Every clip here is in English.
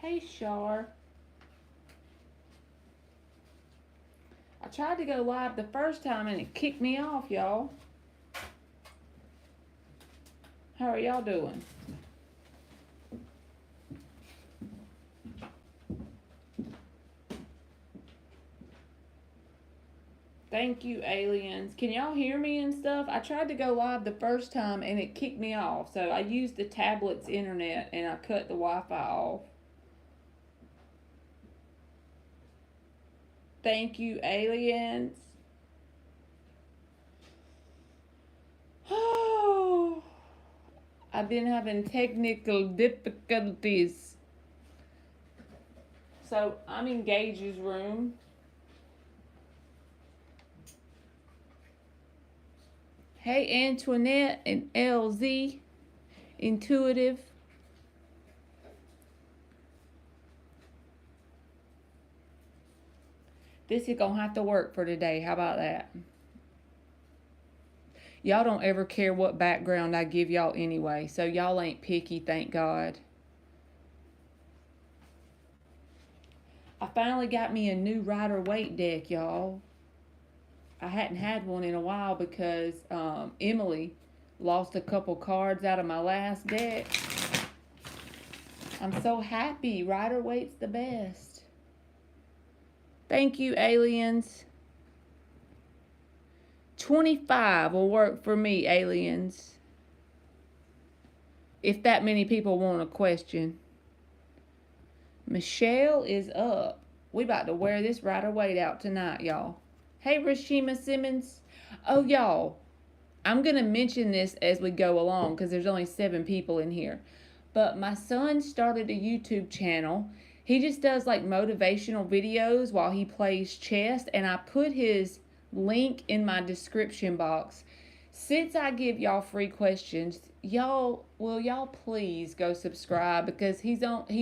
Hey, Shar. I tried to go live the first time and it kicked me off, y'all. How are y'all doing? Thank you, aliens. Can y'all hear me and stuff? I tried to go live the first time and it kicked me off. So I used the tablet's internet and I cut the Wi-Fi off. Thank you, aliens. Oh, I've been having technical difficulties. So I'm in Gage's room. Hey, Antoinette and LZ, intuitive. This is gonna have to work for today. How about that? Y'all don't ever care what background I give y'all anyway, so y'all ain't picky, thank God. I finally got me a new Rider-Waite deck, y'all. I hadn't had one in a while because Emily lost a couple cards out of my last deck. I'm so happy. Rider-Waite's the best. Thank you, aliens. 25 will work for me, aliens. If that many people want a question. Michelle is up. We about to wear this Rider-Waite out tonight, y'all. Hey, Rashima Simmons. Oh, y'all, I'm going to mention this as we go along because there's only 7 people in here. But my son started a YouTube channel. He just does like motivational videos while he plays chess. And I put his link in my description box. Since I give y'all free questions, will y'all please go subscribe because he's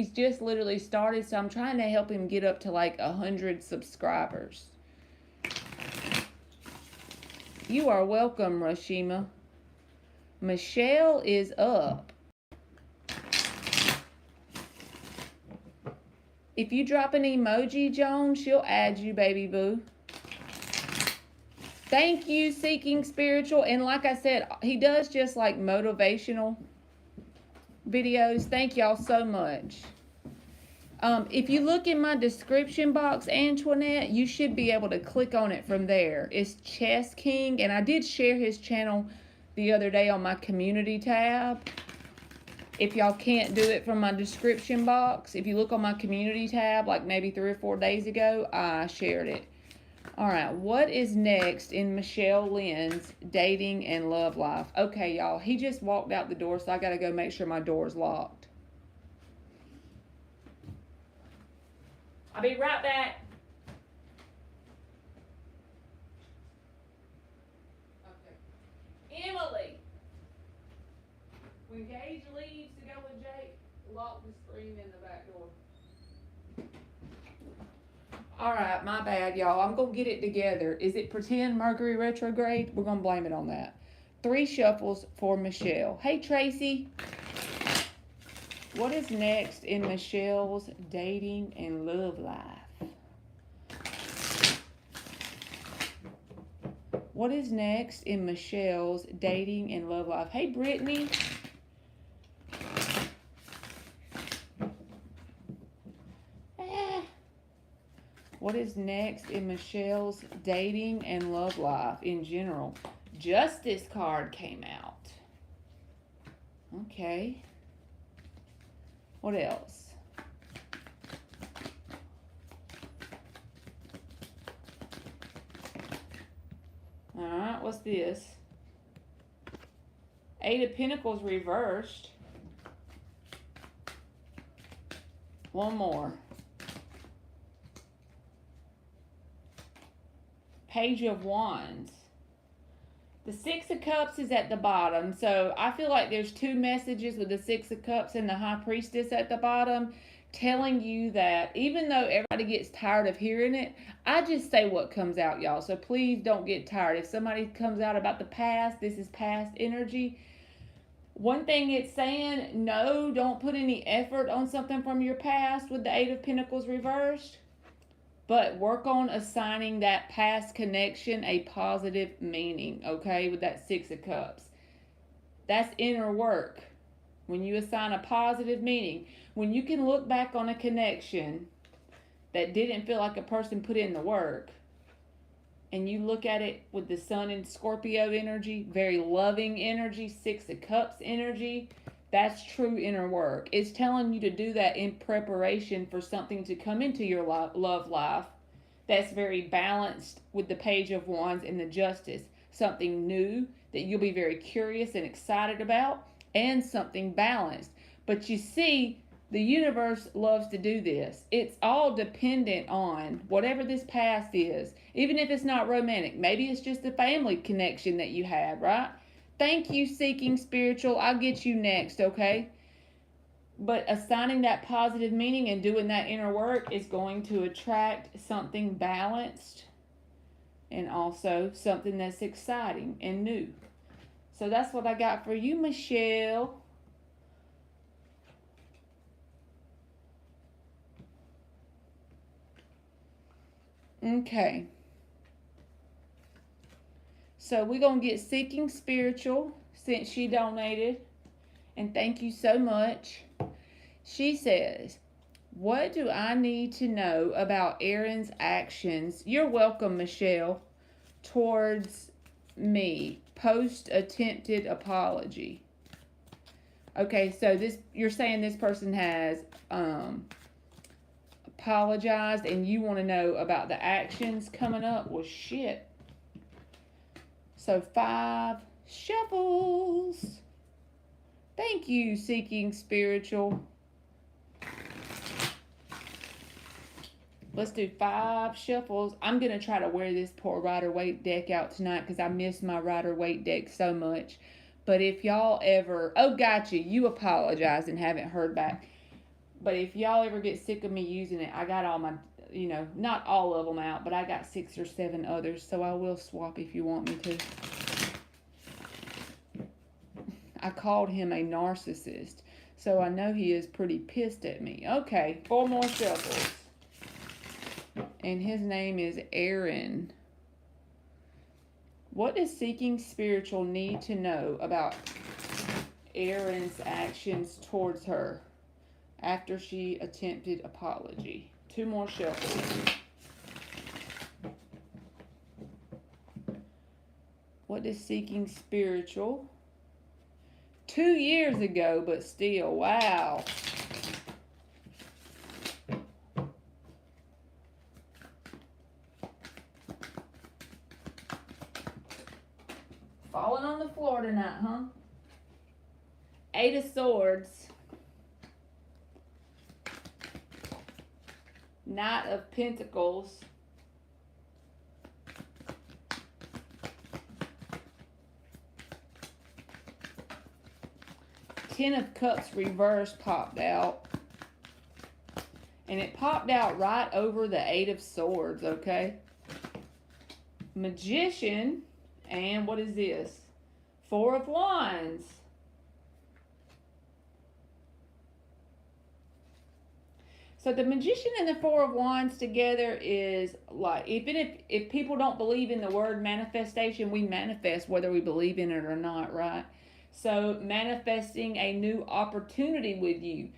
just literally started. So I'm trying to help him get up to like 100 subscribers. You are welcome, Rashima. Michelle is up. If you drop an emoji, Joan, she'll add you, baby boo. Thank you, Seeking Spiritual. And like I said, he does just like motivational videos. Thank y'all so much. If you look in my description box, Antoinette, you should be able to click on it from there. It's Chess King, and I did share his channel the other day on my community tab. If y'all can't do it from my description box, if you look on my community tab, like maybe 3 or 4 days ago, I shared it. All right, what is next in Michelle Lynn's dating and love life? Okay, y'all, he just walked out the door, so I got to go make sure my door's locked. I'll be right back. Okay. Emily, when Gage leaves to go with Jake, lock the screen in the back door. All right, my bad, y'all. I'm going to get it together. Is it pretend Mercury retrograde? We're going to blame it on that. 3 shuffles for Michelle. Hey, Tracy. What is next in Michelle's dating and love life? What is next in Michelle's dating and love life? Hey, Brittany. What is next in Michelle's dating and love life in general? Justice card came out. Okay. What else? All right, what's this? 8 of Pentacles reversed. One more. Page of Wands. The 6 of Cups is at the bottom, so I feel like there's 2 messages with the 6 of Cups and the High Priestess at the bottom telling you that even though everybody gets tired of hearing it, I just say what comes out, y'all. So please don't get tired. If somebody comes out about the past, this is past energy. One thing it's saying, no, don't put any effort on something from your past with the Eight of Pentacles reversed, but work on assigning that past connection a positive meaning, okay, with that Six of Cups. That's inner work. When you assign a positive meaning, when you can look back on a connection that didn't feel like a person put in the work, and you look at it with the Sun and Scorpio energy, very loving energy, Six of Cups energy, that's true inner work. It's telling you to do that in preparation for something to come into your love life that's very balanced with the Page of Wands and the Justice. Something new that you'll be very curious and excited about, and something balanced. But you see, the universe loves to do this. It's all dependent on whatever this past is, even if it's not romantic. Maybe it's just a family connection that you had, right? Thank you, Seeking Spiritual. I'll get you next, okay? But assigning that positive meaning and doing that inner work is going to attract something balanced and also something that's exciting and new. So that's what I got for you, Michelle. Okay. So we're going to get Seeking Spiritual since she donated. And thank you so much. She says, what do I need to know about Aaron's actions? You're welcome, Michelle. Towards me. Post attempted apology. Okay, so this, you're saying this person has apologized and you want to know about the actions coming up? Well, shit. So 5 shuffles. Thank you, Seeking Spiritual. Let's do 5 shuffles. I'm going to try to wear this poor Rider-Waite deck out tonight because I miss my Rider-Waite deck so much. But if y'all ever... Oh, gotcha. You apologize and haven't heard back. But if y'all ever get sick of me using it, I got all my... You know, not all of them out, but I got 6 or 7 others. So I will swap if you want me to. I called him a narcissist. So I know he is pretty pissed at me. Okay, 4 more shuffles. And his name is Aaron. What does Seeking Spiritual need to know about Aaron's actions towards her after she attempted apology? 2 more shuffles. What is Seeking Spiritual? 2 years ago, but still, wow. Falling on the floor tonight, huh? 8 of Swords. Knight of Pentacles. Ten of Cups reverse popped out. And it popped out right over the 8 of Swords, okay? Magician. And what is this? 4 of Wands. So the Magician and the 4 of Wands together is like, even if people don't believe in the word manifestation, we manifest whether we believe in it or not, right? So manifesting a new opportunity with you.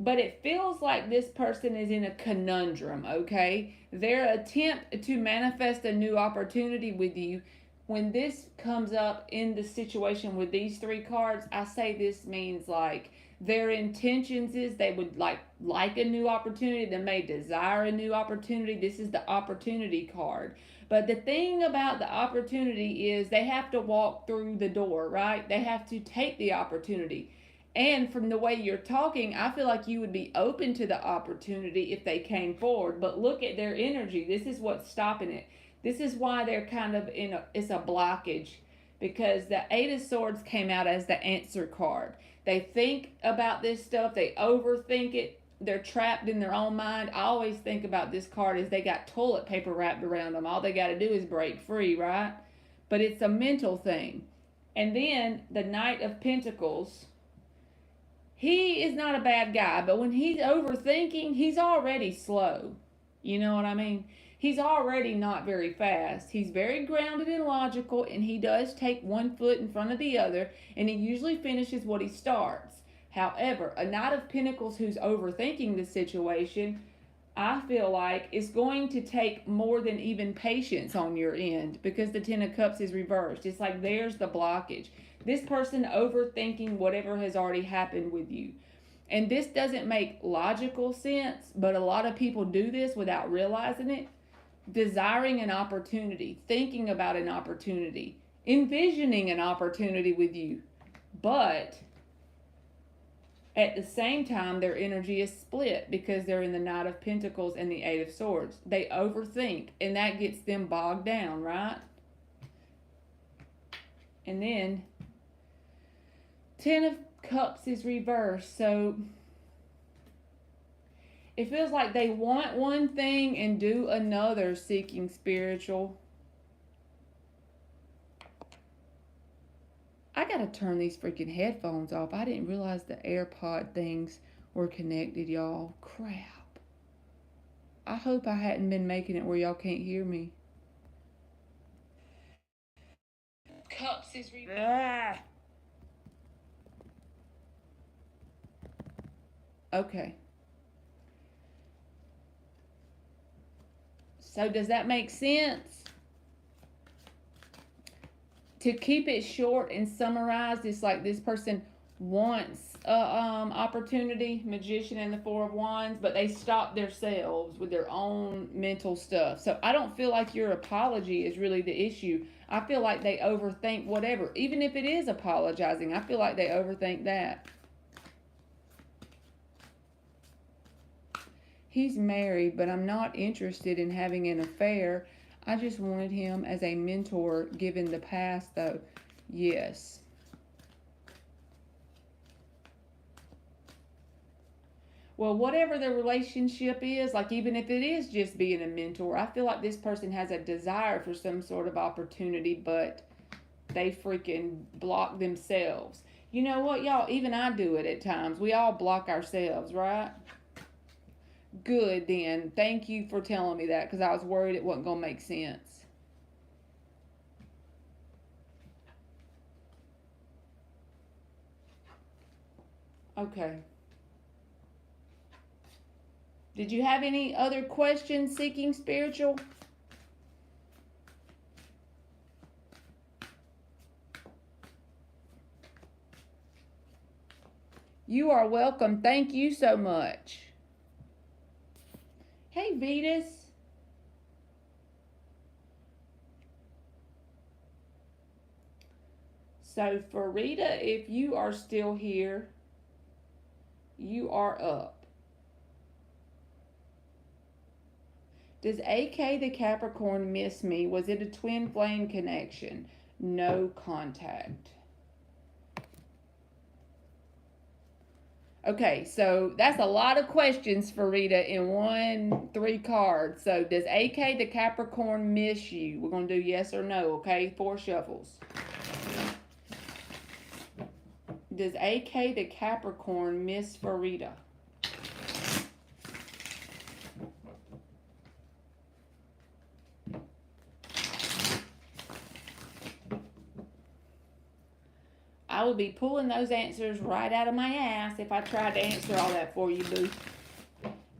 But it feels like this person is in a conundrum, okay? Their attempt to manifest a new opportunity with you, when this comes up in the situation with these 3 cards, I say this means like their intentions is they would like a new opportunity. They may desire a new opportunity. This is the opportunity card. But the thing about the opportunity is they have to walk through the door, right? They have to take the opportunity. And from the way you're talking, I feel like you would be open to the opportunity if they came forward. But look at their energy. This is what's stopping it. This is why they're kind of it's a blockage, because the 8 of Swords came out as the answer card. They think about this stuff. They overthink it. They're trapped in their own mind. I always think about this card as they got toilet paper wrapped around them. All they got to do is break free, right? But it's a mental thing. And then the Knight of Pentacles. He is not a bad guy, but when he's overthinking, he's already slow. You know what I mean? He's already not very fast. He's very grounded and logical, and he does take one foot in front of the other, and he usually finishes what he starts. However, a Knight of Pentacles who's overthinking the situation, I feel like it's going to take more than even patience on your end, because the Ten of Cups is reversed. It's like there's the blockage. This person overthinking whatever has already happened with you. And this doesn't make logical sense, but a lot of people do this without realizing it. Desiring an opportunity, thinking about an opportunity, envisioning an opportunity with you. But at the same time, their energy is split because they're in the Knight of Pentacles and the Eight of Swords. They overthink, and that gets them bogged down, right? And then Ten of Cups is reversed, so it feels like they want one thing and do another, seeking spiritual. I gotta turn these freaking headphones off. I didn't realize the AirPod things were connected, y'all. Crap. I hope I hadn't been making it where y'all can't hear me. Cups is reversed. Okay. So does that make sense? To keep it short and summarized, it's like this person wants a opportunity, Magician and the Four of Wands, but they stop themselves with their own mental stuff. So I don't feel like your apology is really the issue. I feel like they overthink whatever. Even if it is apologizing, I feel like they overthink that. He's married, but I'm not interested in having an affair. I just wanted him as a mentor, given the past, though. Yes. Well, whatever the relationship is, like even if it is just being a mentor, I feel like this person has a desire for some sort of opportunity, but they freaking block themselves. You know what, y'all? Even I do it at times. We all block ourselves, right? Good, then. Thank you for telling me that, because I was worried it wasn't going to make sense. Okay. Did you have any other questions, Seeking Spiritual? You are welcome. Thank you so much. Hey, Vetus. So for Rita, if you are still here, you are up. Does AK the Capricorn miss me? Was it a twin flame connection? No contact. Okay, so that's a lot of questions for Rita in 3 cards. So does AK the Capricorn miss you? We're going to do yes or no, okay? 4 shuffles. Does AK the Capricorn miss for Rita? I would be pulling those answers right out of my ass if I tried to answer all that for you, boo.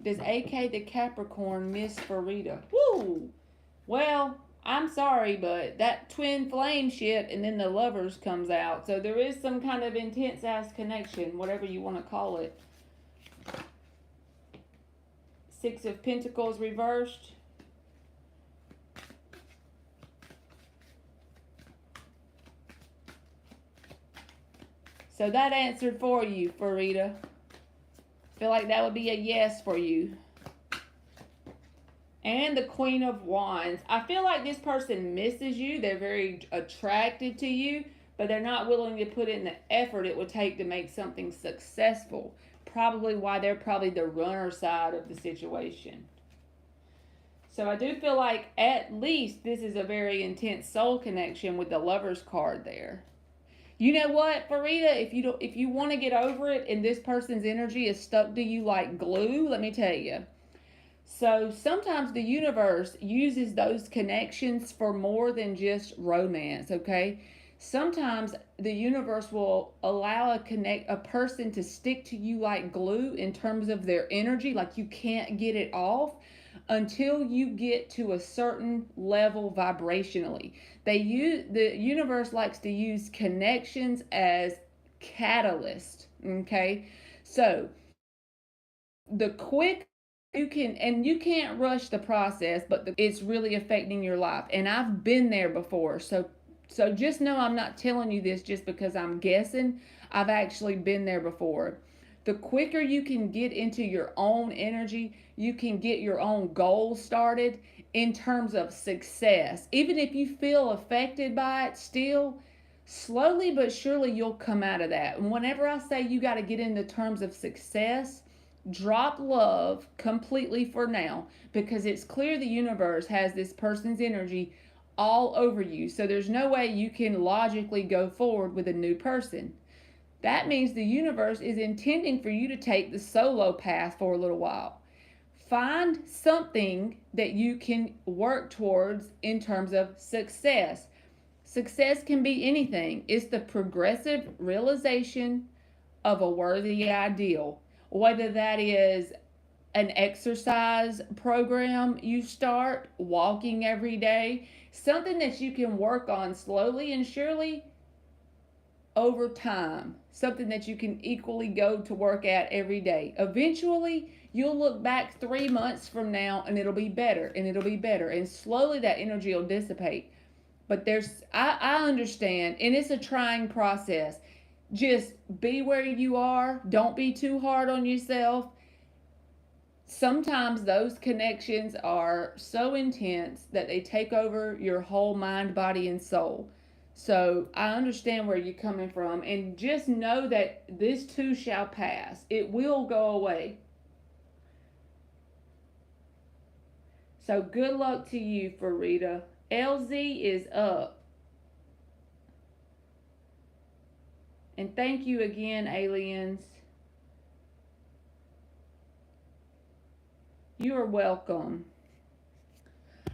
Does AK the Capricorn miss for Rita? Woo! Well, I'm sorry, but that twin flame shit and then the lovers comes out. So there is some kind of intense ass connection, whatever you want to call it. 6 of Pentacles reversed. So that answered for you, for Rita. Feel like that would be a yes for you. And the Queen of Wands. I feel like this person misses you. They're very attracted to you, but they're not willing to put in the effort it would take to make something successful. Probably why they're probably the runner side of the situation. So I do feel like at least this is a very intense soul connection with the Lover's card there. You know what, Rita? If you want to get over it and this person's energy is stuck to you like glue, let me tell you. So sometimes the universe uses those connections for more than just romance, okay? Sometimes the universe will allow a person to stick to you like glue in terms of their energy, like you can't get it off until you get to a certain level vibrationally. The universe likes to use connections as catalyst, okay? So the quick you can't rush the process, but it's really affecting your life, and I've been there before. So just know I'm not telling you this just because I'm guessing. I've actually been there before. The quicker you can get into your own energy, you can get your own goals started in terms of success. Even if you feel affected by it still, slowly but surely you'll come out of that. And whenever I say you got to get into terms of success, drop love completely for now, because it's clear the universe has this person's energy all over you. So there's no way you can logically go forward with a new person. That means the universe is intending for you to take the solo path for a little while. Find something that you can work towards in terms of success. Success can be anything. It's the progressive realization of a worthy ideal, whether that is an exercise program you start, walking every day, something that you can work on slowly and surely over time, something that you can equally go to work at every day. Eventually, you'll look back 3 months from now and it'll be better and it'll be better, and slowly that energy will dissipate. But I understand, and it's a trying process. Just be where you are. Don't be too hard on yourself. Sometimes those connections are so intense that they take over your whole mind, body, and soul. So I understand where you're coming from, and just know that this too shall pass. It will go away. So good luck to you, for Rita. LZ is up. And thank you again, aliens. You are welcome.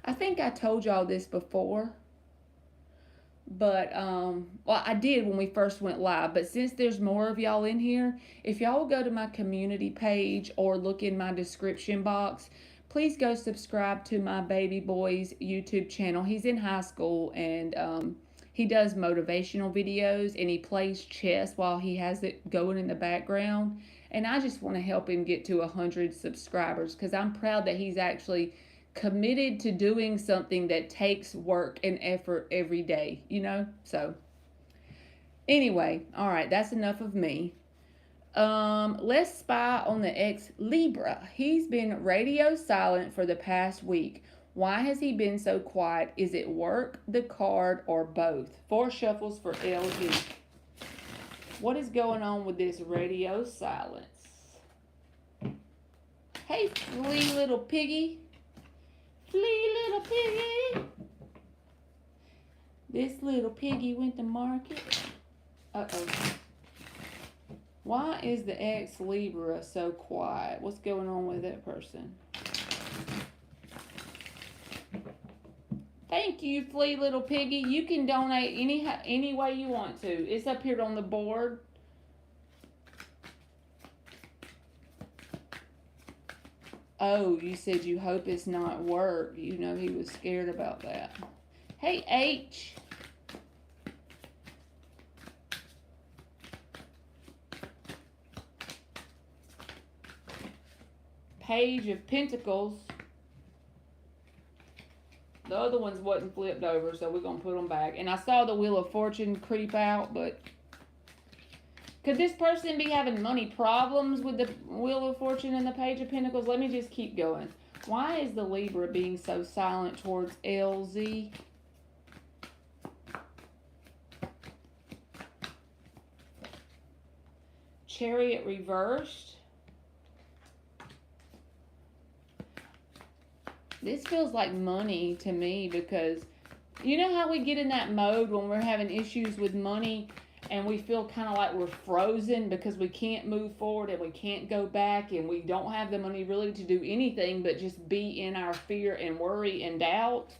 I think I told y'all this before, but well, I did when we first went live, but since there's more of y'all in here, if y'all will go to my community page or look in my description box, please go subscribe to my baby boy's YouTube channel. He's in high school, and he does motivational videos, and he plays chess while he has it going in the background. And I just want to help him get to 100 subscribers, because I'm proud that he's actually committed to doing something that takes work and effort every day, So anyway, all right, that's enough of me. Let's spy on the ex-Libra. He's been radio silent for the past week. Why has he been so quiet? Is it work, the card, or both? 4 shuffles for LG. What is going on with this radio silence? Hey, Flea little piggy. Flea little piggy. This little piggy went to market. Uh-oh. Why is the ex-Libra so quiet? What's going on with that person? Thank you, Flea little piggy. You can donate any way you want to. It's up here on the board. Oh, you said you hope it's not work. He was scared about that. Hey, H. Page of Pentacles. The other ones wasn't flipped over, so we're going to put them back. And I saw the Wheel of Fortune creep out, but could this person be having money problems with the Wheel of Fortune and the Page of Pentacles? Let me just keep going. Why is the Libra being so silent towards LZ? Chariot reversed. This feels like money to me, because you know how we get in that mode when we're having issues with money and we feel kind of like we're frozen because we can't move forward and we can't go back, and we don't have the money really to do anything but just be in our fear and worry and doubt.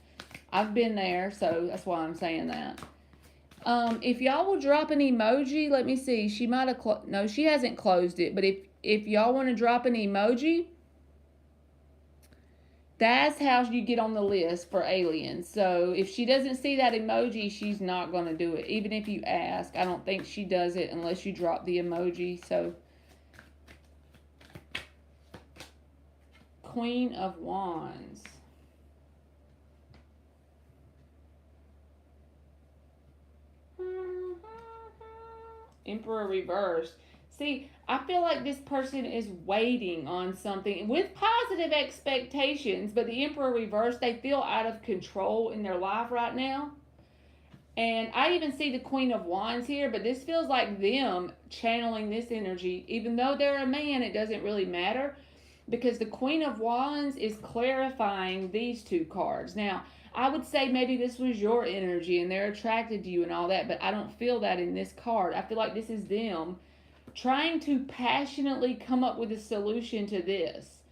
I've been there, so that's why I'm saying that. If y'all will drop an emoji, let me see. She might have no, she hasn't closed it. But if y'all want to drop an emoji, that's how you get on the list for aliens. So if she doesn't see that emoji, she's not going to do it. Even if you ask, I don't think she does it unless you drop the emoji. So Queen of Wands. Emperor reversed. See, I feel like this person is waiting on something with positive expectations, but the Emperor reversed, they feel out of control in their life right now. And I even see the Queen of Wands here, but this feels like them channeling this energy. Even though they're a man, it doesn't really matter, because the Queen of Wands is clarifying these two cards. Now, I would say maybe this was your energy and they're attracted to you and all that, but I don't feel that in this card. I feel like this is them trying to passionately come up with a solution to this.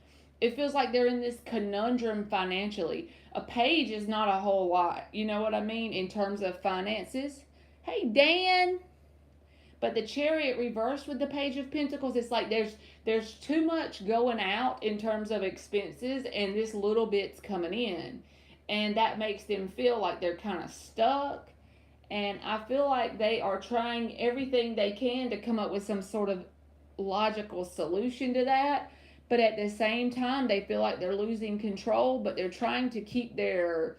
It feels like they're in this conundrum financially. A page is not a whole lot, you know what I mean, in terms of finances. Hey, Dan. But the Chariot reversed with the Page of Pentacles, it's like there's too much going out in terms of expenses, and this little bit's coming in. And that makes them feel like they're kind of stuck. And I feel like they are trying everything they can to come up with some sort of logical solution to that. But at the same time, they feel like they're losing control, but they're trying to keep their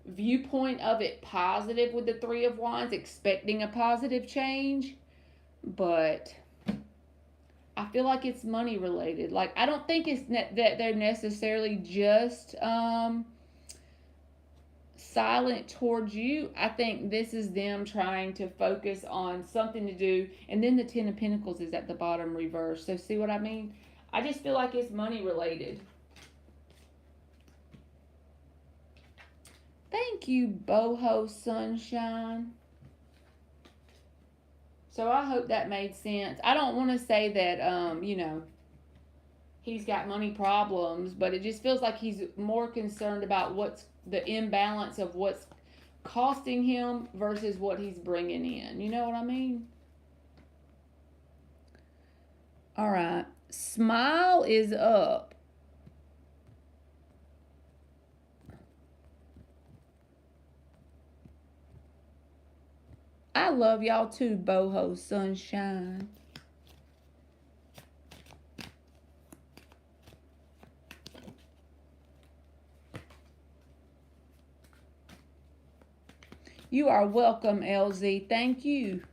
viewpoint of it positive with the Three of Wands, expecting a positive change. But I feel like it's money related. Like, I don't think it's that they're necessarily just silent towards you. I think this is them trying to focus on something to do. And then the Ten of Pentacles is at the bottom reversed. So see what I mean? I just feel like it's money related. Thank you, Boho Sunshine. So I hope that made sense. I don't want to say that, you know, he's got money problems, but it just feels like he's more concerned about what's the imbalance of what's costing him versus what he's bringing in. You know what I mean? All right. Smile is up. I love y'all too, Boho Sunshine. You are welcome, LZ. Thank you.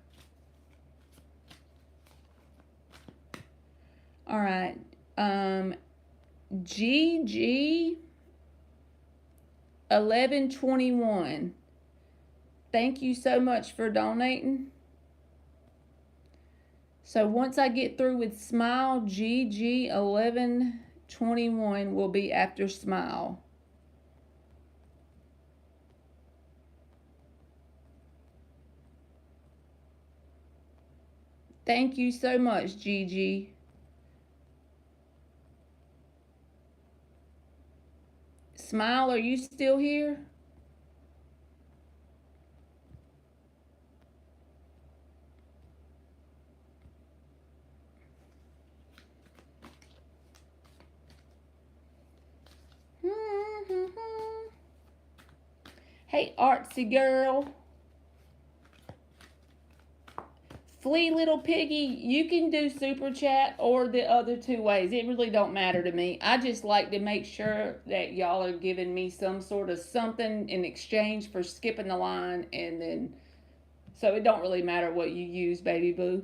All right. Gigi 1121. Thank you so much for donating. So once I get through with Smile, Gigi 1121 will be after Smile. Thank you so much, Gigi. Smile, are you still here? Hey, Artsy Girl. Flea Little Piggy, you can do super chat or the other two ways. It really don't matter to me. I just like to make sure that y'all are giving me some sort of something in exchange for skipping the line, and then so it don't really matter what you use, baby boo.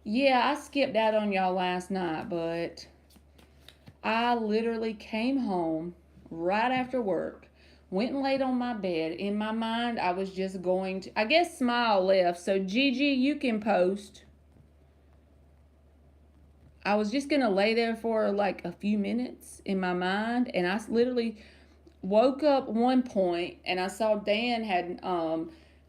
Yeah, I skipped out on y'all last night, but I literally came home right after work, went and laid on my bed. In my mind, I was just going to, I guess Smile left. So Gigi, you can post. I was just going to lay there for like a few minutes in my mind. And I literally woke up one point and I saw Dan had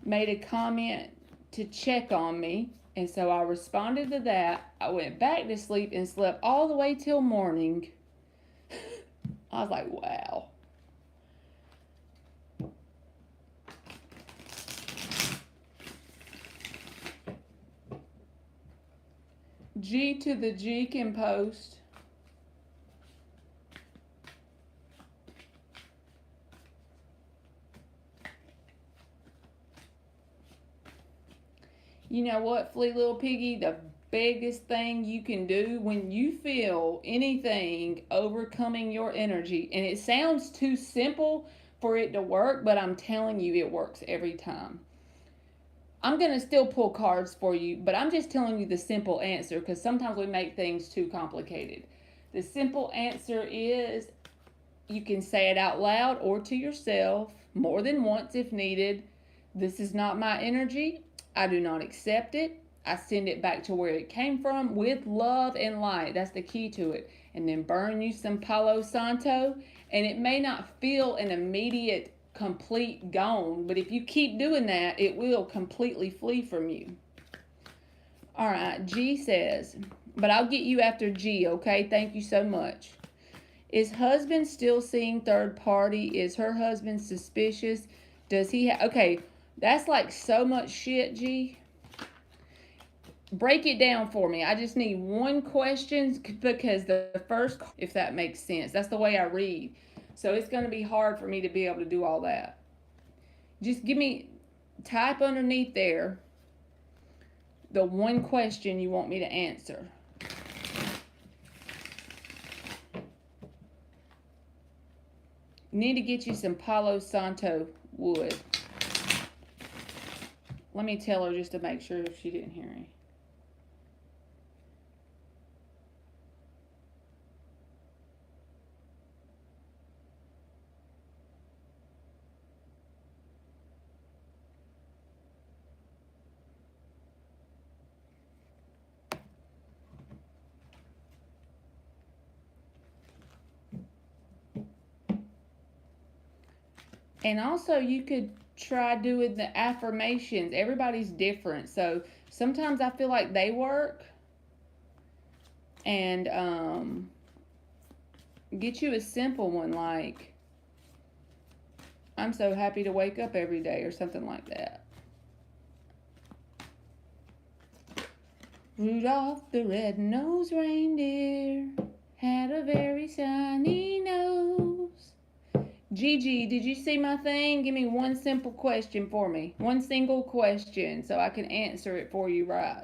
made a comment to check on me. And so I responded to that. I went back to sleep and slept all the way till morning. I was like, wow. G to the G can post. You know what, Flea Little Piggy? The biggest thing you can do when you feel anything overcoming your energy, and it sounds too simple for it to work, but I'm telling you it works every time. I'm going to still pull cards for you, but I'm just telling you the simple answer because sometimes we make things too complicated. The simple answer is you can say it out loud or to yourself more than once if needed. This is not my energy. I do not accept it. I send it back to where it came from with love and light. That's the key to it. And then burn you some Palo Santo. And it may not feel an immediate complete gone, but if you keep doing that, it will completely flee from you. All right, G says, but I'll get you after G, okay? Thank you so much. Is husband still seeing third party? Is her husband suspicious? Does he okay, that's like so much shit, G. Break it down for me. I just need one question because the first, if that makes sense, that's the way I read. So it's going to be hard for me to be able to do all that. Just give me, type underneath there the one question you want me to answer. Need to get you some Palo Santo wood. Let me tell her just to make sure if she didn't hear me. And also you could try doing the affirmations. Everybody's different. So sometimes I feel like they work. And get you a simple one like, I'm so happy to wake up every day or something like that. Rudolph the red-nosed reindeer had a very shiny nose. Gigi, did you see my thing? Give me one simple question for me. One single question so I can answer it for you right.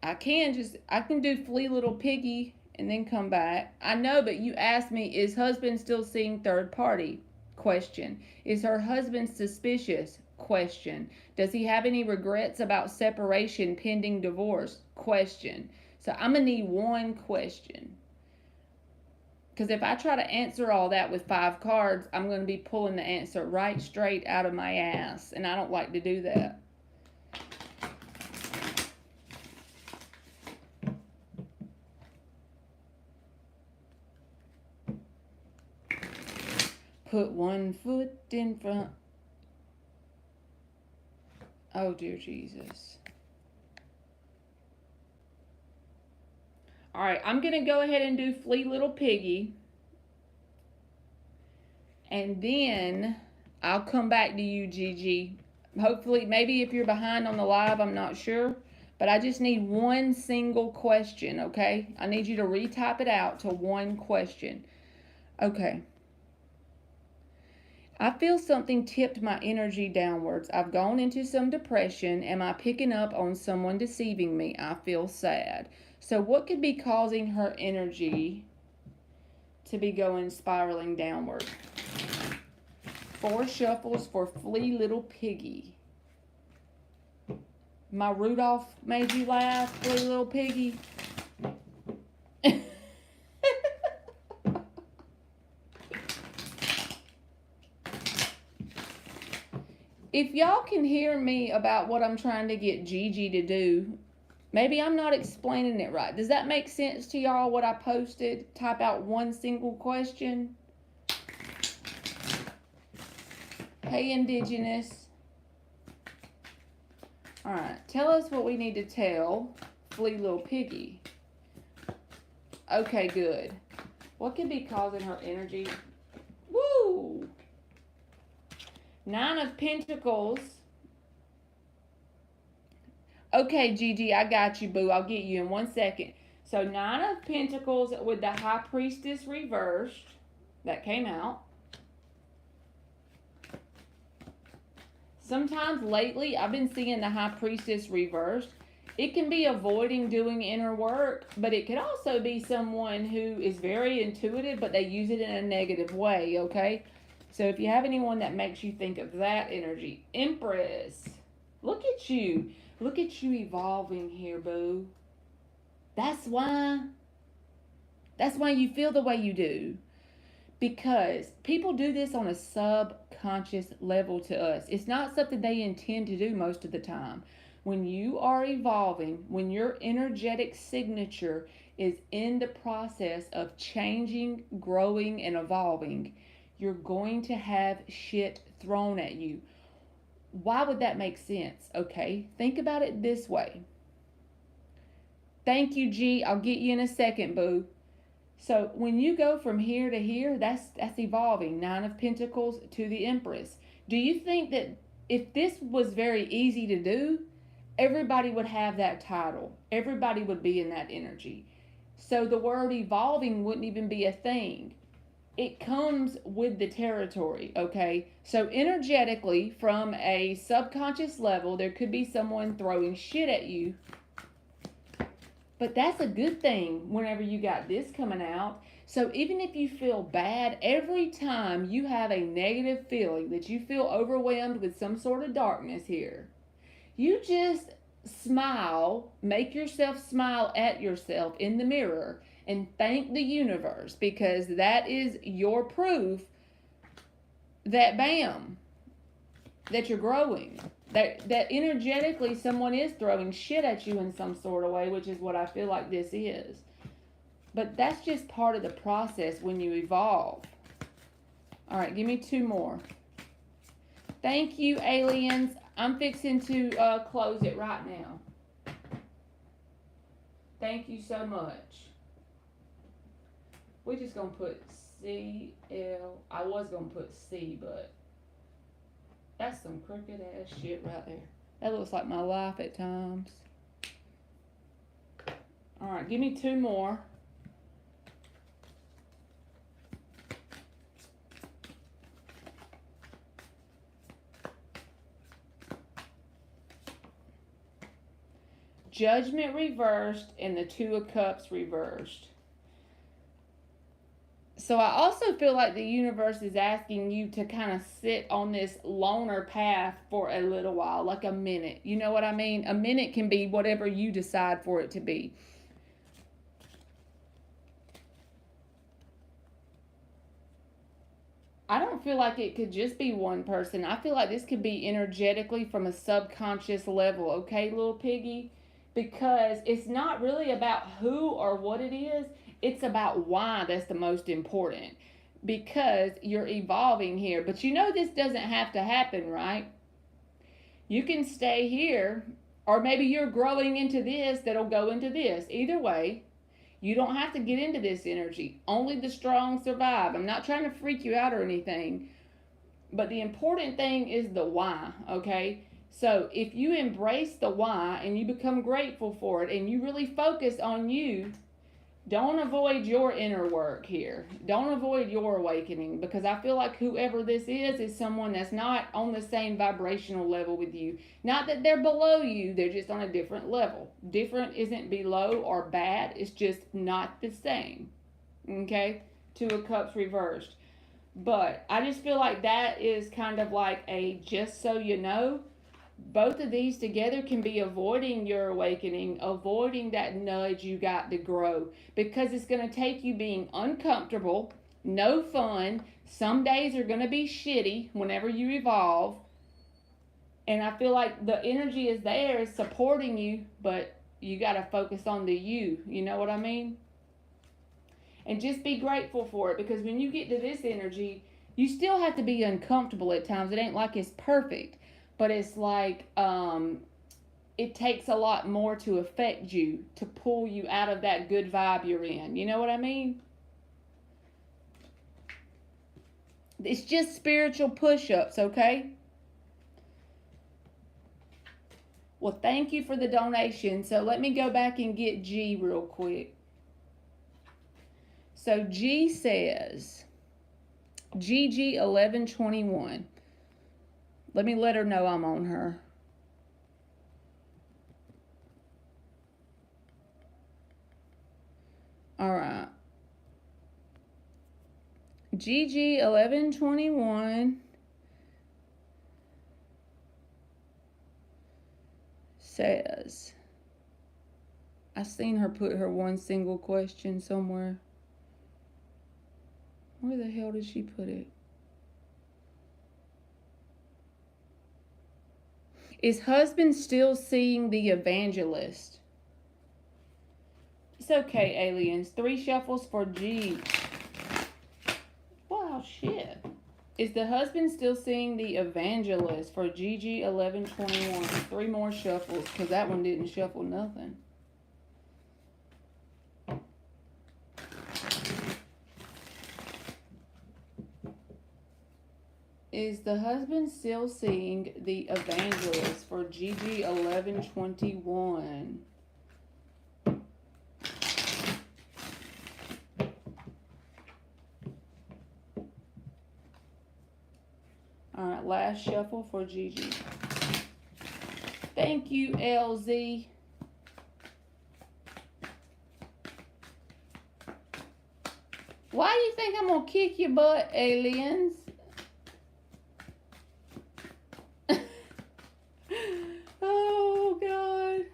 I can do Flea Little Piggy and then come back. I know, but you asked me, is husband still seeing third party? Question. Is her husband suspicious? Question. Does he have any regrets about separation pending divorce? Question. So I'm going to need one question. Because if I try to answer all that with 5 cards, I'm going to be pulling the answer right straight out of my ass. And I don't like to do that. Put one foot in front. Oh, dear Jesus. All right, I'm going to go ahead and do Flea Little Piggy. And then I'll come back to you, Gigi. Hopefully, maybe if you're behind on the live, I'm not sure. But I just need one single question, okay? I need you to retype it out to one question. Okay. I feel something tipped my energy downwards. I've gone into some depression. Am I picking up on someone deceiving me? I feel sad. So what could be causing her energy to be going spiraling downward? 4 shuffles for Flea Little Piggy. My Rudolph made you laugh, Flea Little Piggy? If y'all can hear me about what I'm trying to get Gigi to do, maybe I'm not explaining it right. Does that make sense to y'all what I posted? Type out one single question. Hey, Indigenous. All right, tell us what we need to tell Flea little piggy. Okay, good. What could be causing her energy? Woo! 9 of Pentacles. Okay, Gigi, I got you, boo. I'll get you in 1 second. So 9 of Pentacles with the High Priestess reversed. That came out. Sometimes lately, I've been seeing the High Priestess reversed. It can be avoiding doing inner work, but it could also be someone who is very intuitive, but they use it in a negative way, okay? So if you have anyone that makes you think of that energy. Empress. Look at you. Look at you evolving here, boo. That's why you feel the way you do. Because people do this on a subconscious level to us. It's not something they intend to do most of the time. When you are evolving, when your energetic signature is in the process of changing, growing, and evolving, you're going to have shit thrown at you. Why would that make sense? Okay, think about it this way. Thank you, G. I'll get you in a second, boo. So when you go from here to here, that's evolving. 9 of Pentacles to the Empress. Do you think that if this was very easy to do, everybody would have that title? Everybody would be in that energy. So the word evolving wouldn't even be a thing. It comes with the territory, okay? So energetically, from a subconscious level, there could be someone throwing shit at you. But that's a good thing whenever you got this coming out. So even if you feel bad, every time you have a negative feeling, that you feel overwhelmed with some sort of darkness here, you just smile, make yourself smile at yourself in the mirror and thank the universe, because that is your proof that bam, that you're growing. That energetically someone is throwing shit at you in some sort of way, which is what I feel like this is. But that's just part of the process when you evolve. All right, give me 2 more. Thank you, aliens. I'm fixing to close it right now. Thank you so much. We're just going to put C-L. I was going to put C, but that's some crooked ass shit right there. That looks like my life at times. All right, give me 2 more. Judgment reversed and the 2 of Cups reversed. So I also feel like the universe is asking you to kind of sit on this loner path for a little while, like a minute. You know what I mean? A minute can be whatever you decide for it to be. I don't feel like it could just be one person. I feel like this could be energetically from a subconscious level, okay, little piggy? Because it's not really about who or what it is. It's about why that's the most important. Because you're evolving here. But you know this doesn't have to happen, right? You can stay here. Or maybe you're growing into this that'll go into this. Either way, you don't have to get into this energy. Only the strong survive. I'm not trying to freak you out or anything. But the important thing is the why, okay? So if you embrace the why and you become grateful for it and you really focus on you, don't avoid your inner work here. Don't avoid your awakening, because I feel like whoever this is someone that's not on the same vibrational level with you. Not that they're below you, they're just on a different level. Different isn't below or bad, it's just not the same. Okay? 2 of Cups reversed. But I just feel like that is kind of like a just so you know. Both of these together can be avoiding your awakening, avoiding that nudge you got to grow, because it's going to take you being uncomfortable, no fun. Some days are going to be shitty whenever you evolve. And I feel like the energy is there, is supporting you, but you got to focus on the you. You know what I mean? And just be grateful for it, because when you get to this energy, You still have to be uncomfortable at times. It ain't like it's perfect, but it's like it takes a lot more to affect you, to pull you out of that good vibe you're in. You know what I mean? It's just spiritual push-ups, okay? Well, thank you for the donation. So let me go back and get G real quick. So G says, Gigi 1121. Let me let her know I'm on her. All right. Gigi 1121 says, I seen her put her one single question somewhere. Where the hell did she put it? Is husband still seeing the evangelist? It's okay, aliens. 3 shuffles for G. Wow, shit. Is the husband still seeing the evangelist for Gigi 1121? 3 more shuffles, because that one didn't shuffle nothing. Is the husband still seeing the evangelist for Gigi 1121? Alright, last shuffle for Gigi. Thank you, LZ. Why do you think I'm gonna kick your butt, aliens? Oh, God.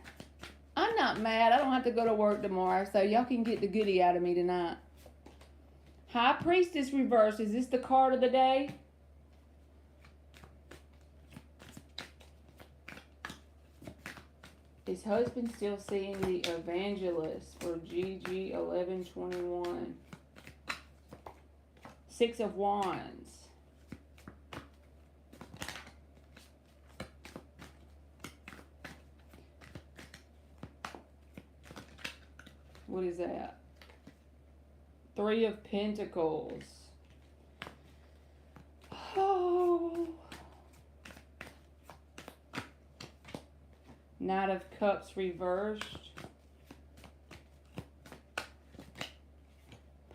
I'm not mad. I don't have to go to work tomorrow, so y'all can get the goodie out of me tonight. High Priestess reverse. Is this the card of the day? Is husband still seeing the evangelist for Gigi 1121? 6 of Wands. What is that? 3 of Pentacles. Oh. Knight of Cups reversed.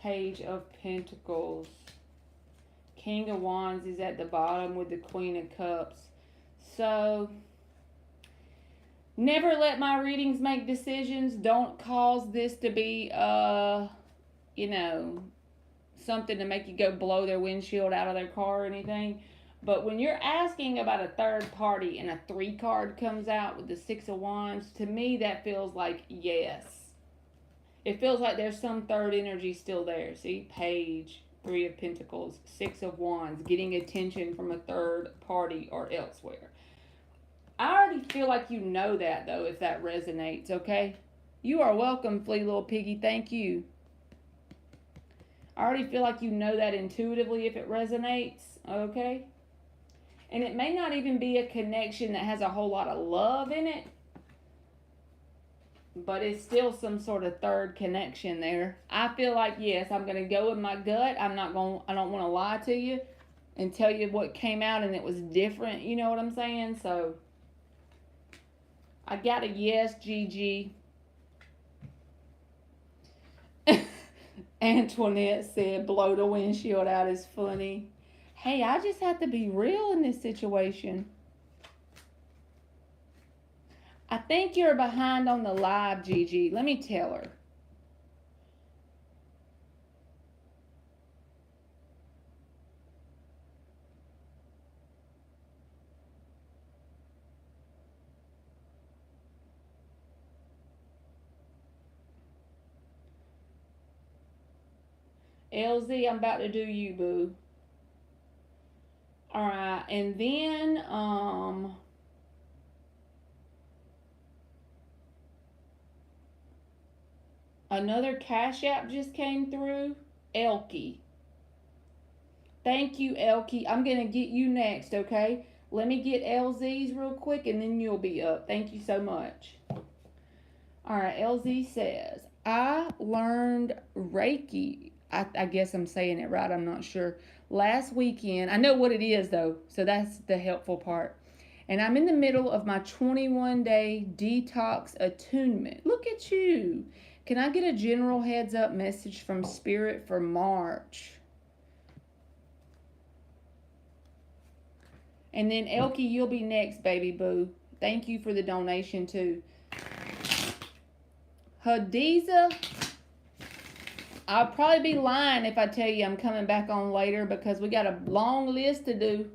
Page of Pentacles. King of Wands is at the bottom with the Queen of Cups. So, never let my readings make decisions. Don't cause this to be, you know, something to make you go blow their windshield out of their car or anything. But when you're asking about a third party and a 3 card comes out with the 6 of Wands, to me that feels like yes. It feels like there's some third energy still there. See? Page, 3 of Pentacles, 6 of Wands, getting attention from a third party or elsewhere. I already feel like you know that, though, if that resonates, okay? You are welcome, Flea Little Piggy. Thank you. I already feel like you know that intuitively if it resonates, okay? And it may not even be a connection that has a whole lot of love in it, but it's still some sort of third connection there. I feel like, yes, I'm going to go with my gut. I don't want to lie to you and tell you what came out and it was different. You know what I'm saying? So, I got a yes, Gigi. Antoinette said, blow the windshield out is funny. Hey, I just have to be real in this situation. I think you're behind on the live, Gigi. Let me tell her. LZ, I'm about to do you, boo. Alright, and then, another Cash App just came through. Elky. Thank you, Elky. I'm going to get you next, okay? Let me get LZ's real quick and then you'll be up. Thank you so much. All right, LZ says, I learned Reiki. I guess I'm saying it right. I'm not sure. Last weekend, I know what it is though, so that's the helpful part. And I'm in the middle of my 21-day detox attunement. Look at you. Can I get a general heads up message from Spirit for March? And then Elky, you'll be next, baby boo. Thank you for the donation too. Hadiza, I'll probably be lying if I tell you I'm coming back on later because we got a long list to do.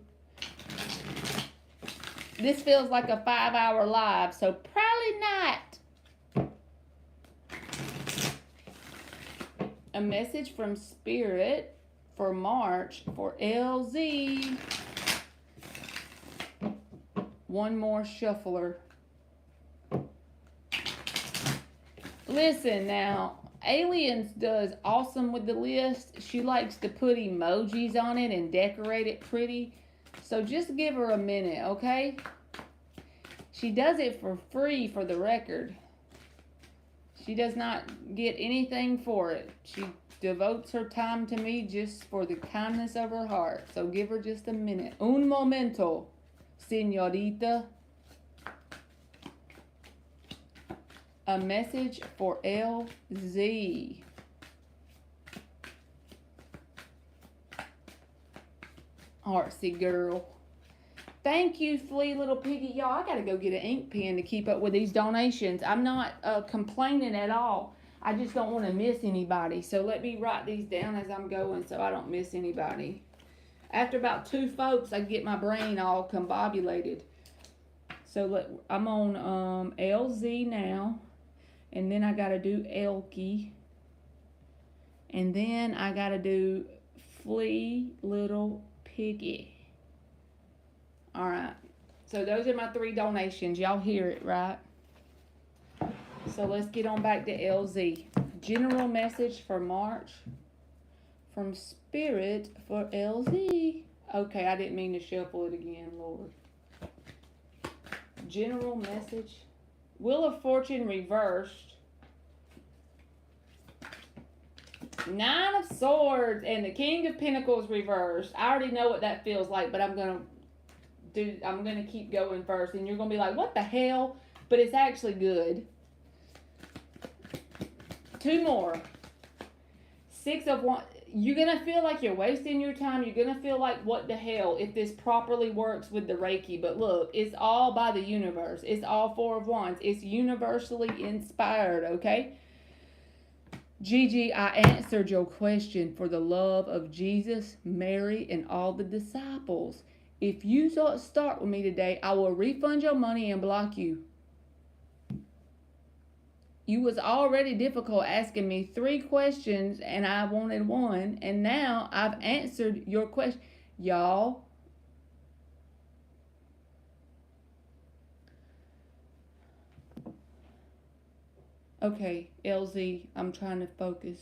This feels like a 5-hour live, so probably not. A message from Spirit for March for LZ. One more shuffler. Listen now, Aliens does awesome with the list. She likes to put emojis on it and decorate it pretty. So just give her a minute, okay? She does it for free for the record. She does not get anything for it. She devotes her time to me just for the kindness of her heart. So give her just a minute. Un momento, señorita. A message for LZ. Artsy Girl. Thank you, Flea, little piggy. Y'all, I gotta go get an ink pen to keep up with these donations. I'm not complaining at all. I just don't want to miss anybody. So let me write these down as I'm going so I don't miss anybody. After about 2 folks, I get my brain all combobulated. So I'm on LZ now. And then I gotta do Elky. And then I gotta do Flea, little piggy. Alright. So those are my 3 donations. Y'all hear it, right? So let's get on back to LZ. General message for March from Spirit for LZ. Okay, I didn't mean to shuffle it again, Lord. General message. Wheel of Fortune reversed. 9 of Swords and the King of Pentacles reversed. I already know what that feels like, but I'm gonna keep going first, and you're gonna be like, what the hell? But it's actually good. 2 more. 6 of Wands. You're gonna feel like you're wasting your time. You're gonna feel like, what the hell, if this properly works with the Reiki. But look, it's all by the universe. It's all 4 of Wands. It's universally inspired, okay? Gigi, I answered your question for the love of Jesus, Mary, and all the disciples. If you start with me today, I will refund your money and block you. You was already difficult asking me 3 questions and I wanted 1. And now I've answered your question. Y'all. Okay, LZ, I'm trying to focus.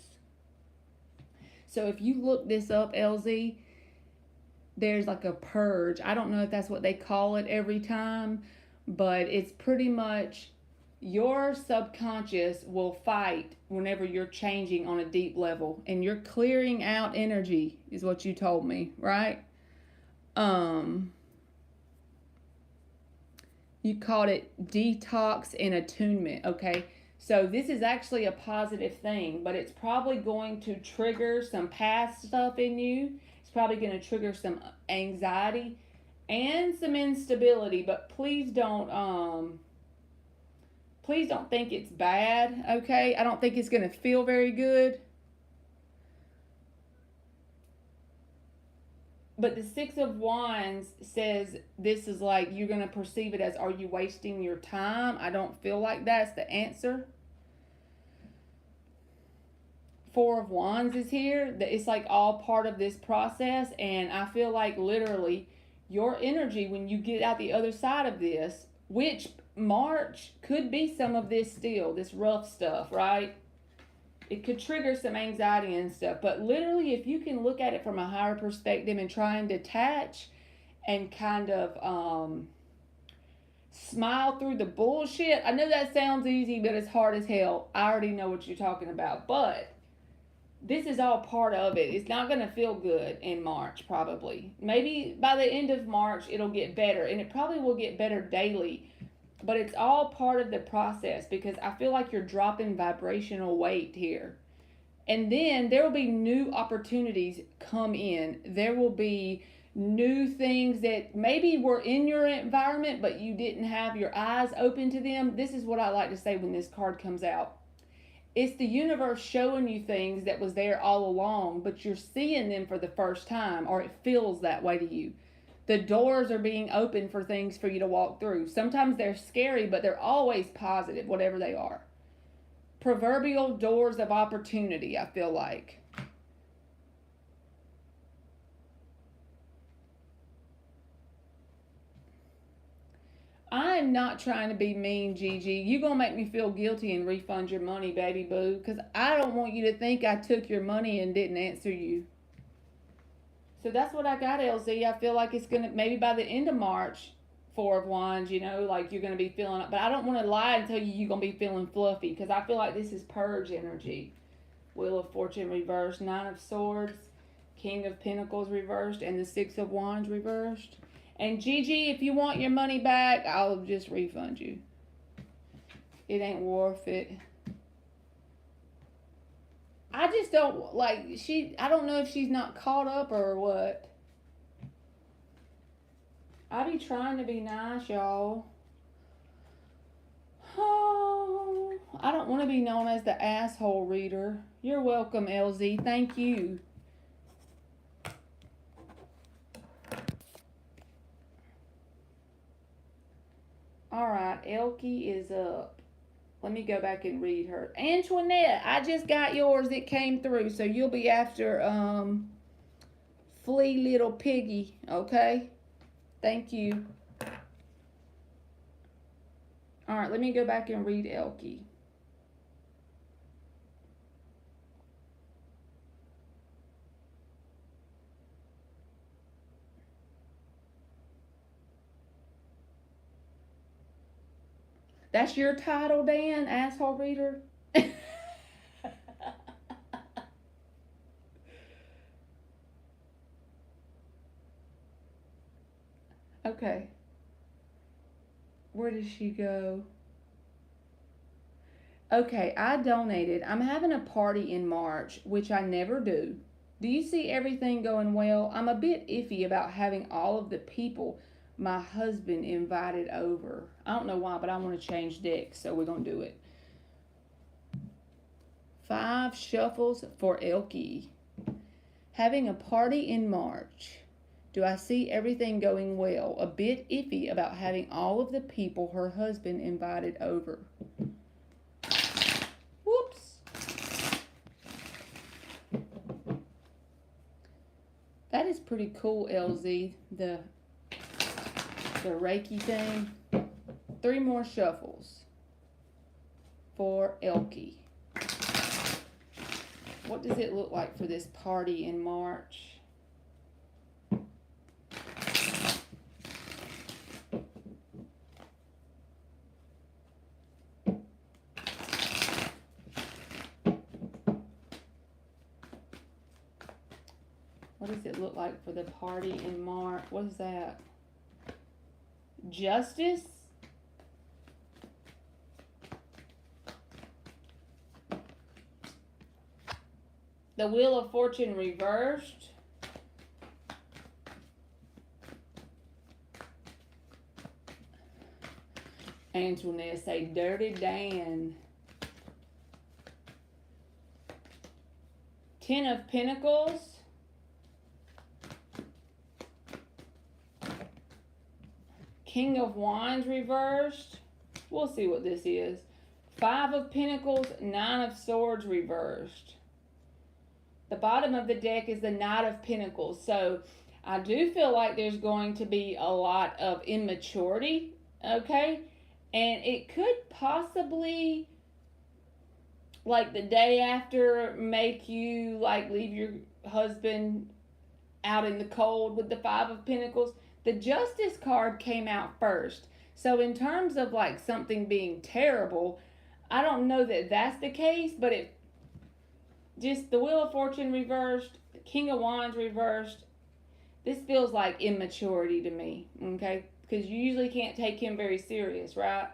So if you look this up, LZ, there's like a purge. I don't know if that's what they call it every time, but it's pretty much your subconscious will fight whenever you're changing on a deep level, and you're clearing out energy is what you told me, right? You called it detox and attunement, okay? So this is actually a positive thing, but it's probably going to trigger some past stuff in you. It's probably going to trigger some anxiety and some instability, but please don't think it's bad, okay? I don't think it's going to feel very good. But the 6 of Wands says this is like, you're going to perceive it as, are you wasting your time? I don't feel like that's the answer. 4 of Wands is here. It's like all part of this process. And I feel like literally your energy when you get out the other side of this, which March could be some of this still, this rough stuff, right? It could trigger some anxiety and stuff. But literally, if you can look at it from a higher perspective and try and detach and kind of smile through the bullshit. I know that sounds easy, but it's hard as hell. I already know what you're talking about. But this is all part of it. It's not going to feel good in March, probably. Maybe by the end of March, it'll get better. And it probably will get better daily. But it's all part of the process because I feel like you're dropping vibrational weight here. And then there will be new opportunities come in. There will be new things that maybe were in your environment, but you didn't have your eyes open to them. This is what I like to say when this card comes out. It's the universe showing you things that was there all along, but you're seeing them for the first time, or it feels that way to you. The doors are being opened for things for you to walk through. Sometimes they're scary, but they're always positive, whatever they are. Proverbial doors of opportunity, I feel like. I am not trying to be mean, Gigi. You're going to make me feel guilty and refund your money, baby boo, because I don't want you to think I took your money and didn't answer you. So that's what I got, LZ. I feel like it's going to, maybe by the end of March, Four of Wands, you know, like you're going to be feeling it. But I don't want to lie and tell you you're going to be feeling fluffy because I feel like this is purge energy. Wheel of Fortune reversed, Nine of Swords, King of Pentacles reversed, and the Six of Wands reversed. And Gigi, if you want your money back, I'll just refund you. It ain't worth it. I just don't, like, I don't know if she's not caught up or what. I be trying to be nice, y'all. Oh, I don't want to be known as the asshole reader. You're welcome, LZ. Thank you. All right, Elky is up. Let me go back and read her. Antoinette, I just got yours. It came through, so you'll be after Flea little piggy, okay? Thank you. All right, let me go back and read Elky. That's your title, Dan, asshole reader? Okay. Where did she go? Okay, I donated. I'm having a party in March, which I never do. Do you see everything going well? I'm a bit iffy about having all of the people my husband invited over. I don't know why, but I want to change decks, so we're going to do it. 5 shuffles for Elky. Having a party in March. Do I see everything going well? A bit iffy about having all of the people her husband invited over. Whoops. That is pretty cool, LZ. The Reiki thing. 3 more shuffles for Elky. What does it look like for this party in March? What does it look like for the party in March? What is that? Justice? The Wheel of Fortune reversed. Antoinette say Dirty Dan. 10 of Pentacles. King of Wands reversed. We'll see what this is. 5 of Pentacles, 9 of Swords reversed. The bottom of the deck is the Knight of Pentacles. So I do feel like there's going to be a lot of immaturity, okay? And it could possibly like the day after make you like leave your husband out in the cold with the Five of Pentacles. The Justice card came out first. So in terms of like something being terrible, I don't know that that's the case, but it just the Wheel of Fortune reversed, the King of Wands reversed. This feels like immaturity to me, okay? Because you usually can't take him very serious, right?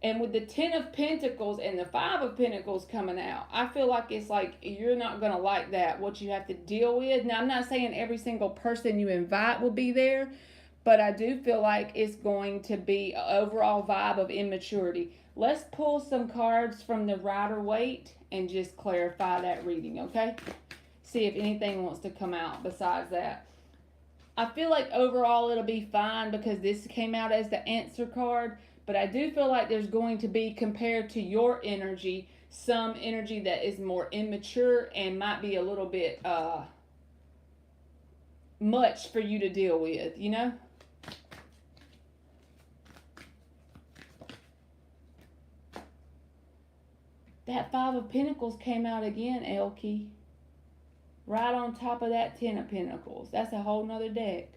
And with the Ten of Pentacles and the Five of Pentacles coming out, I feel like it's like you're not going to like that, what you have to deal with. Now, I'm not saying every single person you invite will be there, but I do feel like it's going to be an overall vibe of immaturity. Let's pull some cards from the Rider-Waite and just clarify that reading, okay? See if anything wants to come out besides that. I feel like overall it'll be fine because this came out as the answer card. But I do feel like there's going to be, compared to your energy, some energy that is more immature and might be a little bit much for you to deal with, you know? That Five of Pentacles came out again, Elky. Right on top of that Ten of Pentacles. That's a whole nother deck.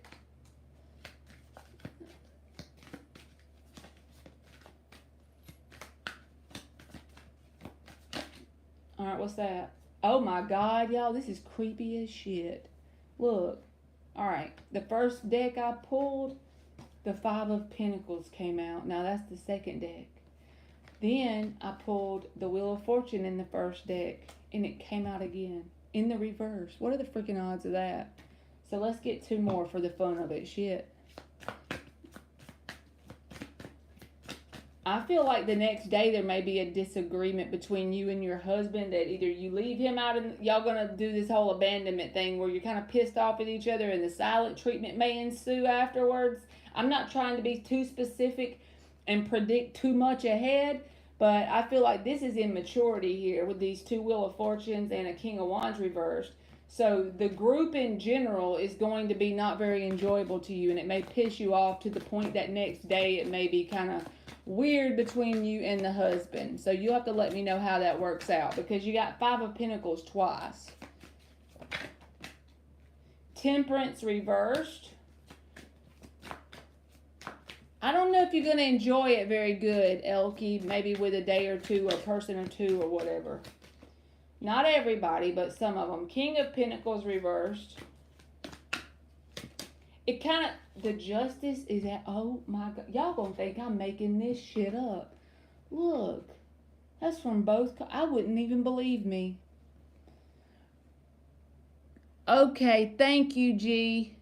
Alright, what's that? Oh my God, y'all, this is creepy as shit. Look. Alright, the first deck I pulled, the Five of Pentacles came out. Now that's the second deck. Then I pulled the Wheel of Fortune in the first deck, and it came out again. In the reverse. What are the freaking odds of that? So let's get two more for the fun of it. Shit. I feel like the next day there may be a disagreement between you and your husband, that either you leave him out and y'all gonna do this whole abandonment thing where you're kind of pissed off at each other and the silent treatment may ensue afterwards. I'm not trying to be too specific and predict too much ahead, but I feel like this is immaturity here with these two Wheel of Fortunes and a King of Wands reversed. So the group in general is going to be not very enjoyable to you, and it may piss you off to the point that next day it may be kind of weird between you and the husband. So you'll have to let me know how that works out, because you got Five of Pentacles twice. Temperance reversed. I don't know if you're going to enjoy it very good, Elky, maybe with a day or two, or a person or two, or whatever. Not everybody, but some of them. King of Pentacles reversed. It kind of, the Justice is at, oh my God. Y'all gonna think I'm making this shit up. Look. That's from both, I wouldn't even believe me. Okay, thank you, G.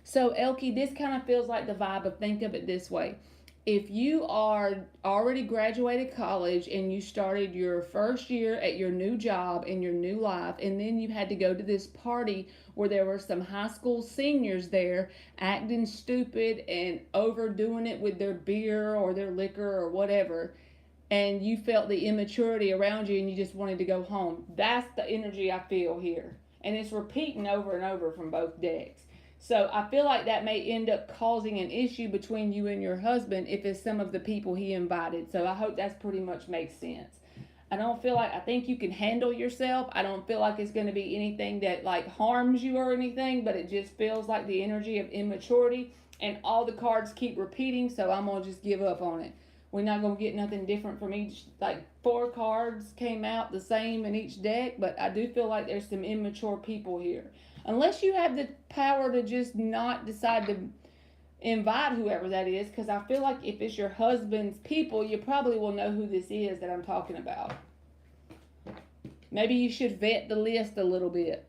So, Elky, this kind of feels like the vibe of, think of it this way. If you are already graduated college and you started your first year at your new job in your new life, and then you had to go to this party where there were some high school seniors there acting stupid and overdoing it with their beer or their liquor or whatever, and you felt the immaturity around you and you just wanted to go home. That's the energy I feel here. And it's repeating over and over from both decks. So I feel like that may end up causing an issue between you and your husband if it's some of the people he invited. So I hope that's pretty much makes sense. I don't feel like, I think you can handle yourself. I don't feel like it's going to be anything that like harms you or anything, but it just feels like the energy of immaturity, and all the cards keep repeating. So I'm going to just give up on it. We're not going to get nothing different from each, like 4 cards came out the same in each deck, but I do feel like there's some immature people here. Unless you have the power to just not decide to invite whoever that is, because I feel like if it's your husband's people, you probably will know who this is that I'm talking about. Maybe you should vet the list a little bit.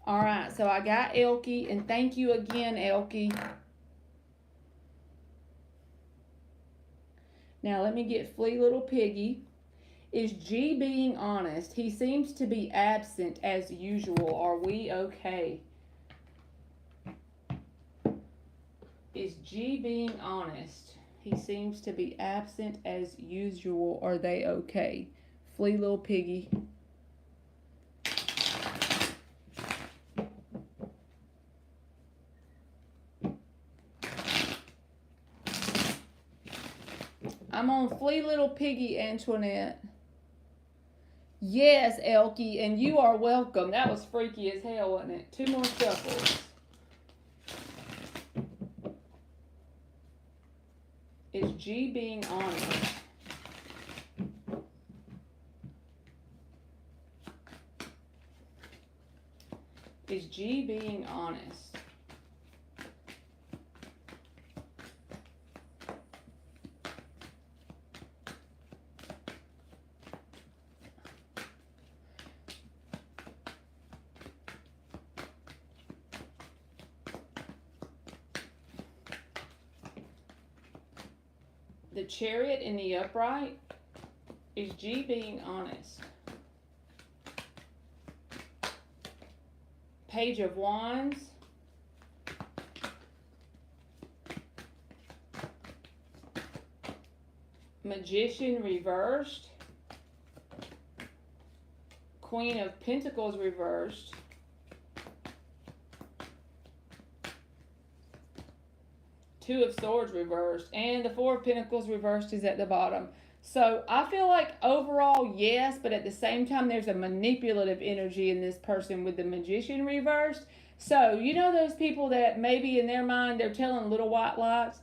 All right, so I got Elky, and thank you again, Elky. Now let me get Flea Little Piggy. Is G being honest? He seems to be absent as usual. Are we okay? Is G being honest? He seems to be absent as usual. Are they okay? Flea Little Piggy. I'm on Flea Little Piggy, Antoinette. Yes, Elky, and you are welcome. That was freaky as hell, wasn't it? 2 more shuffles. Is G being honest? Is G being honest? The Chariot in the upright. Is G being honest? Page of Wands. Magician reversed. Queen of Pentacles reversed. Two of Swords reversed. And the Four of Pentacles reversed is at the bottom. So I feel like overall, yes, but at the same time, there's a manipulative energy in this person with the Magician reversed. So, you know those people that maybe in their mind, they're telling little white lies?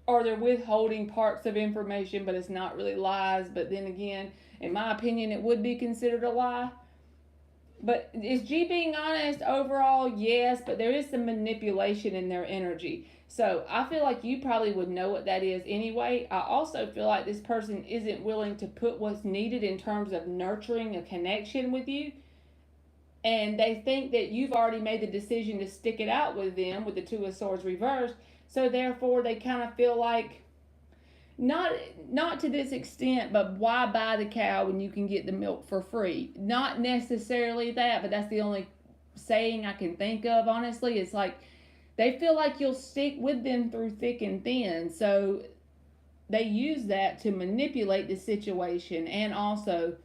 Or they're withholding parts of information, but it's not really lies. But then again, in my opinion, it would be considered a lie. But is G being honest overall? Yes, but there is some manipulation in their energy. So I feel like you probably would know what that is anyway. I also feel like this person isn't willing to put what's needed in terms of nurturing a connection with you. And they think that you've already made the decision to stick it out with them with the Two of Swords reversed. So therefore they kind of feel like, not to this extent, but why buy the cow when you can get the milk for free? Not necessarily that, but that's the only saying I can think of, honestly. It's like they feel like you'll stick with them through thick and thin. So they use that to manipulate the situation. And also,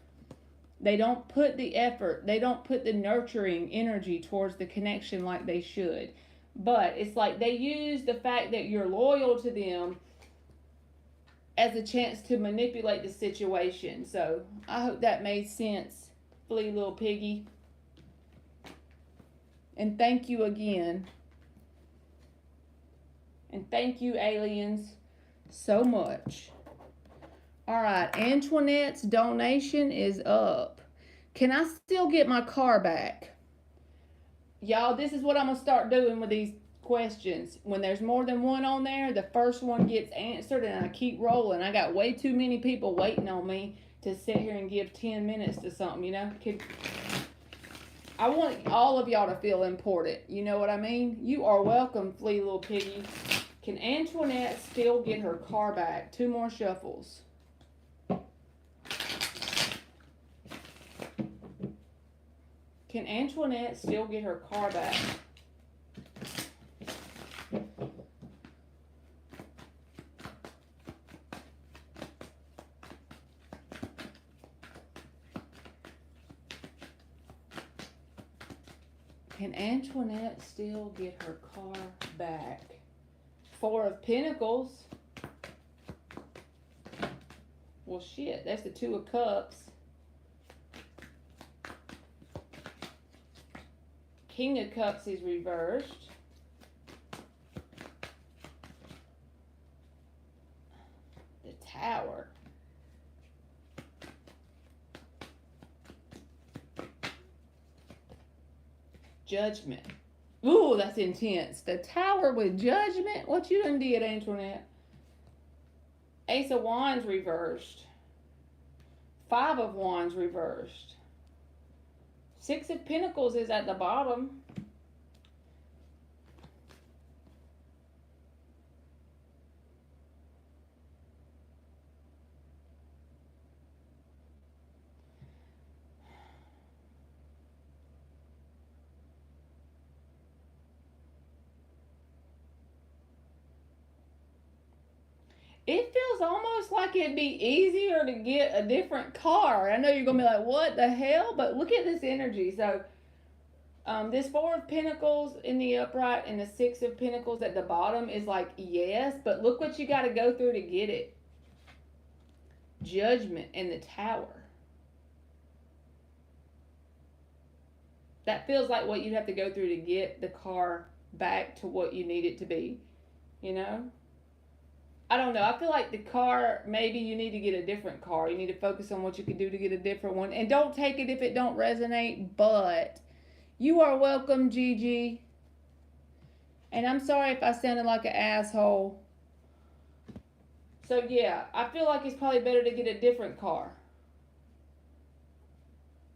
they don't put the effort, they don't put the nurturing energy towards the connection like they should. But it's like they use the fact that you're loyal to them as a chance to manipulate the situation. So I hope that made sense, Flea Little Piggy. And thank you again. And thank you, aliens, so much. All right, Antoinette's donation is up. Can I still get my car back? Y'all, this is what I'm going to start doing with these questions. When there's more than one on there, the first one gets answered and I keep rolling. I got way too many people waiting on me to sit here and give 10 minutes to something, you know? I want all of y'all to feel important. You know what I mean? You are welcome, Flea Little Piggy. Can Antoinette still get her car back? 2 more shuffles. Can Antoinette still get her car back? Can Antoinette still get her car back? 4 of Pentacles. Well, shit, that's the 2 of Cups. King of Cups is reversed. The Tower. Judgment. Ooh, that's intense. The Tower with Judgment? What you done did, Antoinette? Ace of Wands reversed. 5 of Wands reversed. 6 of Pentacles is at the bottom. It feels almost like it'd be easier to get a different car. I know you're going to be like, what the hell? But look at this energy. So, this 4 of Pentacles in the upright and the 6 of Pentacles at the bottom is like, yes, but look what you got to go through to get it. Judgment and the Tower. That feels like what you'd have to go through to get the car back to what you need it to be. You know? I don't know. I feel like the car, maybe you need to get a different car. You need to focus on what you can do to get a different one. And don't take it if it don't resonate, but you are welcome, Gigi. And I'm sorry if I sounded like an asshole. So yeah, I feel like it's probably better to get a different car.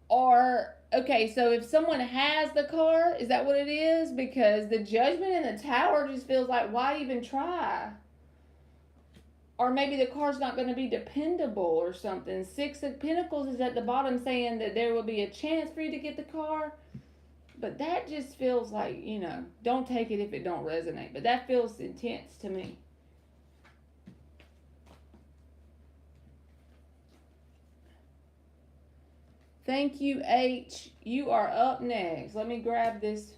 Or, okay, so if someone has the car, is that what it is? Because the Judgment in the Tower just feels like, why even try? Or maybe the car's not going to be dependable or something. Six of Pentacles is at the bottom saying that there will be a chance for you to get the car. But that just feels like, you know, don't take it if it don't resonate. But that feels intense to me. Thank you, H. You are up next. Let me grab this.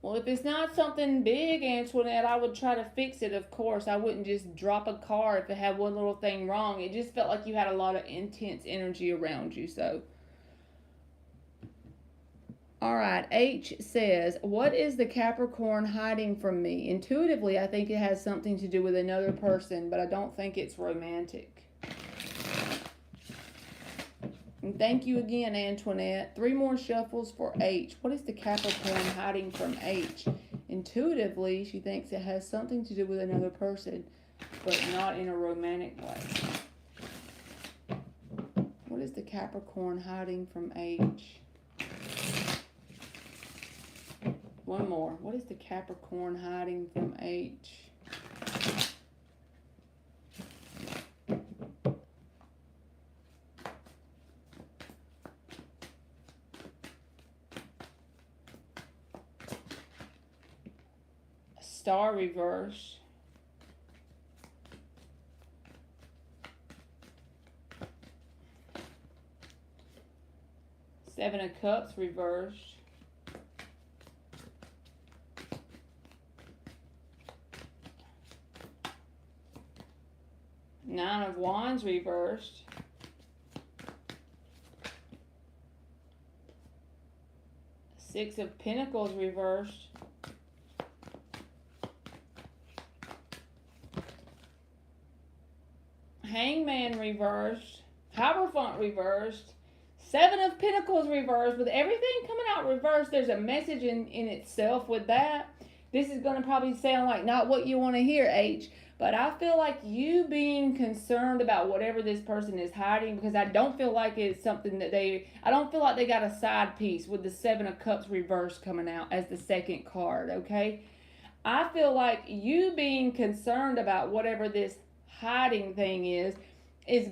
Well, if it's not something big, Antoinette, I would try to fix it, of course. I wouldn't just drop a car if it had one little thing wrong. It just felt like you had a lot of intense energy around you, so. All right, H says, what is the Capricorn hiding from me? Intuitively, I think it has something to do with another person, but I don't think it's romantic. And thank you again, Antoinette. 3 more shuffles for H. What is the Capricorn hiding from H? Intuitively, she thinks it has something to do with another person, but not in a romantic way. What is the Capricorn hiding from H? One more. What is the Capricorn hiding from H? Star reverse. Seven of Cups reversed. Nine of Wands reversed. Six of Pentacles reversed. Hangman reversed. Hierophant reversed. Seven of Pentacles reversed. With everything coming out reversed, there's a message in itself with that. This is going to probably sound like not what you want to hear, H. But I feel like you being concerned about whatever this person is hiding, because I don't feel like it's something that I don't feel like they got a side piece with the Seven of Cups reversed coming out as the second card, okay? I feel like you being concerned about whatever this hiding thing is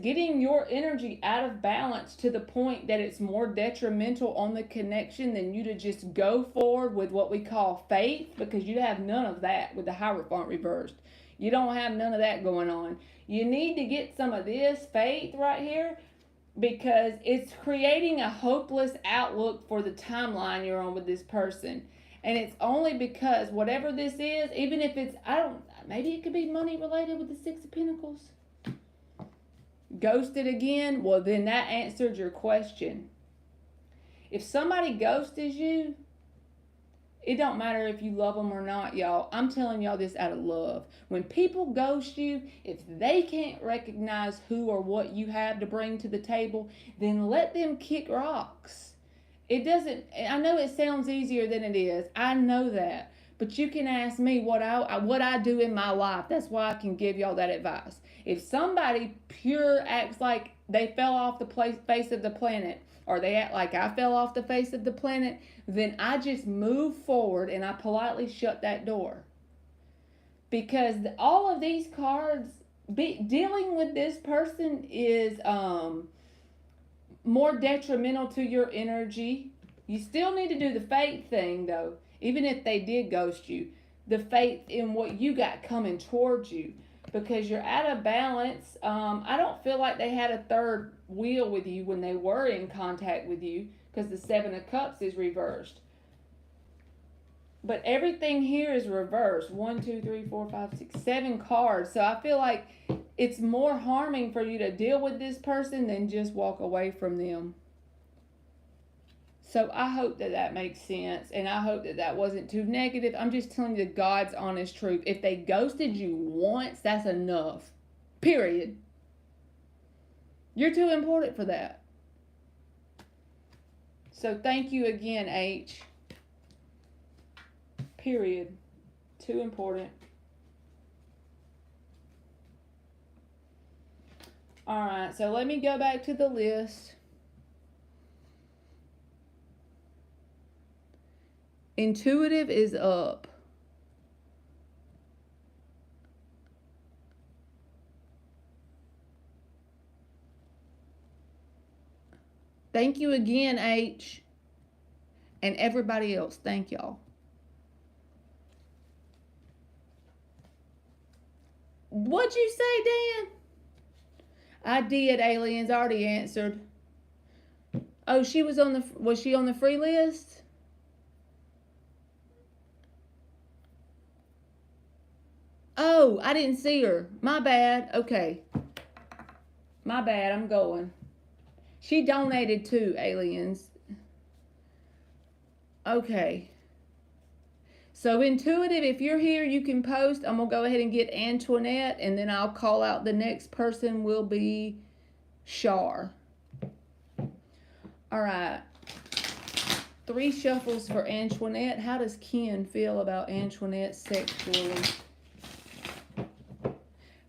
getting your energy out of balance to the point that it's more detrimental on the connection than you to just go forward with what we call faith, because you have none of that with the Hierophant reversed. You don't have none of that going on. You need to get some of this faith right here, because it's creating a hopeless outlook for the timeline you're on with this person. And it's only because whatever this is, even if it's, maybe it could be money related with the Six of Pentacles. Ghosted again? Well, then that answered your question. If somebody ghosts you, it don't matter if you love them or not, y'all. I'm telling y'all this out of love. When people ghost you, if they can't recognize who or what you have to bring to the table, then let them kick rocks. It doesn't, I know it sounds easier than it is. I know that. But you can ask me what I do in my life. That's why I can give y'all that advice. If somebody pure acts like they fell off the face of the planet, or they act like I fell off the face of the planet, then I just move forward and I politely shut that door. Because all of these cards, dealing with this person is more detrimental to your energy. You still need to do the faith thing, though. Even if they did ghost you, the faith in what you got coming towards you, because you're out of balance. I don't feel like they had a third wheel with you when they were in contact with you, because the Seven of Cups is reversed. But everything here is reversed. 1, 2, 3, 4, 5, 6, 7 cards. So I feel like it's more harming for you to deal with this person than just walk away from them. So I hope that that makes sense, and I hope that that wasn't too negative. I'm just telling you the God's honest truth. If they ghosted you once, that's enough. Period. You're too important for that. So thank you again, H. Period. Too important. All right, so let me go back to the list. Intuitive is up. Thank you again, H. And everybody else, thank y'all. What'd you say, Dan? I did, aliens. I already answered. Oh, she was on the, was she on the free list? Oh, I didn't see her. My bad. Okay. My bad. I'm going. She donated too, aliens. Okay. So intuitive, if you're here, you can post. I'm going to go ahead and get Antoinette, and then I'll call out the next person will be Shar. All right. 3 shuffles for Antoinette. How does Ken feel about Antoinette sexually?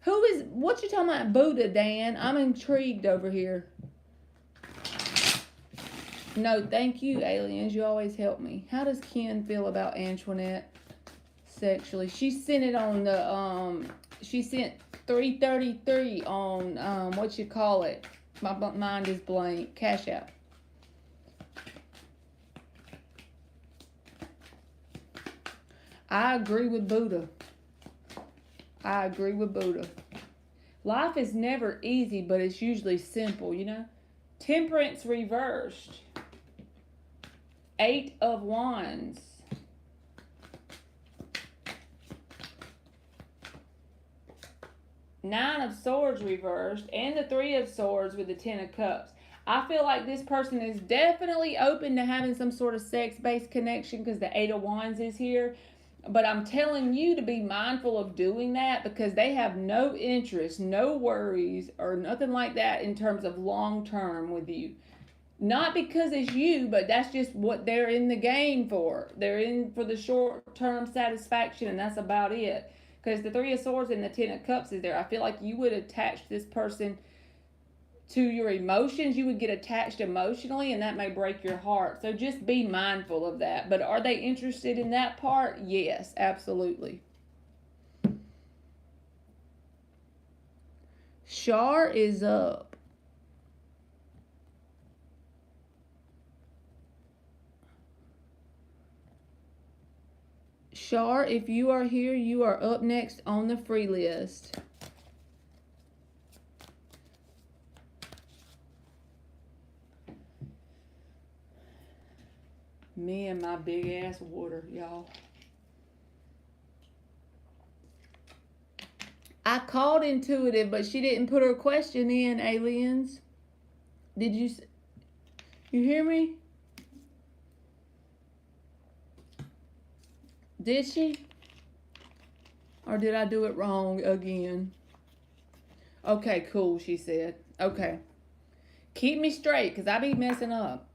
Who is, what you talking about, Buddha, Dan? I'm intrigued over here. No, thank you, aliens. You always help me. How does Ken feel about Antoinette sexually? She sent it on the, she sent 333 on, what you call it? My mind is blank. Cash App. I agree with Buddha. I agree with Buddha. Life is never easy, but it's usually simple, you know? Temperance reversed. 8 of Wands. Nine of Swords reversed. And the 3 of Swords with the 10 of Cups. I feel like this person is definitely open to having some sort of sex-based connection because the 8 of Wands is here. But I'm telling you to be mindful of doing that because they have no interest, no worries, or nothing like that in terms of long-term with you. Not because it's you, but that's just what they're in the game for. They're in for the short-term satisfaction, and that's about it. Because the 3 of Swords and the 10 of Cups is there. I feel like you would attach this person to your emotions. You would get attached emotionally, and that may break your heart. So just be mindful of that. But are they interested in that part? Yes, absolutely. Shar is up. Shar, if you are here, you are up next on the free list. Me and my big ass water, y'all. I called intuitive, but she didn't put her question in, aliens. Did you hear me? Did she? Or did I do it wrong again? Okay, cool, she said. Okay. Keep me straight, because I be messing up.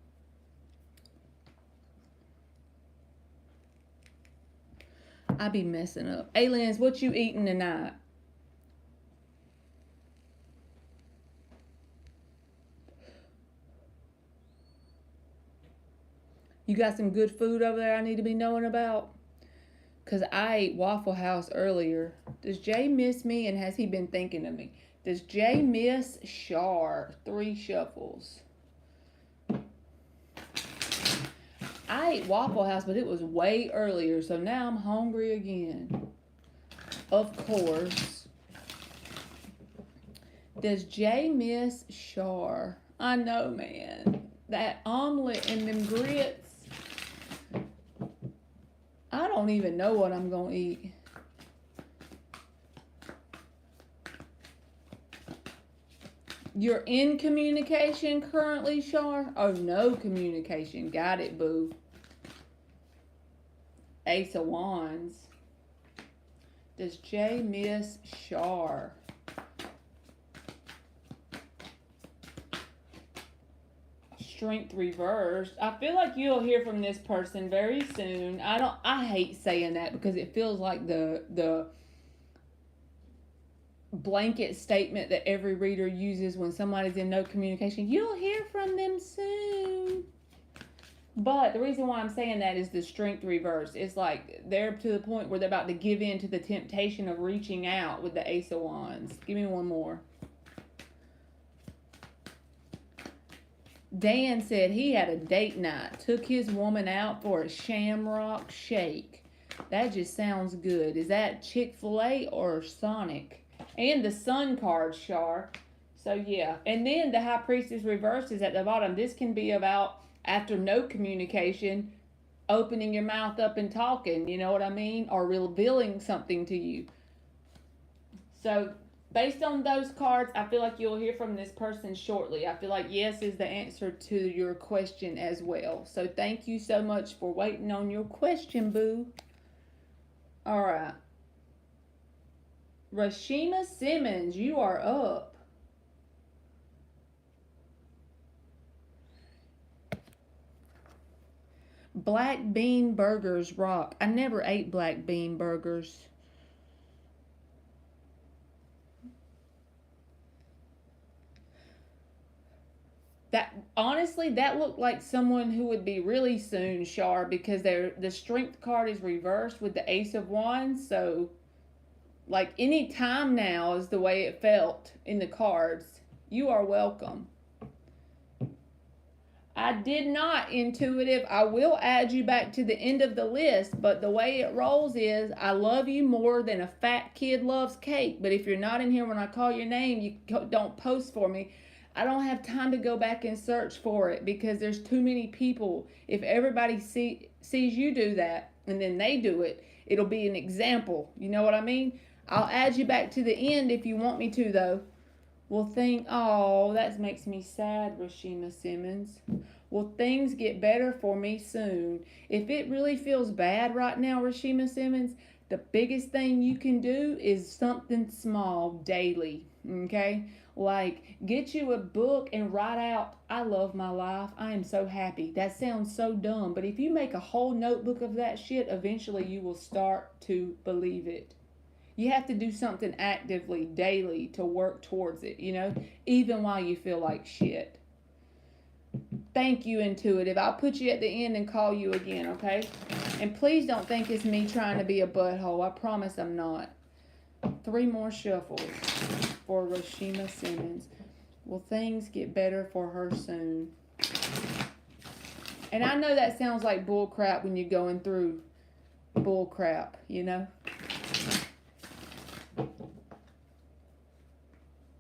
I be messing up. Aliens, what you eating tonight? You got some good food over there I need to be knowing about? Because I ate Waffle House earlier. Does Jay miss me, and has he been thinking of me? Does Jay miss Shar? 3 shuffles. I ate Waffle House, but it was way earlier, so now I'm hungry again. Of course. Does Jay miss Shar? I know, man. That omelet and them grits. I don't even know what I'm going to eat. You're in communication currently, Shar? Oh, no communication. Got it, boo. Ace of Wands. Does Jay miss Shar? Strength reversed. I feel like you'll hear from this person very soon. I hate saying that because it feels like the blanket statement that every reader uses when somebody's in no communication. You'll hear from them soon. But the reason why I'm saying that is the strength reverse. It's like they're to the point where they're about to give in to the temptation of reaching out with the Ace of Wands. Give me one more. Dan said he had a date night. Took his woman out for a Shamrock Shake. That just sounds good. Is that Chick-fil-A or Sonic? And the Sun card, Shar. So, yeah. And then the High Priestess reverse is at the bottom. This can be about, after no communication, opening your mouth up and talking. You know what I mean? Or revealing something to you. So, based on those cards, I feel like you'll hear from this person shortly. I feel like yes is the answer to your question as well. So, thank you so much for waiting on your question, boo. All right. Rashima Simmons, you are up. Black bean burgers rock. I never ate black bean burgers. That honestly, that looked like someone who would be really soon, Shar, because the strength card is reversed with the Ace of Wands. So, like any time now is the way it felt in the cards. You are welcome. I did not, intuitive. I will add you back to the end of the list, but the way it rolls is I love you more than a fat kid loves cake. But if you're not in here when I call your name, you don't post for me. I don't have time to go back and search for it because there's too many people. If everybody sees you do that and then they do it, it'll be an example. You know what I mean? I'll add you back to the end if you want me to, though. Well, that makes me sad, Rashima Simmons. Will things get better for me soon? If it really feels bad right now, Rashima Simmons, the biggest thing you can do is something small daily, okay? Like, get you a book and write out, I love my life. I am so happy. That sounds so dumb, but if you make a whole notebook of that shit, eventually you will start to believe it. You have to do something actively, daily, to work towards it, even while you feel like shit. Thank you, intuitive. I'll put you at the end and call you again, okay? And please don't think it's me trying to be a butthole. I promise I'm not. 3 more shuffles for Rashima Simmons. Will things get better for her soon? And I know that sounds like bull crap when you're going through bull crap,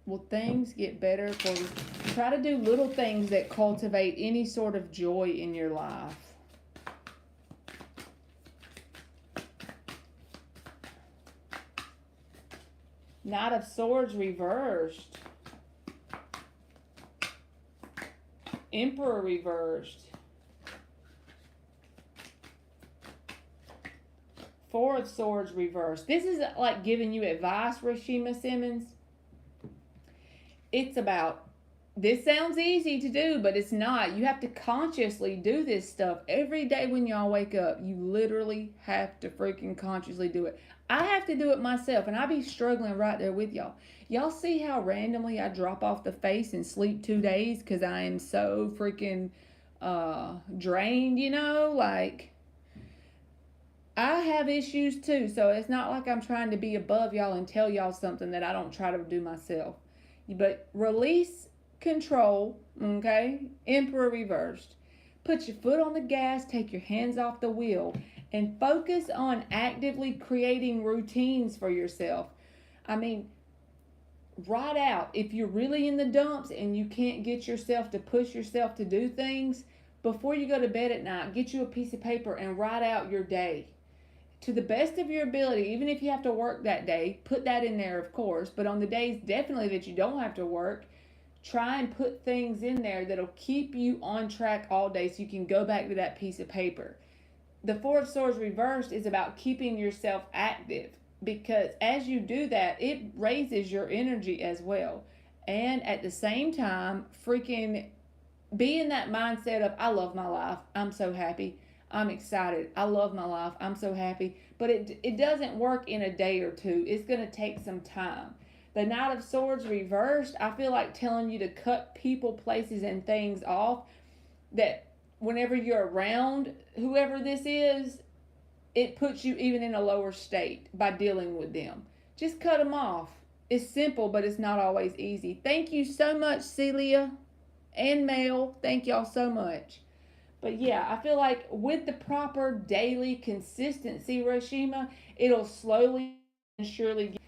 Will things get better for you? Try to do little things that cultivate any sort of joy in your life. Knight of Swords reversed. Emperor reversed. 4 of Swords reversed. This is like giving you advice, Rashima Simmons. It's about, this sounds easy to do, but it's not. You have to consciously do this stuff every day when y'all wake up. You literally have to freaking consciously do it. I have to do it myself, and I be struggling right there with y'all. Y'all see how randomly I drop off the face and sleep 2 days because I am so freaking drained, Like, I have issues too, so it's not like I'm trying to be above y'all and tell y'all something that I don't try to do myself. But release control, okay? Emperor reversed. Put your foot on the gas, take your hands off the wheel, and focus on actively creating routines for yourself. I mean, write out, if you're really in the dumps and you can't get yourself to push yourself to do things, before you go to bed at night, get you a piece of paper and write out your day. to the best of your ability, even if you have to work that day, put that in there, of course. But on the days definitely that you don't have to work, try and put things in there that'll keep you on track all day so you can go back to that piece of paper. The Four of Swords reversed is about keeping yourself active, because as you do that, it raises your energy as well. And at the same time, freaking be in that mindset of, I love my life. I'm so happy. I'm excited. I love my life. I'm so happy. But it doesn't work in a day or two. It's going to take some time. The Knight of Swords reversed, I feel like telling you to cut people, places, and things off that whenever you're around whoever this is, it puts you even in a lower state by dealing with them. Just cut them off. It's simple, but it's not always easy. Thank you so much, Celia and Mel. Thank y'all so much. But yeah, I feel like with the proper daily consistency, Rashima, it'll slowly and surely get,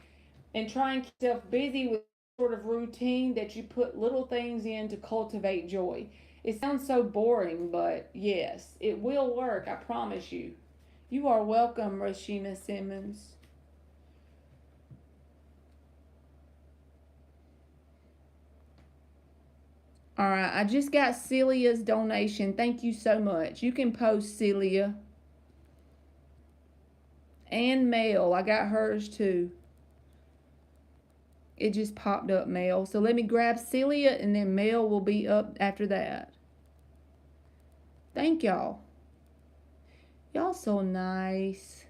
and try and keep yourself busy with sort of routine that you put little things in to cultivate joy. It sounds so boring, but yes, it will work, I promise you. You are welcome, Rashima Simmons. All right, I just got Celia's donation. Thank you so much. You can post, Celia. And Mel, I got hers too. It just popped up, Mel. So let me grab Celia, and then Mel will be up after that. Thank y'all. Y'all so nice.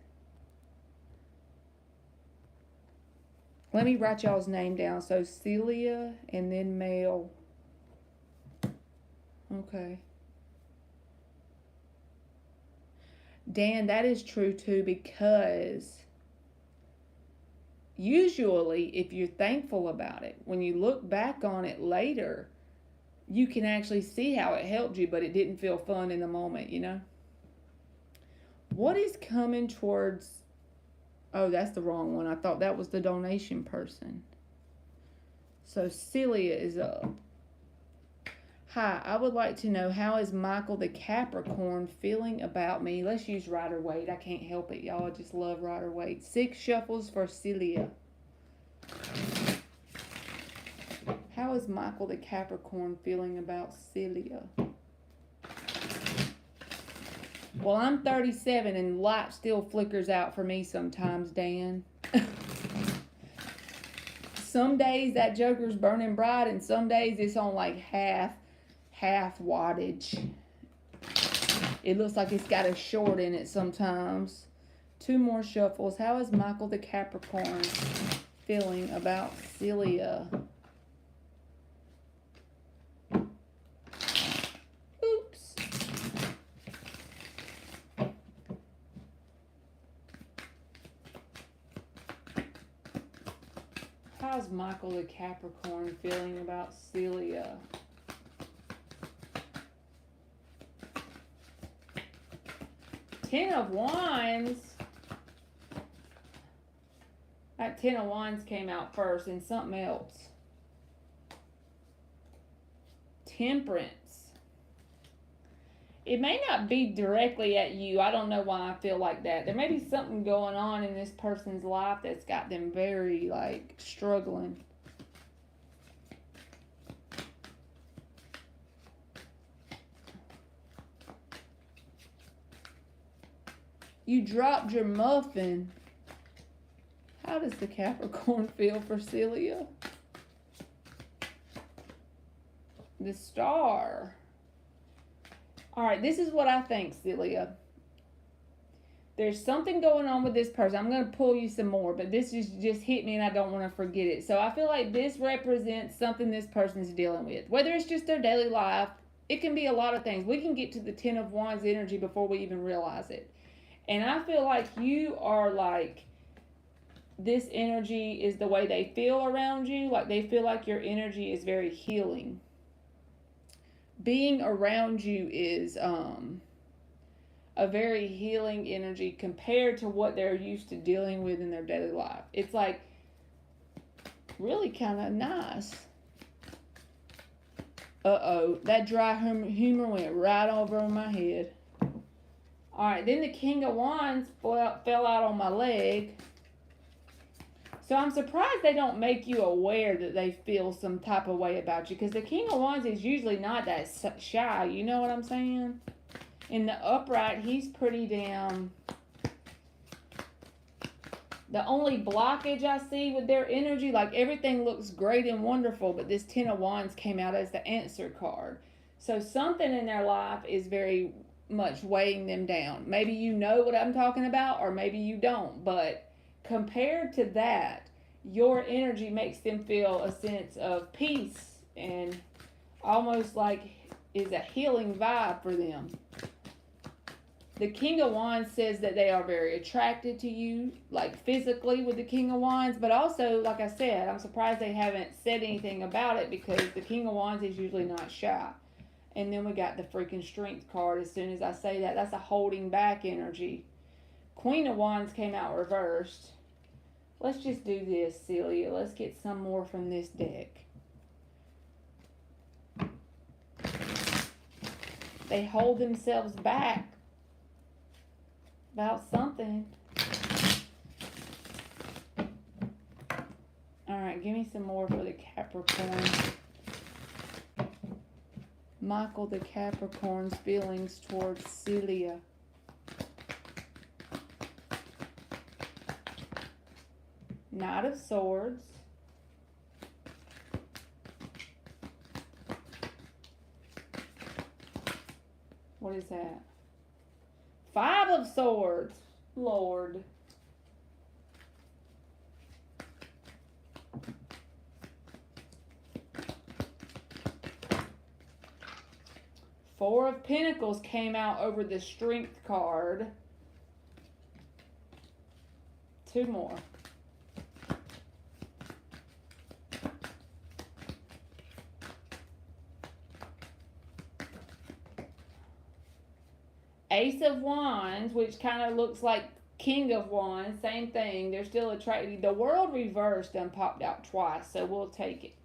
Let me write y'all's name down. So Celia and then Mel. Okay. Dan, that is true too, because usually if you're thankful about it, when you look back on it later, you can actually see how it helped you, but it didn't feel fun in the moment, you know? What is coming towards... Oh, that's the wrong one. I thought that was the donation person. So Celia is up. Hi, I would like to know, how is Michael the Capricorn feeling about me? Let's use Rider-Waite. I can't help it, y'all. I just love Rider-Waite. 6 shuffles for Celia. How is Michael the Capricorn feeling about Celia? Well, I'm 37 and light still flickers out for me sometimes, Dan. Some days that joker's burning bright, and some days it's on like half wattage. It looks like it's got a short in it sometimes. 2 more shuffles. How is Michael the Capricorn feeling about Celia? Oops. How's Michael the Capricorn feeling about Celia? Ten of Wands. That Ten of Wands came out first, and something else. Temperance. It may not be directly at you. I don't know why I feel like that. There may be something going on in this person's life that's got them very, like, struggling. You dropped your muffin. How does the Capricorn feel for Celia? The Star. All right, this is what I think, Celia. There's something going on with this person. I'm going to pull you some more, but this just hit me and I don't want to forget it. So I feel like this represents something this person's dealing with. Whether it's just their daily life, it can be a lot of things. We can get to the Ten of Wands energy before we even realize it. And I feel like you are like, this energy is the way they feel around you. Like they feel like your energy is very healing. Being around you is a very healing energy compared to what they're used to dealing with in their daily life. It's like really kind of nice. Uh-oh, that dry humor went right over my head. Alright, then the King of Wands fell out on my leg. So I'm surprised they don't make you aware that they feel some type of way about you. Because the King of Wands is usually not that shy. You know what I'm saying? In the upright, he's pretty damn... The only blockage I see with their energy, like everything looks great and wonderful, but this Ten of Wands came out as the answer card. So something in their life is very much weighing them down. Maybe you know what I'm talking about, or maybe you don't, but compared to that, your energy makes them feel a sense of peace and almost like is a healing vibe for them. The King of Wands says that they are very attracted to you, like physically with the King of Wands, but also, like I said, I'm surprised they haven't said anything about it because the King of Wands is usually not shy. And then we got the freaking Strength card. As soon as I say that, that's a holding back energy. Queen of Wands came out reversed. Let's just do this, Celia. Let's get some more from this deck. They hold themselves back about something. Alright, give me some more for the Capricorn. Michael the Capricorn's feelings towards Celia. Knight of Swords. What is that? Five of Swords. Lord. Four of Pentacles came out over the Strength card. Two more. Ace of Wands, which kind of looks like King of Wands, same thing. They're still attracted. The World reversed and popped out twice, so we'll take it.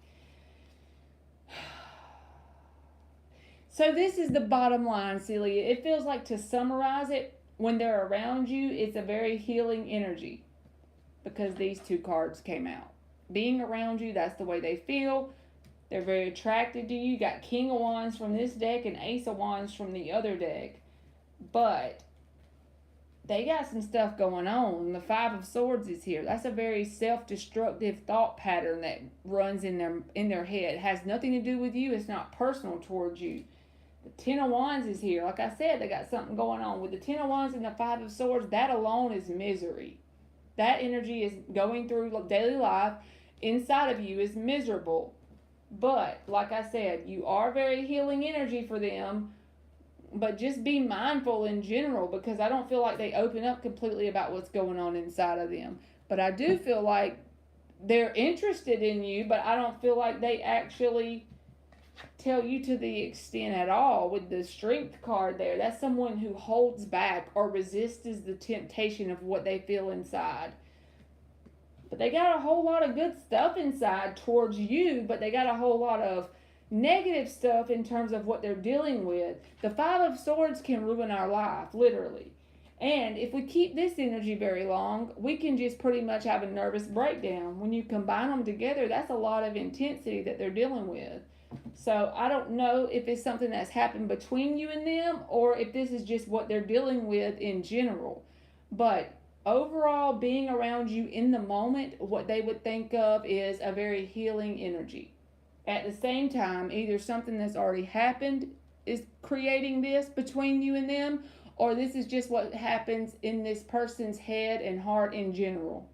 So this is the bottom line, Celia. It feels like, to summarize it, when they're around you, it's a very healing energy because these two cards came out. Being around you, that's the way they feel. They're very attracted to you. You got King of Wands from this deck and Ace of Wands from the other deck. But they got some stuff going on. The Five of Swords is here. That's a very self-destructive thought pattern that runs in their head. It has nothing to do with you. It's not personal towards you. The Ten of Wands is here. Like I said, they got something going on. With the Ten of Wands and the Five of Swords, that alone is misery. That energy is going through daily life. Inside of you is miserable. But, like I said, you are very healing energy for them. But just be mindful in general, because I don't feel like they open up completely about what's going on inside of them. But I do feel like they're interested in you, but I don't feel like they actually tell you to the extent at all. With the Strength card there, that's someone who holds back or resists the temptation of what they feel inside. But they got a whole lot of good stuff inside towards you, but they got a whole lot of negative stuff in terms of what they're dealing with. The Five of Swords can ruin our life, literally. And if we keep this energy very long, we can just pretty much have a nervous breakdown. When you combine them together, that's a lot of intensity that they're dealing with. So I don't know if it's something that's happened between you and them, or if this is just what they're dealing with in general. But overall, being around you in the moment, what they would think of is a very healing energy. At the same time, either something that's already happened is creating this between you and them, or this is just what happens in this person's head and heart in general.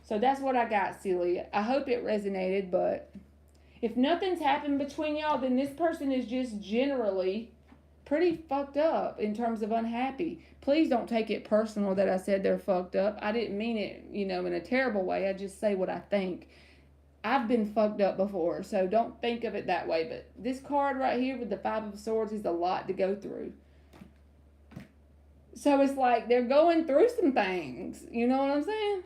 So that's what I got, Celia. I hope it resonated, but if nothing's happened between y'all, then this person is just generally pretty fucked up in terms of unhappy. Please don't take it personal that I said they're fucked up. I didn't mean it, in a terrible way. I just say what I think. I've been fucked up before, so don't think of it that way. But this card right here with the Five of Swords is a lot to go through. So it's like they're going through some things. You know what I'm saying?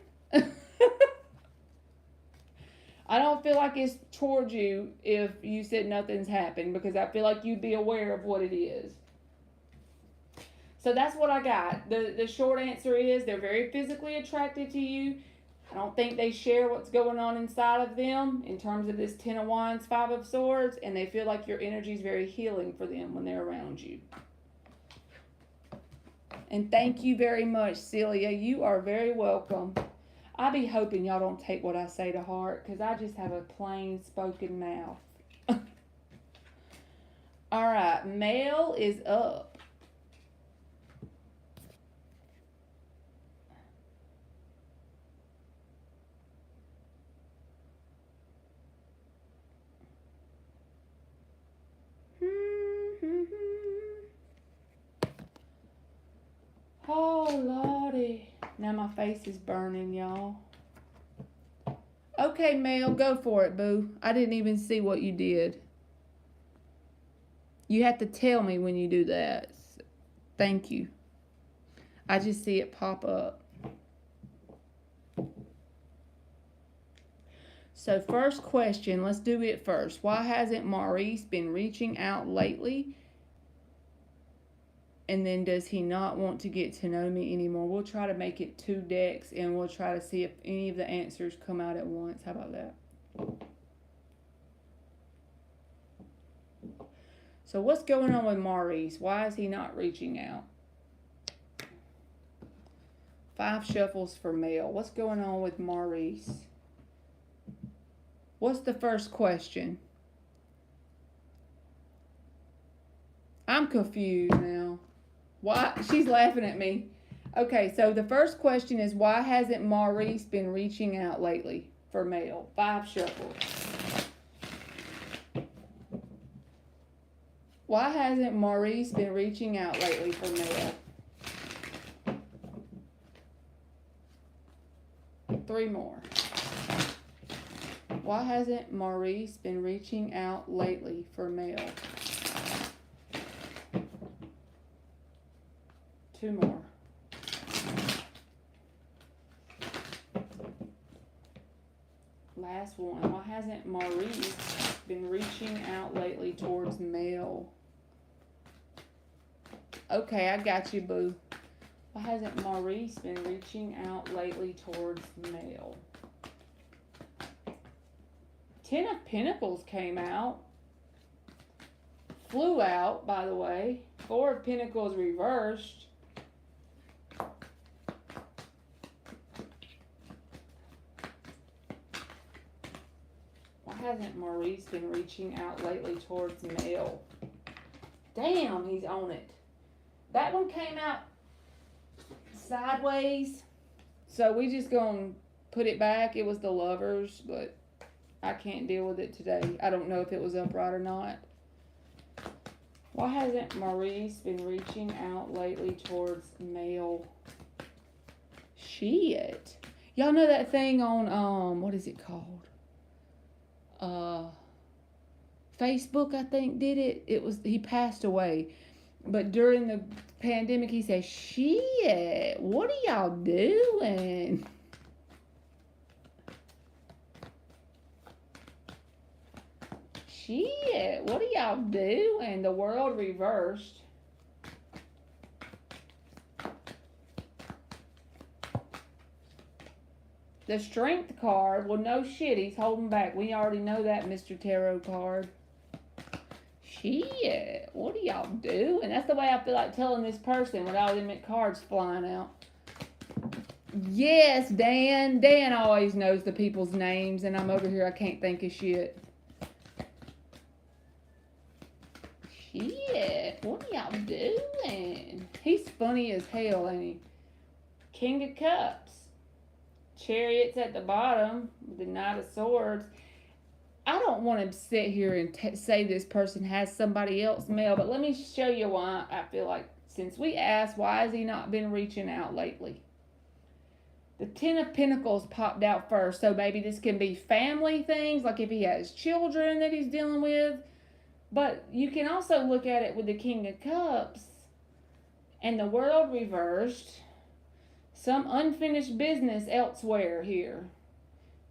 I don't feel like it's towards you if you said nothing's happened, because I feel like you'd be aware of what it is. So that's what I got. The short answer is they're very physically attracted to you. I don't think they share what's going on inside of them in terms of this Ten of Wands, Five of Swords, and they feel like your energy is very healing for them when they're around you. And thank you very much, Celia. You are very welcome. I be hoping y'all don't take what I say to heart, because I just have a plain spoken mouth. All right, male is up. Oh, Lordy. Now my face is burning, y'all. Okay, Mel, go for it, boo. I didn't even see what you did. You have to tell me when you do that. Thank you. I just see it pop up. So first question, let's do it first. Why hasn't Maurice been reaching out lately? And then does he not want to get to know me anymore? We'll try to make it 2 decks and we'll try to see if any of the answers come out at once. How about that? So what's going on with Maurice? Why is he not reaching out? 5 shuffles for male. What's going on with Maurice? What's the first question? I'm confused now. Why? She's laughing at me. Okay, so the first question is, why hasn't Maurice been reaching out lately for male? 5 shuffles. Why hasn't Maurice been reaching out lately for male? 3 more. Why hasn't Maurice been reaching out lately for male? 2 more. Last one. Why hasn't Maurice been reaching out lately towards male? Okay, I got you, boo. Why hasn't Maurice been reaching out lately towards male? 10 of Pentacles came out. Flew out, by the way. 4 of Pentacles reversed. Why hasn't Maurice been reaching out lately towards male? Damn, he's on it. That one came out sideways. So we just gonna put it back. It was the Lovers, but I can't deal with it today. I don't know if it was upright or not. Why hasn't Maurice been reaching out lately towards male? Shit. Y'all know that thing on, what is it called? Facebook, I think, did it. He passed away. But during the pandemic, he said, shit, what are y'all doing? Shit, what are y'all doing? The world reversed. The Strength card, well, no shit, he's holding back. We already know that, Mr. Tarot card. Shit, what are y'all doing? That's the way I feel like telling this person with all them cards flying out. Yes, Dan. Dan always knows the people's names, and I'm over here, I can't think of shit. Shit, what are y'all doing? He's funny as hell, ain't he? King of Cups. Chariots at the bottom. The Knight of Swords. I don't want to sit here and say this person has somebody else, Mel, but let me show you why I feel like, since we asked, why has he not been reaching out lately? The 10 of Pentacles popped out first, so maybe this can be family things, like if he has children that he's dealing with. But you can also look at it with the King of Cups and the world reversed. Some unfinished business elsewhere here.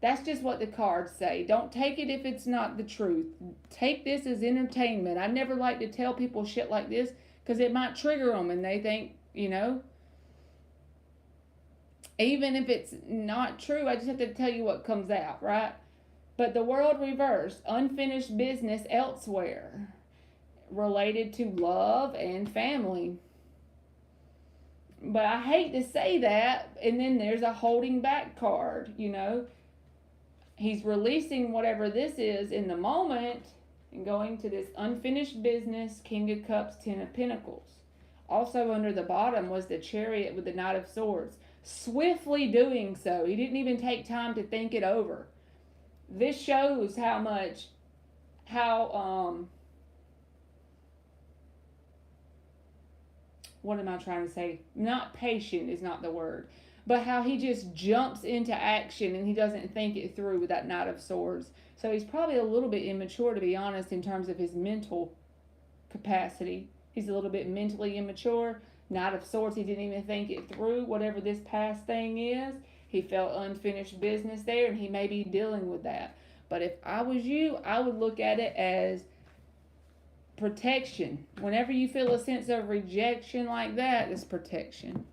That's just what the cards say. Don't take it if it's not the truth. Take this as entertainment. I never like to tell people shit like this because it might trigger them and they think you know? Even if it's not true, I just have to tell you what comes out, right? But the world reversed, unfinished business elsewhere, related to love and family. But I hate to say that, and then there's a holding back card, you know? He's releasing whatever this is in the moment and going to this unfinished business, King of Cups, Ten of Pentacles. Also under the bottom was the Chariot with the Knight of Swords. Swiftly doing so. He didn't even take time to think it over. This shows what am I trying to say? Not patient is not the word, but how he just jumps into action and he doesn't think it through with that Knight of Swords. So he's probably a little bit immature, to be honest, in terms of his mental capacity. He's a little bit mentally immature. Knight of Swords, he didn't even think it through, whatever this past thing is. He felt unfinished business there, and he may be dealing with that. But if I was you, I would look at it as protection. Whenever you feel a sense of rejection like that, it's protection.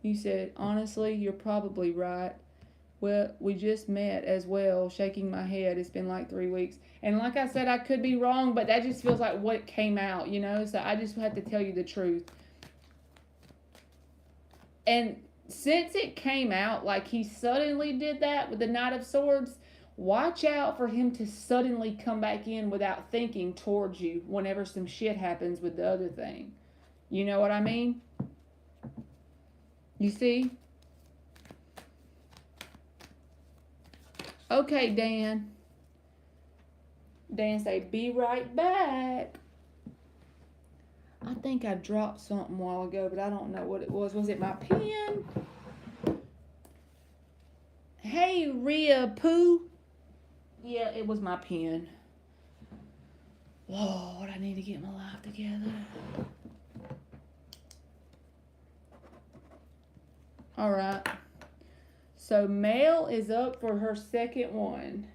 You said, honestly, you're probably right. Well, we just met as well, shaking my head. It's been like 3 weeks. And like I said, I could be wrong, but that just feels like what came out, you know? So I just have to tell you the truth. And since it came out like he suddenly did that with the Knight of Swords, watch out for him to suddenly come back in without thinking towards you whenever some shit happens with the other thing. You know what I mean? You see? Okay, Dan. Dan say, be right back. I think I dropped something a while ago, but I don't know what it was. Was it my pen? Hey, Rhea Pooh. Yeah, it was my pen. Lord, I need to get my life together. All right. So Mel is up for her second one.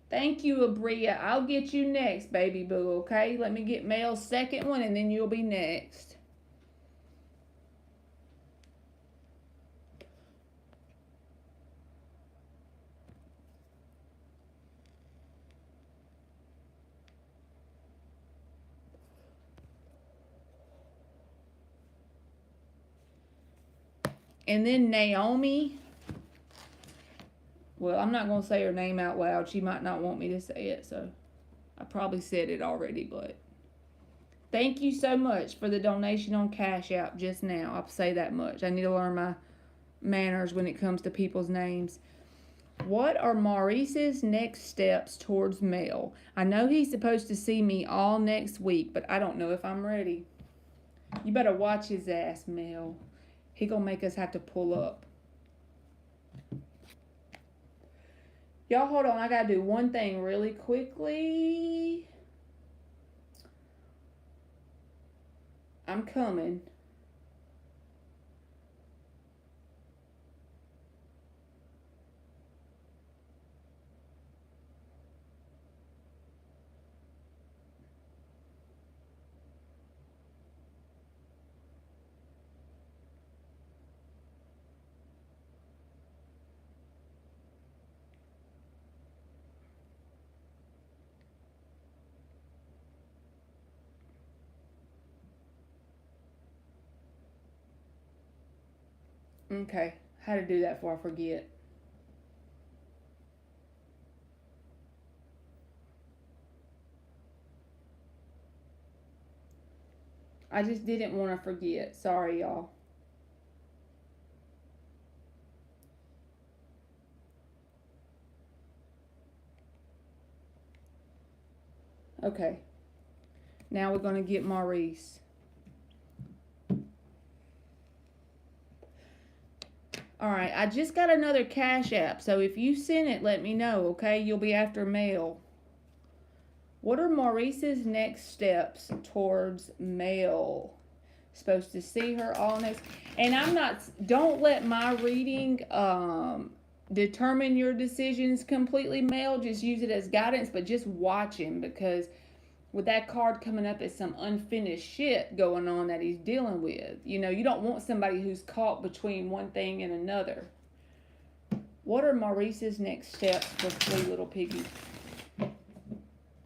Thank you, Abria. I'll get you next, baby boo, okay? Let me get Mel's second one, and then you'll be next. And then Naomi. Well, I'm not going to say her name out loud. She might not want me to say it, so I probably said it already, but thank you so much for the donation on Cash App just now. I'll say that much. I need to learn my manners when it comes to people's names. What are Maurice's next steps towards Mel? I know he's supposed to see me all next week, but I don't know if I'm ready. You better watch his ass, Mel. He gonna make us have to pull up. Y'all hold on, I gotta do one thing really quickly. I'm coming. Okay, how to do that before I forget. I just didn't want to forget. Sorry, y'all. Okay. Now we're going to get Maurice. Alright, I just got another Cash App, so if you send it, let me know, okay? You'll be after Mel. What are Maurice's next steps towards Mel? Supposed to see her all next... And I'm not... Don't let my reading determine your decisions completely, male. Just use it as guidance, but just watch him, because with that card coming up, it's some unfinished shit going on that he's dealing with. You know, you don't want somebody who's caught between one thing and another. What are Maurice's next steps for Flea Little Piggy?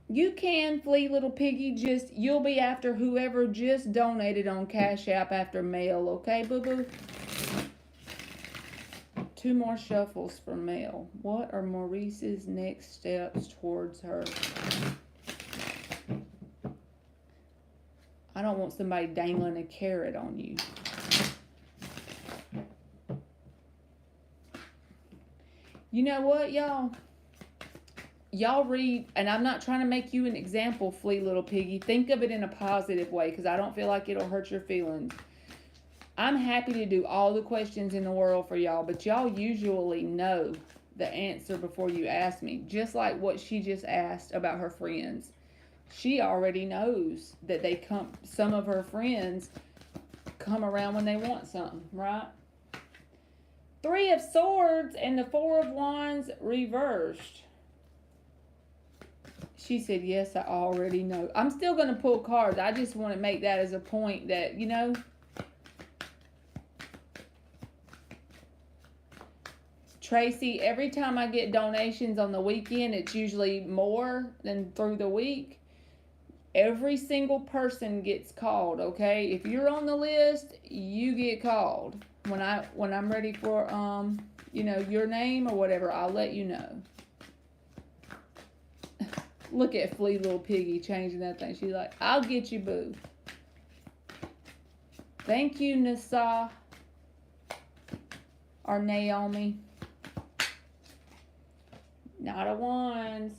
You can, Flea Little Piggy, you'll be after whoever just donated on Cash App after mail, okay, boo-boo? 2 more shuffles for mail. What are Maurice's next steps towards her? I don't want somebody dangling a carrot on you. You know what, y'all? Y'all read, and I'm not trying to make you an example, Flea Little Piggy. Think of it in a positive way, because I don't feel like it'll hurt your feelings. I'm happy to do all the questions in the world for y'all, but y'all usually know the answer before you ask me. Just like what she just asked about her friends. She already knows that some of her friends come around when they want something, right? 3 of Swords and the 4 of Wands reversed. She said, yes, I already know. I'm still going to pull cards. I just want to make that as a point that, you know. Tracy, every time I get donations on the weekend, it's usually more than through the week. Every single person gets called, okay? If you're on the list, you get called. When I'm ready for, you know, your name or whatever, I'll let you know. Look at Flea Little Piggy changing that thing. She's like, I'll get you, boo. Thank you, Nasa. Or Naomi. Knight of Wands.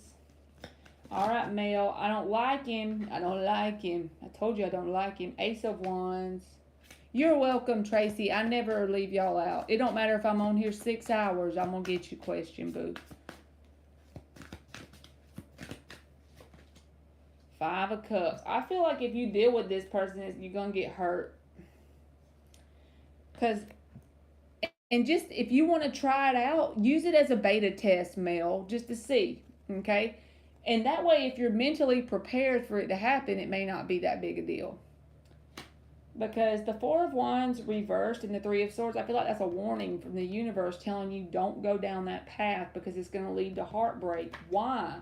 Alright, male. I don't like him. I don't like him. I told you I don't like him. Ace of Wands. You're welcome, Tracy. I never leave y'all out. It don't matter if I'm on here 6 hours. I'm going to get you a question, boo. 5 of Cups. I feel like if you deal with this person, you're going to get hurt. And just, if you want to try it out, use it as a beta test, male, just to see, okay? And that way, if you're mentally prepared for it to happen, it may not be that big a deal. Because the 4 of Wands reversed and the 3 of Swords, I feel like that's a warning from the universe telling you don't go down that path because it's going to lead to heartbreak. Why?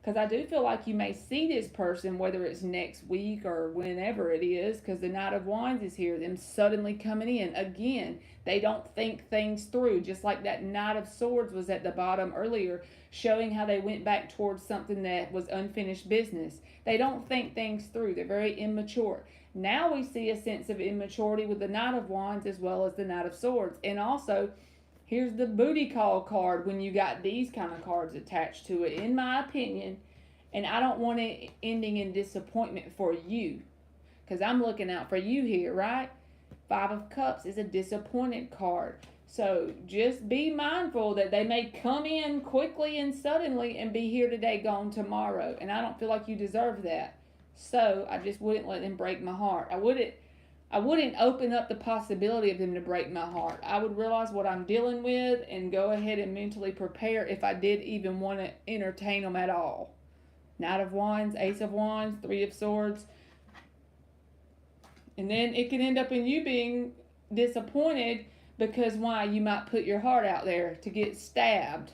Because I do feel like you may see this person, whether it's next week or whenever it is, because the Knight of Wands is here, them suddenly coming in. Again, they don't think things through, just like that Knight of Swords was at the bottom earlier, showing how they went back towards something that was unfinished business. They don't think things through. They're very immature. Now we see a sense of immaturity with the Knight of Wands as well as the Knight of Swords. And also, here's the booty call card when you got these kind of cards attached to it, in my opinion. And I don't want it ending in disappointment for you, because I'm looking out for you here, right? 5 of Cups is a disappointed card. So just be mindful that they may come in quickly and suddenly and be here today, gone tomorrow. And I don't feel like you deserve that. So I just wouldn't let them break my heart. I wouldn't open up the possibility of them to break my heart. I would realize what I'm dealing with and go ahead and mentally prepare if I did even want to entertain them at all. Knight of Wands, Ace of Wands, 3 of Swords. And then it can end up in you being disappointed because why? You might put your heart out there to get stabbed.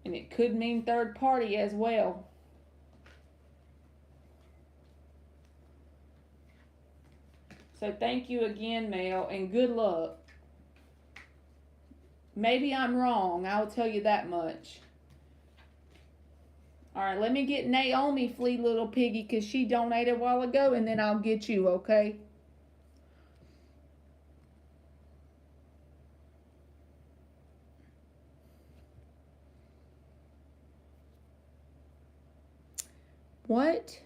And it could mean third party as well. So thank you again, male, and good luck. Maybe I'm wrong. I'll tell you that much. All right, let me get Naomi, Flea Little Piggy, because she donated a while ago, and then I'll get you, okay? What?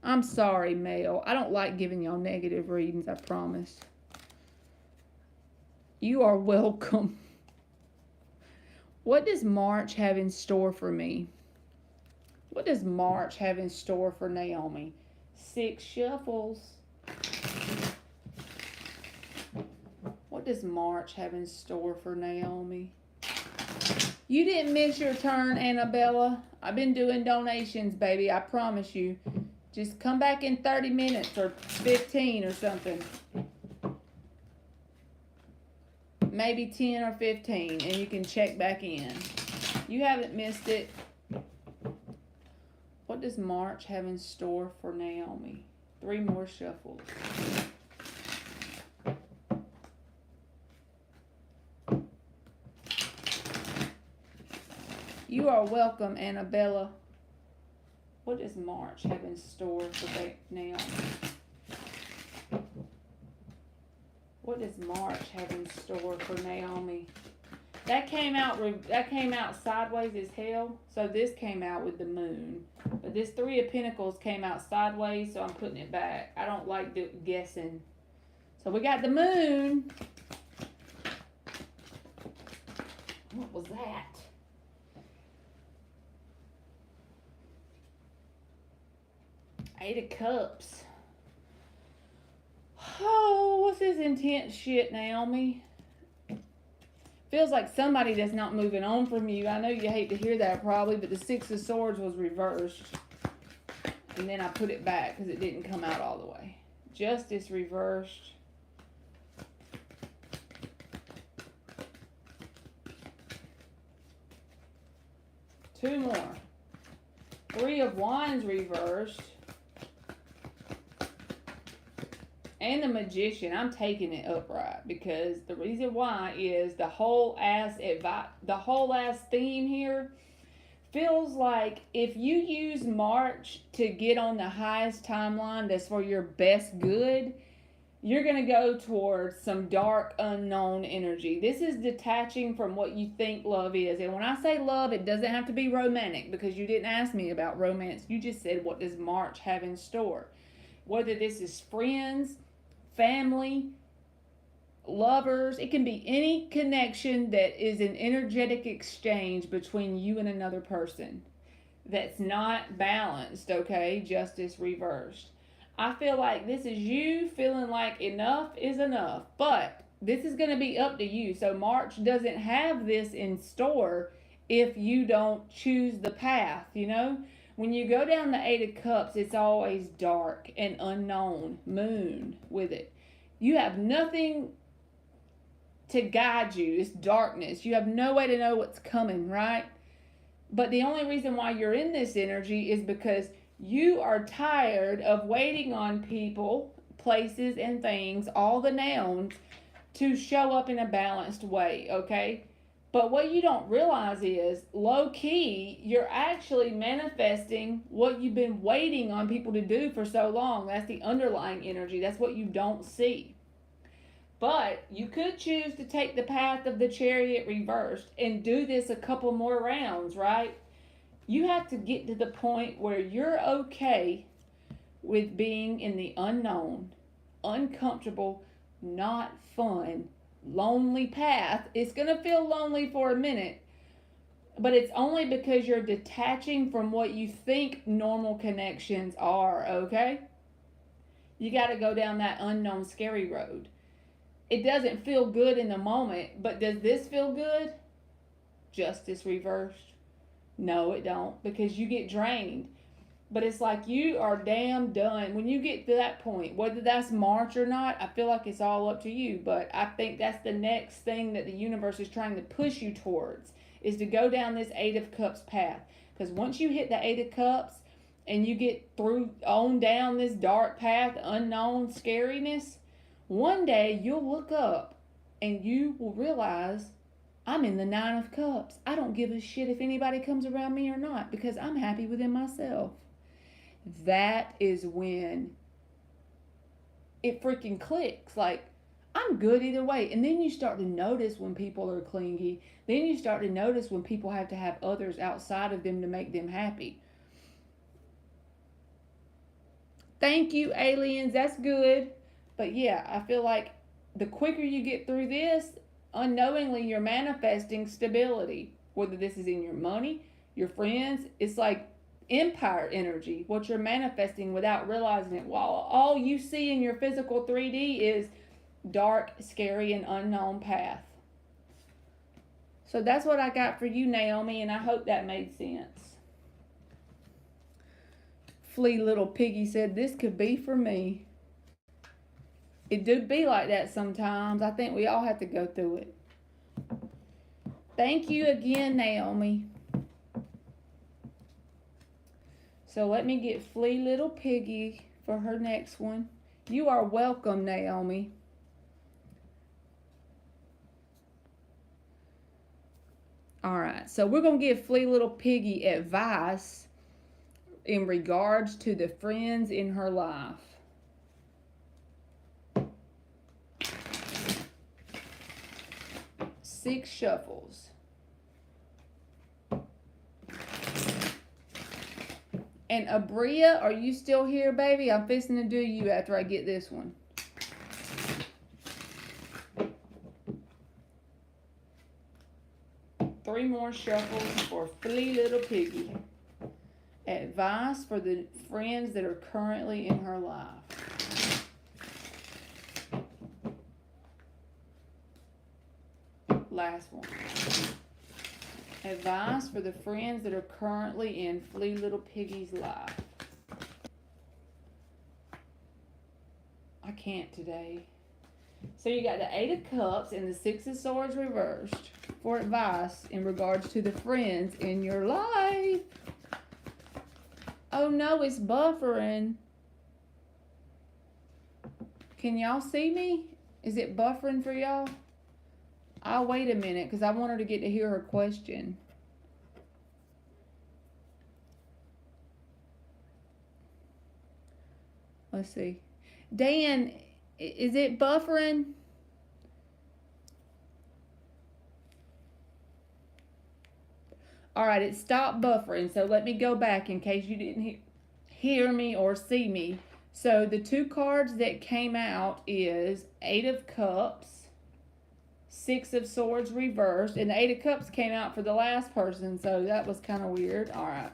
I'm sorry, male. I don't like giving y'all negative readings, I promise. You are welcome. What does March have in store for me? What does March have in store for Naomi? 6 shuffles. What does March have in store for Naomi? You didn't miss your turn, Annabella. I've been doing donations, baby. I promise you. Just come back in 30 minutes or 15 or something. Maybe 10 or 15, and you can check back in. You haven't missed it. What does March have in store for Naomi? 3 more shuffles. You are welcome, Annabella. What does March have in store for Naomi? What does March have in store for Naomi? That came out sideways as hell. So this came out with the moon. But this 3 of Pentacles came out sideways, so I'm putting it back. I don't like guessing. So we got the moon. What was that? Eight of Cups. Oh, what's this intense shit, Naomi? Feels like somebody that's not moving on from you. I know you hate to hear that probably, but the 6 of Swords was reversed. And then I put it back because it didn't come out all the way. Justice reversed. Two more. 3 of Wands reversed. And the Magician. I'm taking it upright because the reason why is the whole ass theme here feels like if you use March to get on the highest timeline that's for your best good, you're going to go towards some dark, unknown energy. This is detaching from what you think love is. And when I say love, it doesn't have to be romantic because you didn't ask me about romance. You just said, what does March have in store? Whether this is friends, family, lovers, it can be any connection that is an energetic exchange between you and another person that's not balanced, okay? Justice reversed. I feel like this is you feeling like enough is enough, but this is going to be up to you. So March doesn't have this in store if you don't choose the path, you know? When you go down the 8 of Cups, it's always dark and unknown. Moon with it. You have nothing to guide you. It's darkness. You have no way to know what's coming, right? But the only reason why you're in this energy is because you are tired of waiting on people, places, and things, all the nouns, to show up in a balanced way, okay? But what you don't realize is, low key, you're actually manifesting what you've been waiting on people to do for so long. That's the underlying energy. That's what you don't see. But you could choose to take the path of the Chariot reversed and do this a couple more rounds, right? You have to get to the point where you're okay with being in the unknown, uncomfortable, not fun, lonely path. It's going to feel lonely for a minute, but it's only because you're detaching from what you think normal connections are, okay? You got to go down that unknown, scary road. It doesn't feel good in the moment, but does this feel good? Justice reversed. No, it don't, because you get drained. But it's like you are damn done. When you get to that point, whether that's March or not, I feel like it's all up to you. But I think that's the next thing that the universe is trying to push you towards, is to go down this 8 of Cups path. Because once you hit the 8 of Cups and you get on down this dark path, unknown scariness, one day you'll look up and you will realize, I'm in the 9 of Cups. I don't give a shit if anybody comes around me or not because I'm happy within myself. That is when it freaking clicks. Like, I'm good either way. And then you start to notice when people are clingy. Then you start to notice when people have to have others outside of them to make them happy. Thank you, aliens. That's good. But yeah, I feel like the quicker you get through this, unknowingly you're manifesting stability. Whether this is in your money, your friends, it's like empire energy, what you're manifesting without realizing it, while all you see in your physical 3D is dark, scary, and unknown path. So that's what I got for you, Naomi, and I hope that made sense. Flea Little Piggy said, this could be for me. It do be like that sometimes. I think we all have to go through it. Thank you again, Naomi. So let me get Flea Little Piggy for her next one. You are welcome, Naomi. All right, so we're going to give Flea Little Piggy advice in regards to the friends in her life. Six shuffles. And Abria, are you still here, baby? I'm fixing to do you after I get this one. Three more shuffles for Flea Little Piggy. Advice for the friends that are currently in her life. Last one. Advice for the friends that are currently in Flea Little Piggy's life. I can't today. So you got the Eight of Cups and the Six of Swords reversed for advice in regards to the friends in your life. Oh no, it's buffering. Can y'all see me? Is it buffering for y'all? I'll wait a minute because I want her to get to hear her question. Let's see. Dan, is it buffering? All right, it stopped buffering. So let me go back in case you didn't hear me or see me. So the two cards that came out is Eight of Cups, Six of Swords reversed, and the Eight of Cups came out for the last person, so that was kind of weird. All right.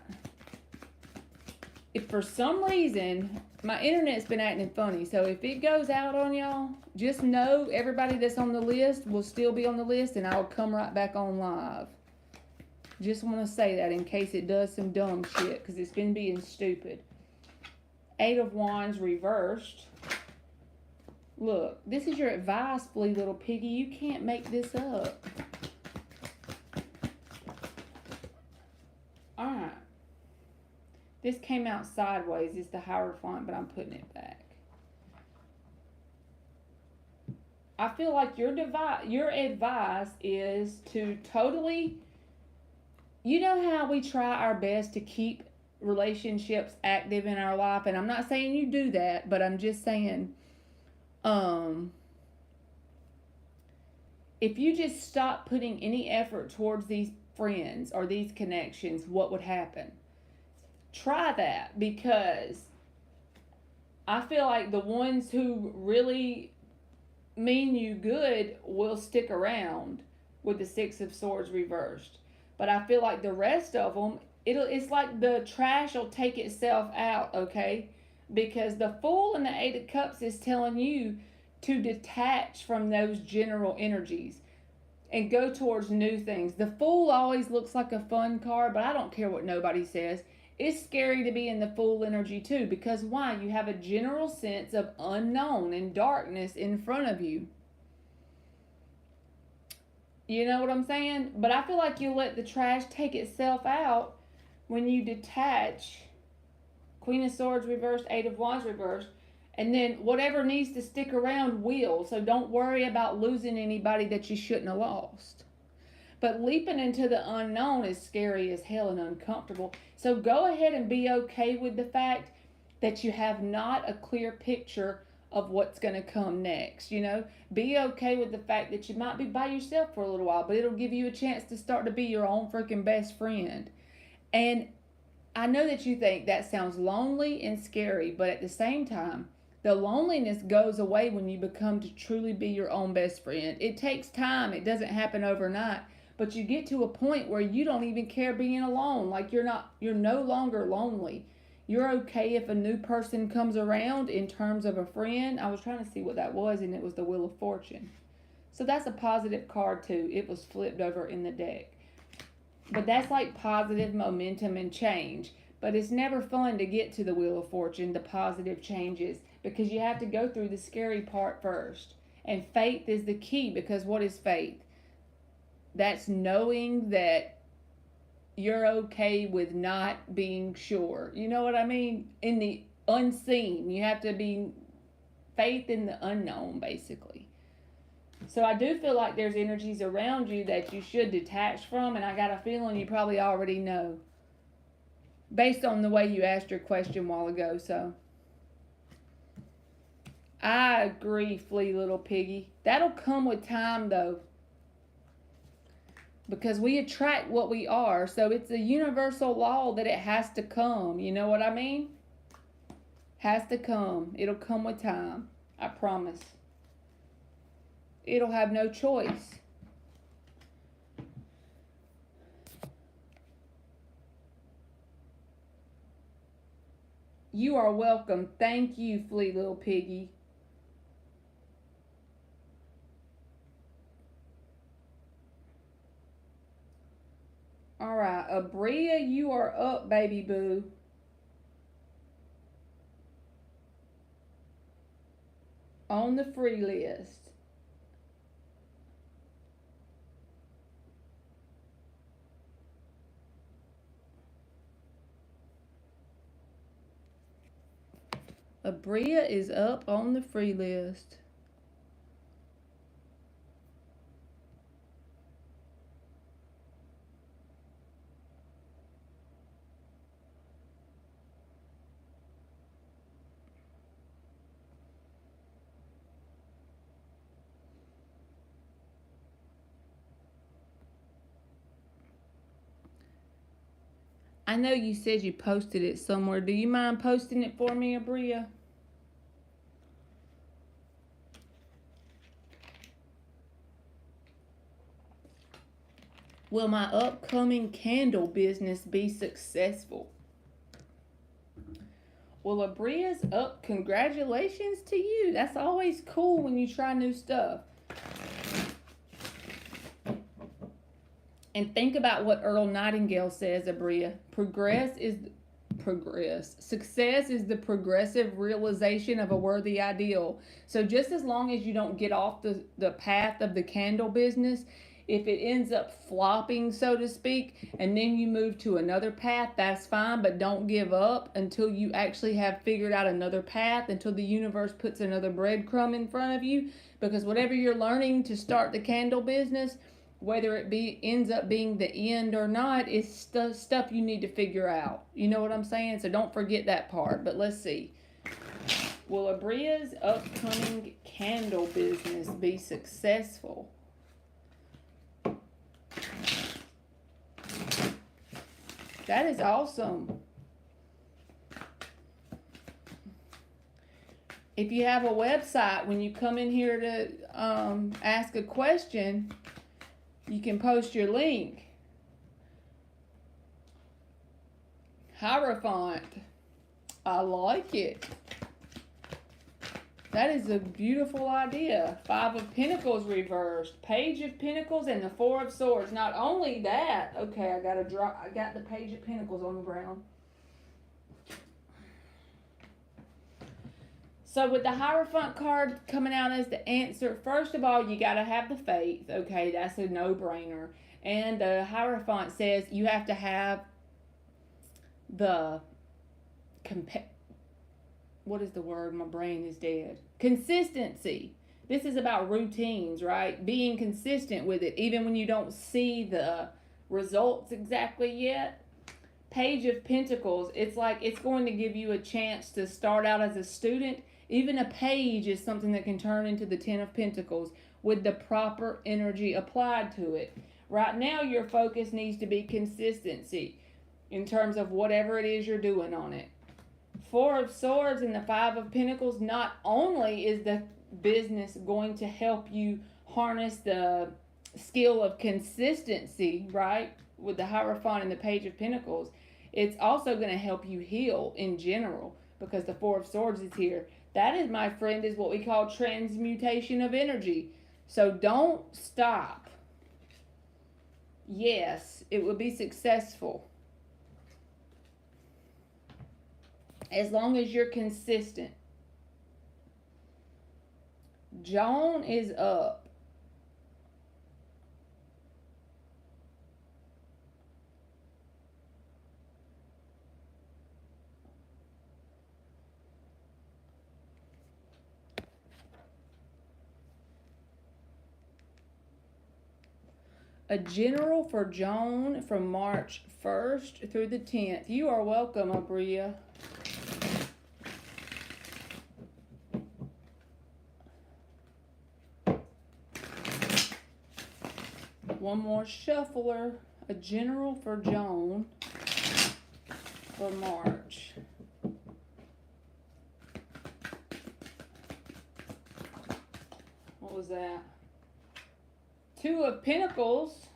If for some reason, my internet's been acting funny, so if it goes out on y'all, just know everybody that's on the list will still be on the list, and I'll come right back on live. Just want to say that in case it does some dumb shit, because it's been being stupid. Eight of Wands reversed. Look, this is your advice, Flea Little Piggy. You can't make this up. Alright. This came out sideways. It's the Hierophant, but I'm putting it back. I feel like your advice is to totally... You know how we try our best to keep relationships active in our life? And I'm not saying you do that, but I'm just saying... if you just stop putting any effort towards these friends or these connections, what would happen? Try that, because I feel like the ones who really mean you good will stick around with the Six of Swords reversed. But I feel like the rest of them, it's like the trash will take itself out, okay? Because the Fool and the Eight of Cups is telling you to detach from those general energies and go towards new things. The Fool always looks like a fun card, but I don't care what nobody says. It's scary to be in the Fool energy too, because why? You have a general sense of unknown and darkness in front of you. You know what I'm saying? But I feel like you let the trash take itself out when you detach. Queen of Swords reversed, Eight of Wands reversed. And then whatever needs to stick around will. So don't worry about losing anybody that you shouldn't have lost. But leaping into the unknown is scary as hell and uncomfortable. So go ahead and be okay with the fact that you have not a clear picture of what's going to come next. You know, be okay with the fact that you might be by yourself for a little while, but it'll give you a chance to start to be your own freaking best friend. And I know that you think that sounds lonely and scary, but at the same time, the loneliness goes away when you become to truly be your own best friend. It takes time. It doesn't happen overnight. But you get to a point where you don't even care being alone. Like you're no longer lonely. You're okay if a new person comes around in terms of a friend. I was trying to see what that was, and it was the Wheel of Fortune. So that's a positive card too. It was flipped over in the deck. But that's like positive momentum and change. But it's never fun to get to the Wheel of Fortune, the positive changes, because you have to go through the scary part first. And faith is the key, because what is faith? That's knowing that you're okay with not being sure. You know what I mean? In the unseen, you have to be faith in the unknown, basically. So I do feel like there's energies around you that you should detach from, and I got a feeling you probably already know, based on the way you asked your question a while ago. So I agree, Flea, little piggy. That'll come with time, though, because we attract what we are. So it's a universal law that it has to come. You know what I mean? Has to come. It'll come with time. I promise. It'll have no choice. You are welcome. Thank you, Flea, little piggy. All right, Abria, you are up, baby boo. On the free list. Abria is up on the free list. I know you said you posted it somewhere. Do you mind posting it for me, Abria? Will my upcoming candle business be successful? Well, Abria's up. Congratulations to you. That's always cool when you try new stuff. And think about what Earl Nightingale says, Abria. Success is the progressive realization of a worthy ideal. So just as long as you don't get off the path of the candle business, if it ends up flopping, so to speak, and then you move to another path, that's fine, but don't give up until you actually have figured out another path, until the universe puts another breadcrumb in front of you, because whatever you're learning to start the candle business, whether it ends up being the end or not, is stuff you need to figure out. You know what I'm saying? So don't forget that part. But let's see. Will Abria's upcoming candle business be successful? That is awesome. If you have a website, when you come in here to ask a question, you can post your link. Hierophant. I like it. That is a beautiful idea. 5 of Pentacles reversed. Page of Pentacles and the 4 of Swords. Not only that, okay, I got the Page of Pentacles on the ground. So with the Hierophant card coming out as the answer, first of all, you got to have the faith. Okay, that's a no-brainer. And the Hierophant says you have to have the what is the word? My brain is dead. Consistency. This is about routines, right? Being consistent with it, even when you don't see the results exactly yet. Page of Pentacles, it's like it's going to give you a chance to start out as a student. Even a page is something that can turn into the 10 of Pentacles with the proper energy applied to it. Right now, your focus needs to be consistency in terms of whatever it is you're doing on it. 4 of Swords and the 5 of Pentacles, not only is the business going to help you harness the skill of consistency, right, with the Hierophant and the Page of Pentacles, it's also going to help you heal in general because the 4 of Swords is here. That is, my friend, is what we call transmutation of energy. So don't stop. Yes, it will be successful. As long as you're consistent. Joan is up. A general for Joan from March 1st through the 10th. You are welcome, Abria. One more shuffler. A general for Joan for March. What was that? Two of Pentacles.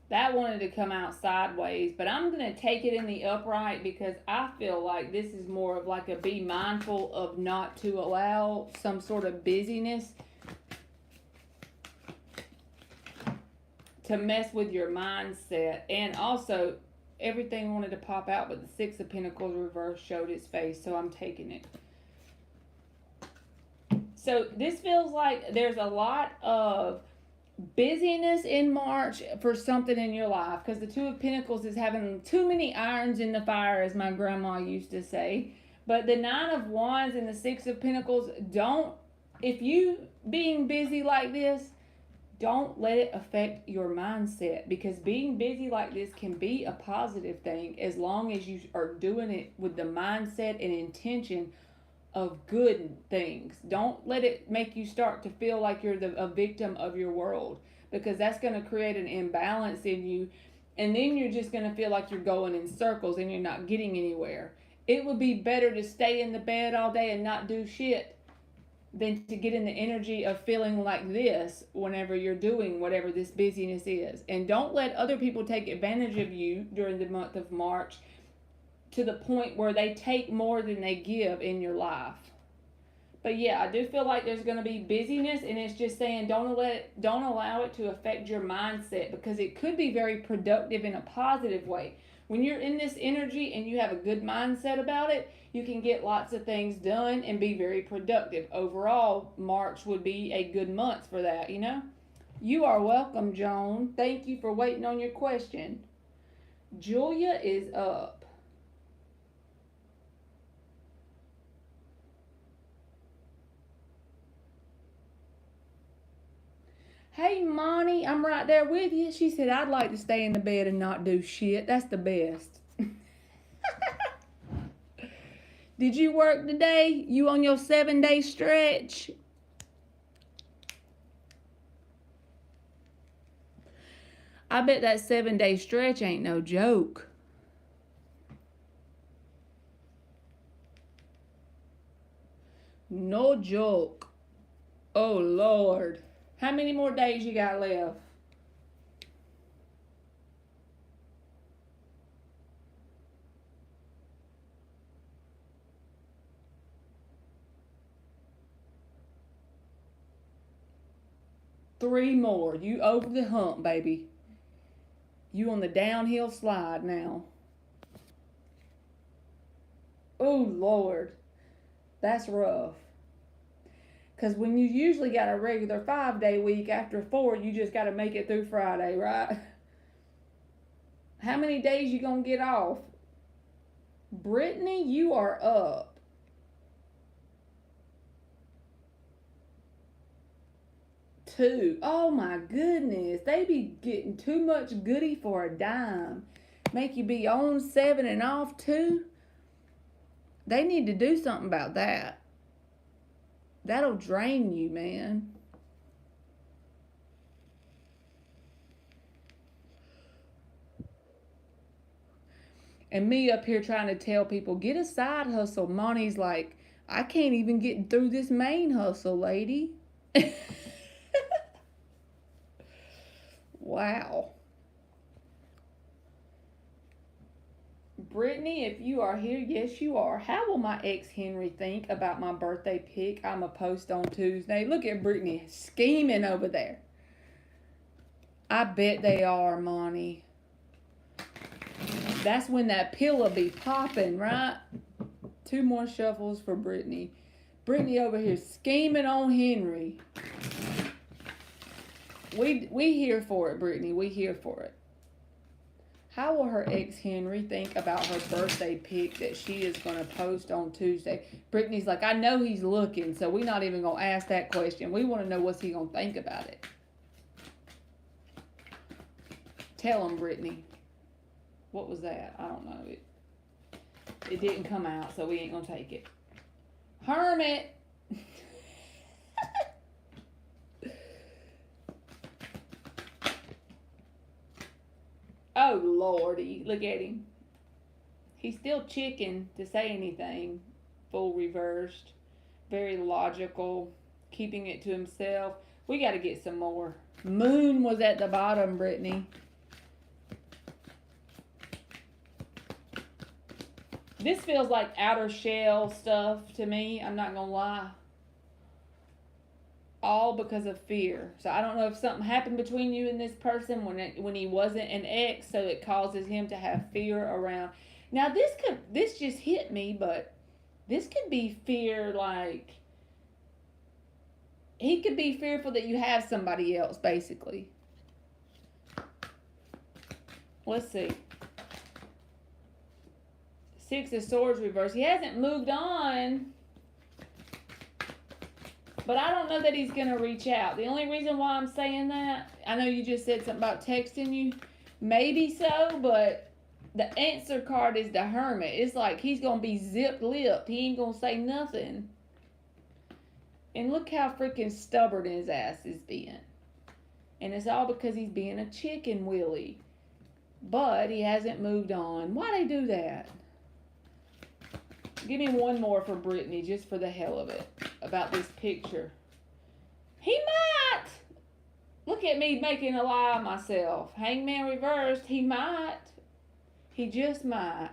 That wanted to come out sideways, but I'm going to take it in the upright because I feel like this is more of like a be mindful of not to allow some sort of busyness to mess with your mindset. And also, everything wanted to pop out, but the Six of Pentacles reverse showed its face, so I'm taking it. So this feels like there's a lot of busyness in March for something in your life, because the Two of Pentacles is having too many irons in the fire, as my grandma used to say. But the Nine of Wands and the Six of Pentacles, if you being busy like this, don't let it affect your mindset, because being busy like this can be a positive thing as long as you are doing it with the mindset and intention of good things. Don't let it make you start to feel like you're a victim of your world, because that's going to create an imbalance in you, and then you're just going to feel like you're going in circles and you're not getting anywhere. It would be better to stay in the bed all day and not do shit than to get in the energy of feeling like this whenever you're doing whatever this busyness is. And don't let other people take advantage of you during the month of March to the point where they take more than they give in your life. But yeah, I do feel like there's going to be busyness, and it's just saying don't allow it to affect your mindset, because it could be very productive in a positive way. When you're in this energy and you have a good mindset about it, you can get lots of things done and be very productive. Overall, March would be a good month for that, you know? You are welcome, Joan. Thank you for waiting on your question. Julia is up. Hey, Monty, I'm right there with you. She said, I'd like to stay in the bed and not do shit. That's the best. Did you work today? You on your 7-day stretch? I bet that 7-day stretch ain't no joke. No joke. Oh, Lord. How many more days you got left? Three more. You over the hump, baby. You on the downhill slide now. Oh, Lord. That's rough. Because when you usually got a regular 5-day week, after 4, you just got to make it through Friday, right? How many days you going to get off? Brittany, you are up. Two. Oh my goodness. They be getting too much goody for a dime. Make you be on 7 and off 2. They need to do something about that. That'll drain you, man. And me up here trying to tell people, get a side hustle. Monty's like, I can't even get through this main hustle, lady. Wow. Brittany, if you are here, yes you are. How will my ex Henry think about my birthday pic I'm a post on Tuesday? Look at Brittany scheming over there. I bet they are, Monty. That's when that pill will be popping, right? 2 more shuffles for Brittany. Brittany over here scheming on Henry. We here for it, Brittany. We here for it. How will her ex Henry think about her birthday pic that she is going to post on Tuesday? Brittany's like, I know he's looking, so we're not even going to ask that question. We want to know what's he going to think about it. Tell him, Brittany. What was that? I don't know. It didn't come out, so we ain't going to take it. Hermit. Oh, Lordy. Look at him. He's still chicken to say anything. Full reversed. Very logical. Keeping it to himself. We got to get some more. Moon was at the bottom, Brittany. This feels like outer shell stuff to me. I'm not going to lie. All because of fear. So I don't know if something happened between you and this person when he wasn't an ex, so it causes him to have fear around. Now this just hit me, but this could be fear, like he could be fearful that you have somebody else, basically. Let's see. 6 of Swords reversed. He hasn't moved on. But I don't know that he's going to reach out. The only reason why I'm saying that, I know you just said something about texting you. Maybe so, but the answer card is the Hermit. It's like he's going to be zip-lipped. He ain't going to say nothing. And look how freaking stubborn his ass is being. And it's all because he's being a chicken willy. But he hasn't moved on. Why they do that? Give me one more for Brittany, just for the hell of it, about this picture. He might. Look at me making a lie of myself. Hangman reversed. He might. He just might.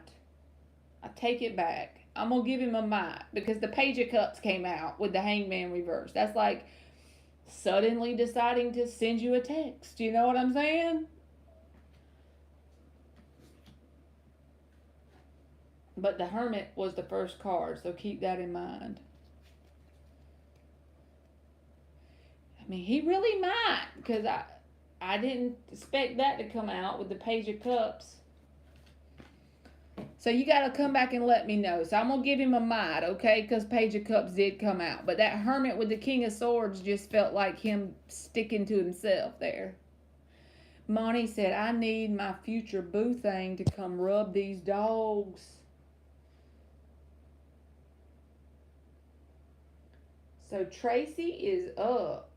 I take it back. I'm going to give him a might, because the Page of Cups came out with the Hangman reversed. That's like suddenly deciding to send you a text. You know what I'm saying? But the Hermit was the first card, so keep that in mind. I mean, he really might, because I didn't expect that to come out with the Page of Cups. So you got to come back and let me know. So I'm going to give him a might, okay, because Page of Cups did come out. But that Hermit with the King of Swords just felt like him sticking to himself there. Monty said, I need my future boo thing to come rub these dogs. So Tracy is up.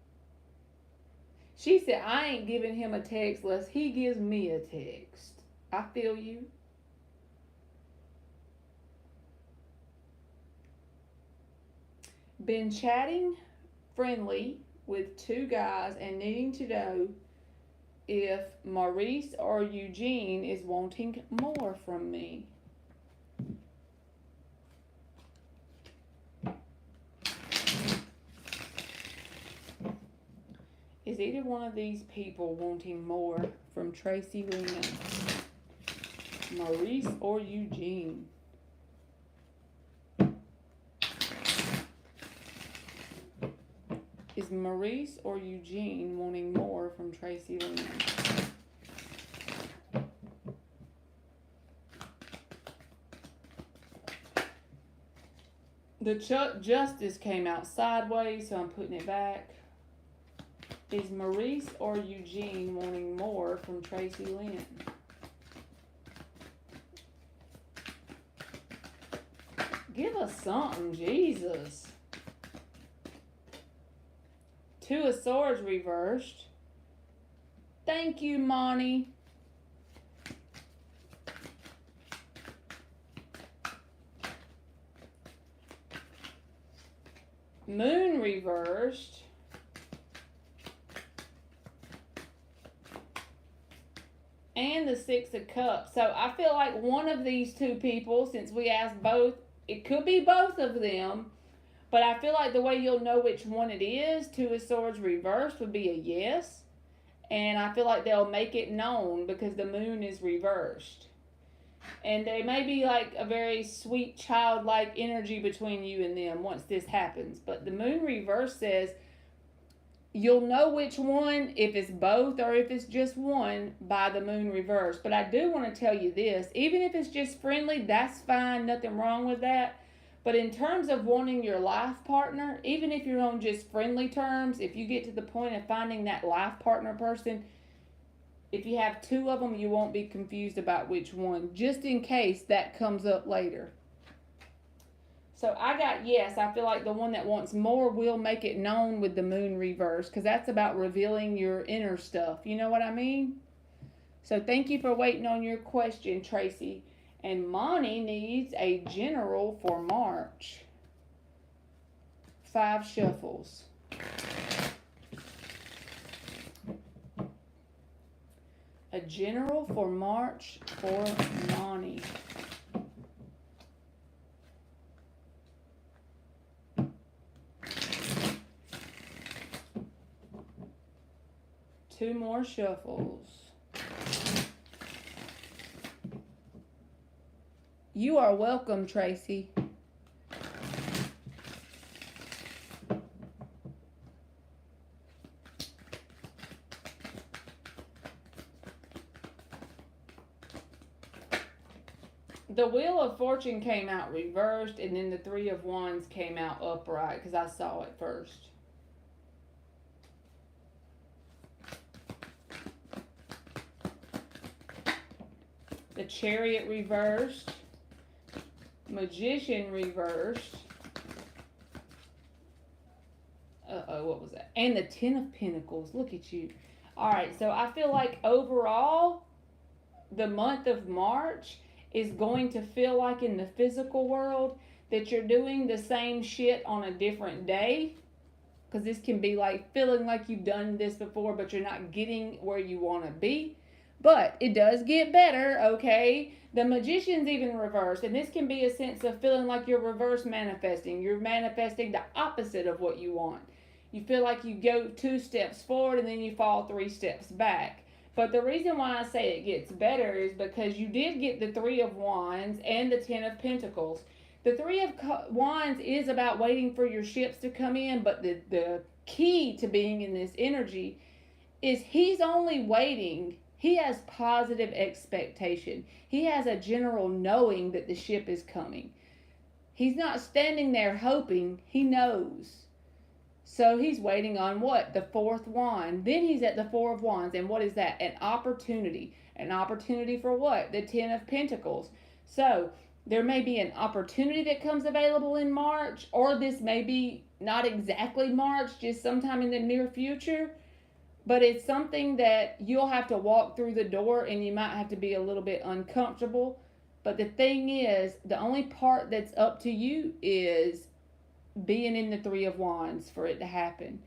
She said, I ain't giving him a text unless he gives me a text. I feel you. Been chatting friendly with 2 guys and needing to know if Maurice or Eugene is wanting more from me. Is either one of these people wanting more from Tracy Lena? Maurice or Eugene? Is Maurice or Eugene wanting more from Tracy Lena? The Justice came out sideways, so I'm putting it back. Is Maurice or Eugene wanting more from Tracy Lynn? Give us something, Jesus. 2 of Swords reversed. Thank you, Monty. Moon reversed. and the Six of Cups. So I feel like one of these two people, since we asked both, it could be both of them. But I feel like the way you'll know which one it is, Two of Swords reversed, would be a yes. And I feel like they'll make it known because the moon is reversed. And there may be like a very sweet childlike energy between you and them once this happens. But the moon reverse says you'll know which one, if it's both or if it's just one, by the moon reverse. But I do want to tell you this, even if it's just friendly, that's fine, nothing wrong with that. But in terms of wanting your life partner, even if you're on just friendly terms, if you get to the point of finding that life partner person, if you have two of them, you won't be confused about which one, just in case that comes up later. So I got yes. I feel like the one that wants more will make it known with the moon reverse, because that's about revealing your inner stuff. You know what I mean? So thank you for waiting on your question, Tracy. And Monty needs a general for March. 5 shuffles. A general for March for Monty. Two more shuffles. You are welcome, Tracy. The Wheel of Fortune came out reversed, and then the Three of Wands came out upright because I saw it first. The Chariot reversed. Magician reversed. What was that? And the Ten of Pentacles. Look at you. Alright, so I feel like overall, the month of March is going to feel like in the physical world that you're doing the same shit on a different day. Because this can be like feeling like you've done this before, but you're not getting where you want to be. But it does get better, okay? The Magician's even reversed, and this can be a sense of feeling like you're reverse manifesting. You're manifesting the opposite of what you want. You feel like you go 2 steps forward and then you fall 3 steps back. But the reason why I say it gets better is because you did get the Three of Wands and the Ten of Pentacles. The Three of Wands is about waiting for your ships to come in, but the key to being in this energy is he's only waiting. He has positive expectation. He has a general knowing that the ship is coming. He's not standing there hoping. He knows. So he's waiting on what? The 4th wand. Then he's at the 4 of Wands. And what is that? An opportunity. An opportunity for what? The 10 of Pentacles. So there may be an opportunity that comes available in March, or this may be not exactly March, just sometime in the near future. But it's something that you'll have to walk through the door, and you might have to be a little bit uncomfortable. But the thing is, the only part that's up to you is being in the Three of Wands for it to happen.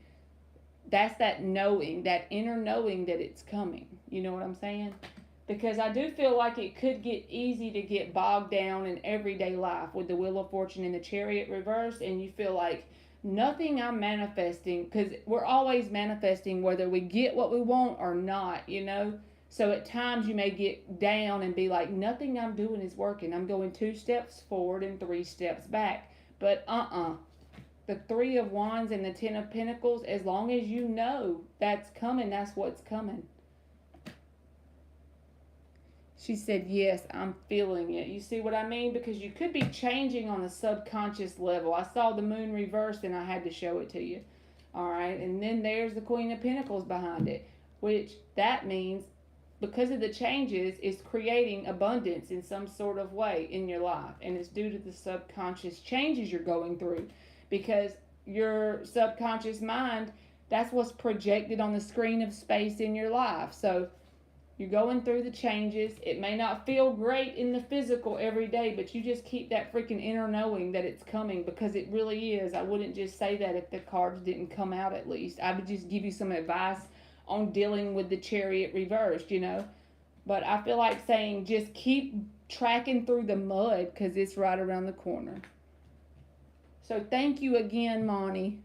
That's that knowing, that inner knowing that it's coming. You know what I'm saying? Because I do feel like it could get easy to get bogged down in everyday life with the Wheel of Fortune and the Chariot reverse, and you feel like nothing I'm manifesting, because we're always manifesting whether we get what we want or not, you know? So at times you may get down and be like, nothing I'm doing is working. I'm going 2 steps forward and 3 steps back. But the Three of Wands and the Ten of Pentacles, as long as you know that's coming, that's what's coming. She said, yes, I'm feeling it. You see what I mean? Because you could be changing on a subconscious level. I saw the moon reversed and I had to show it to you. All right. And then there's the Queen of Pentacles behind it, which that means because of the changes is creating abundance in some sort of way in your life. And it's due to the subconscious changes you're going through, because your subconscious mind, that's what's projected on the screen of space in your life. So you're going through the changes. It may not feel great in the physical every day, but you just keep that freaking inner knowing that it's coming, because it really is. I wouldn't just say that if the cards didn't come out at least. I would just give you some advice on dealing with the Chariot reversed, you know. But I feel like saying just keep tracking through the mud because it's right around the corner. So thank you again, Monty.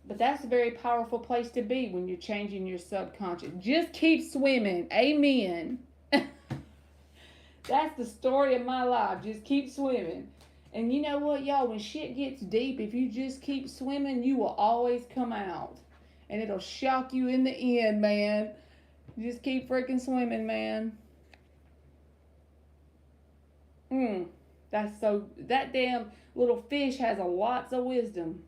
But that's a very powerful place to be when you're changing your subconscious. Just keep swimming. Amen. That's the story of my life. Just keep swimming. And you know what, y'all? When shit gets deep, if you just keep swimming, you will always come out. And it'll shock you in the end, man. Just keep freaking swimming, man. That damn little fish has a lots of wisdom.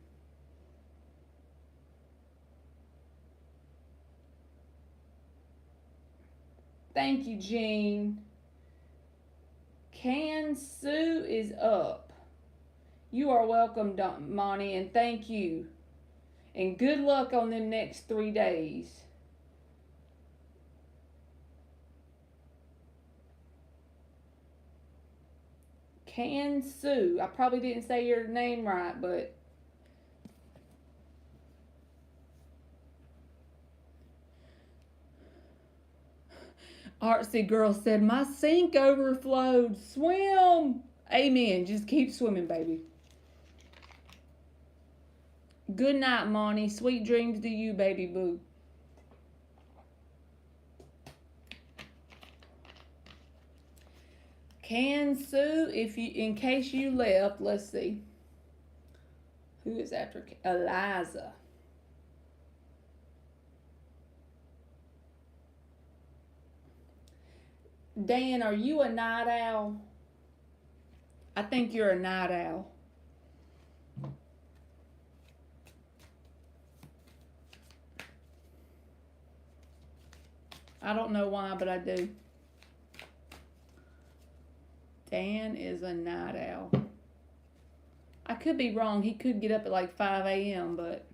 Thank you, Jean. Can Sue is up. You are welcome, Monty, and thank you. And good luck on them next 3 days. Can Sue. I probably didn't say your name right, but Artsy Girl said, my sink overflowed. Swim. Amen. Just keep swimming, baby. Good night, Monty. Sweet dreams to you, baby boo. Can Sue, in case you left, let's see. Who is after Eliza? Dan, are you a night owl? I think you're a night owl. I don't know why, but I do. Dan is a night owl. I could be wrong. He could get up at like 5 a.m., but...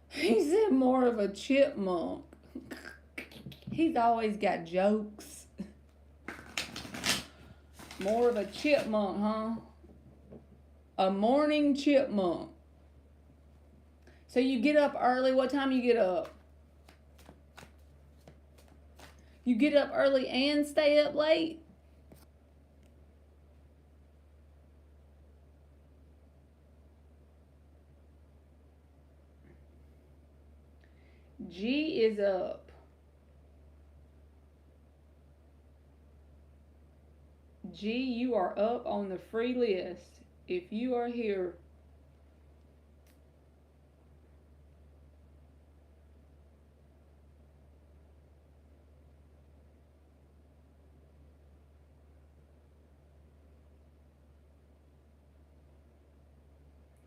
He said more of a chipmunk. He's always got jokes. More of a chipmunk, huh? A morning chipmunk. So you get up early. What time you get up? You get up early and stay up late? G is up. G, you are up on the free list. If you are here,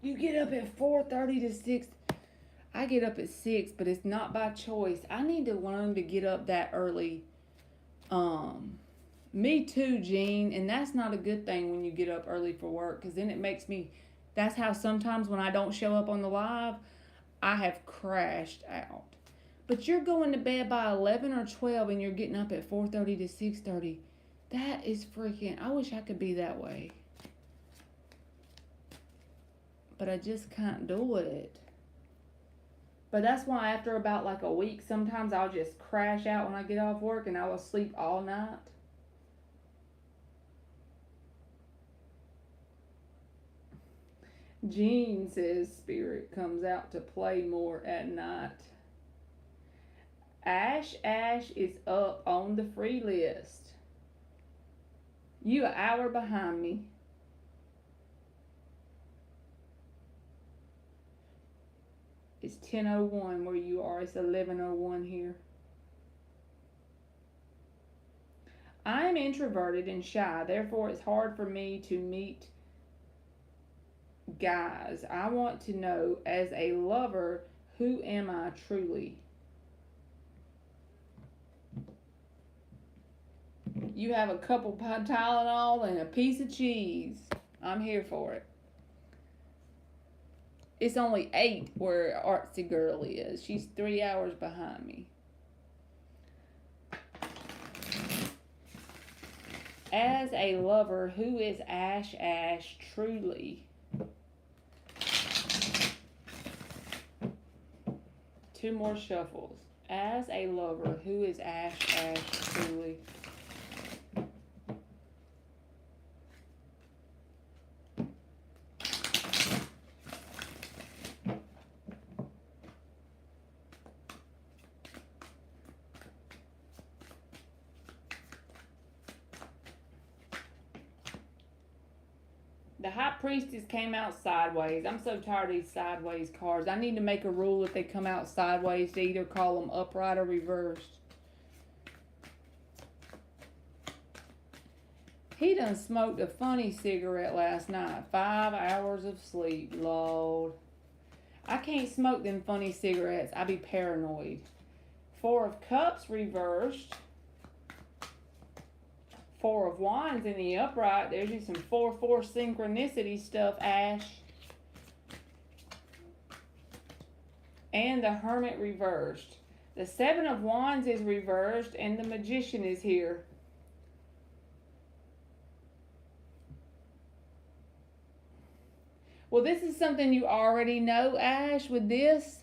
you get up at 4:30 to 6. I get up at 6, but it's not by choice. I need to learn to get up that early. Me too, Jean, and that's not a good thing when you get up early for work, because then it makes me, that's how sometimes when I don't show up on the live, I have crashed out. But you're going to bed by 11 or 12 and you're getting up at 4:30 to 6:30. That is freaking, I wish I could be that way. But I just can't do it. But that's why after about like a week, sometimes I'll just crash out when I get off work and I will sleep all night. Jean says spirit comes out to play more at night. Ash is up on the free list. You an hour behind me. It's 10:01 where you are. It's 11:01 here. I'm introverted and shy. Therefore, it's hard for me to meet guys. I want to know, as a lover, who am I truly? You have a couple Tylenol and a piece of cheese. I'm here for it. It's only 8 where Artsy Girl is. She's 3 hours behind me. as a lover, who is Ash truly? Two more shuffles. As a lover, who is Ash truly? The High Priestess came out sideways. I'm so tired of these sideways cards. I need to make a rule if they come out sideways to either call them upright or reversed. He done smoked a funny cigarette last night. 5 hours of sleep, Lord. I can't smoke them funny cigarettes. I be paranoid. 4 of Cups reversed. 4 of Wands in the upright. There's you some 4-4 synchronicity stuff, Ash. And the Hermit reversed. The 7 of Wands is reversed and the Magician is here. Well, this is something you already know, Ash, with this.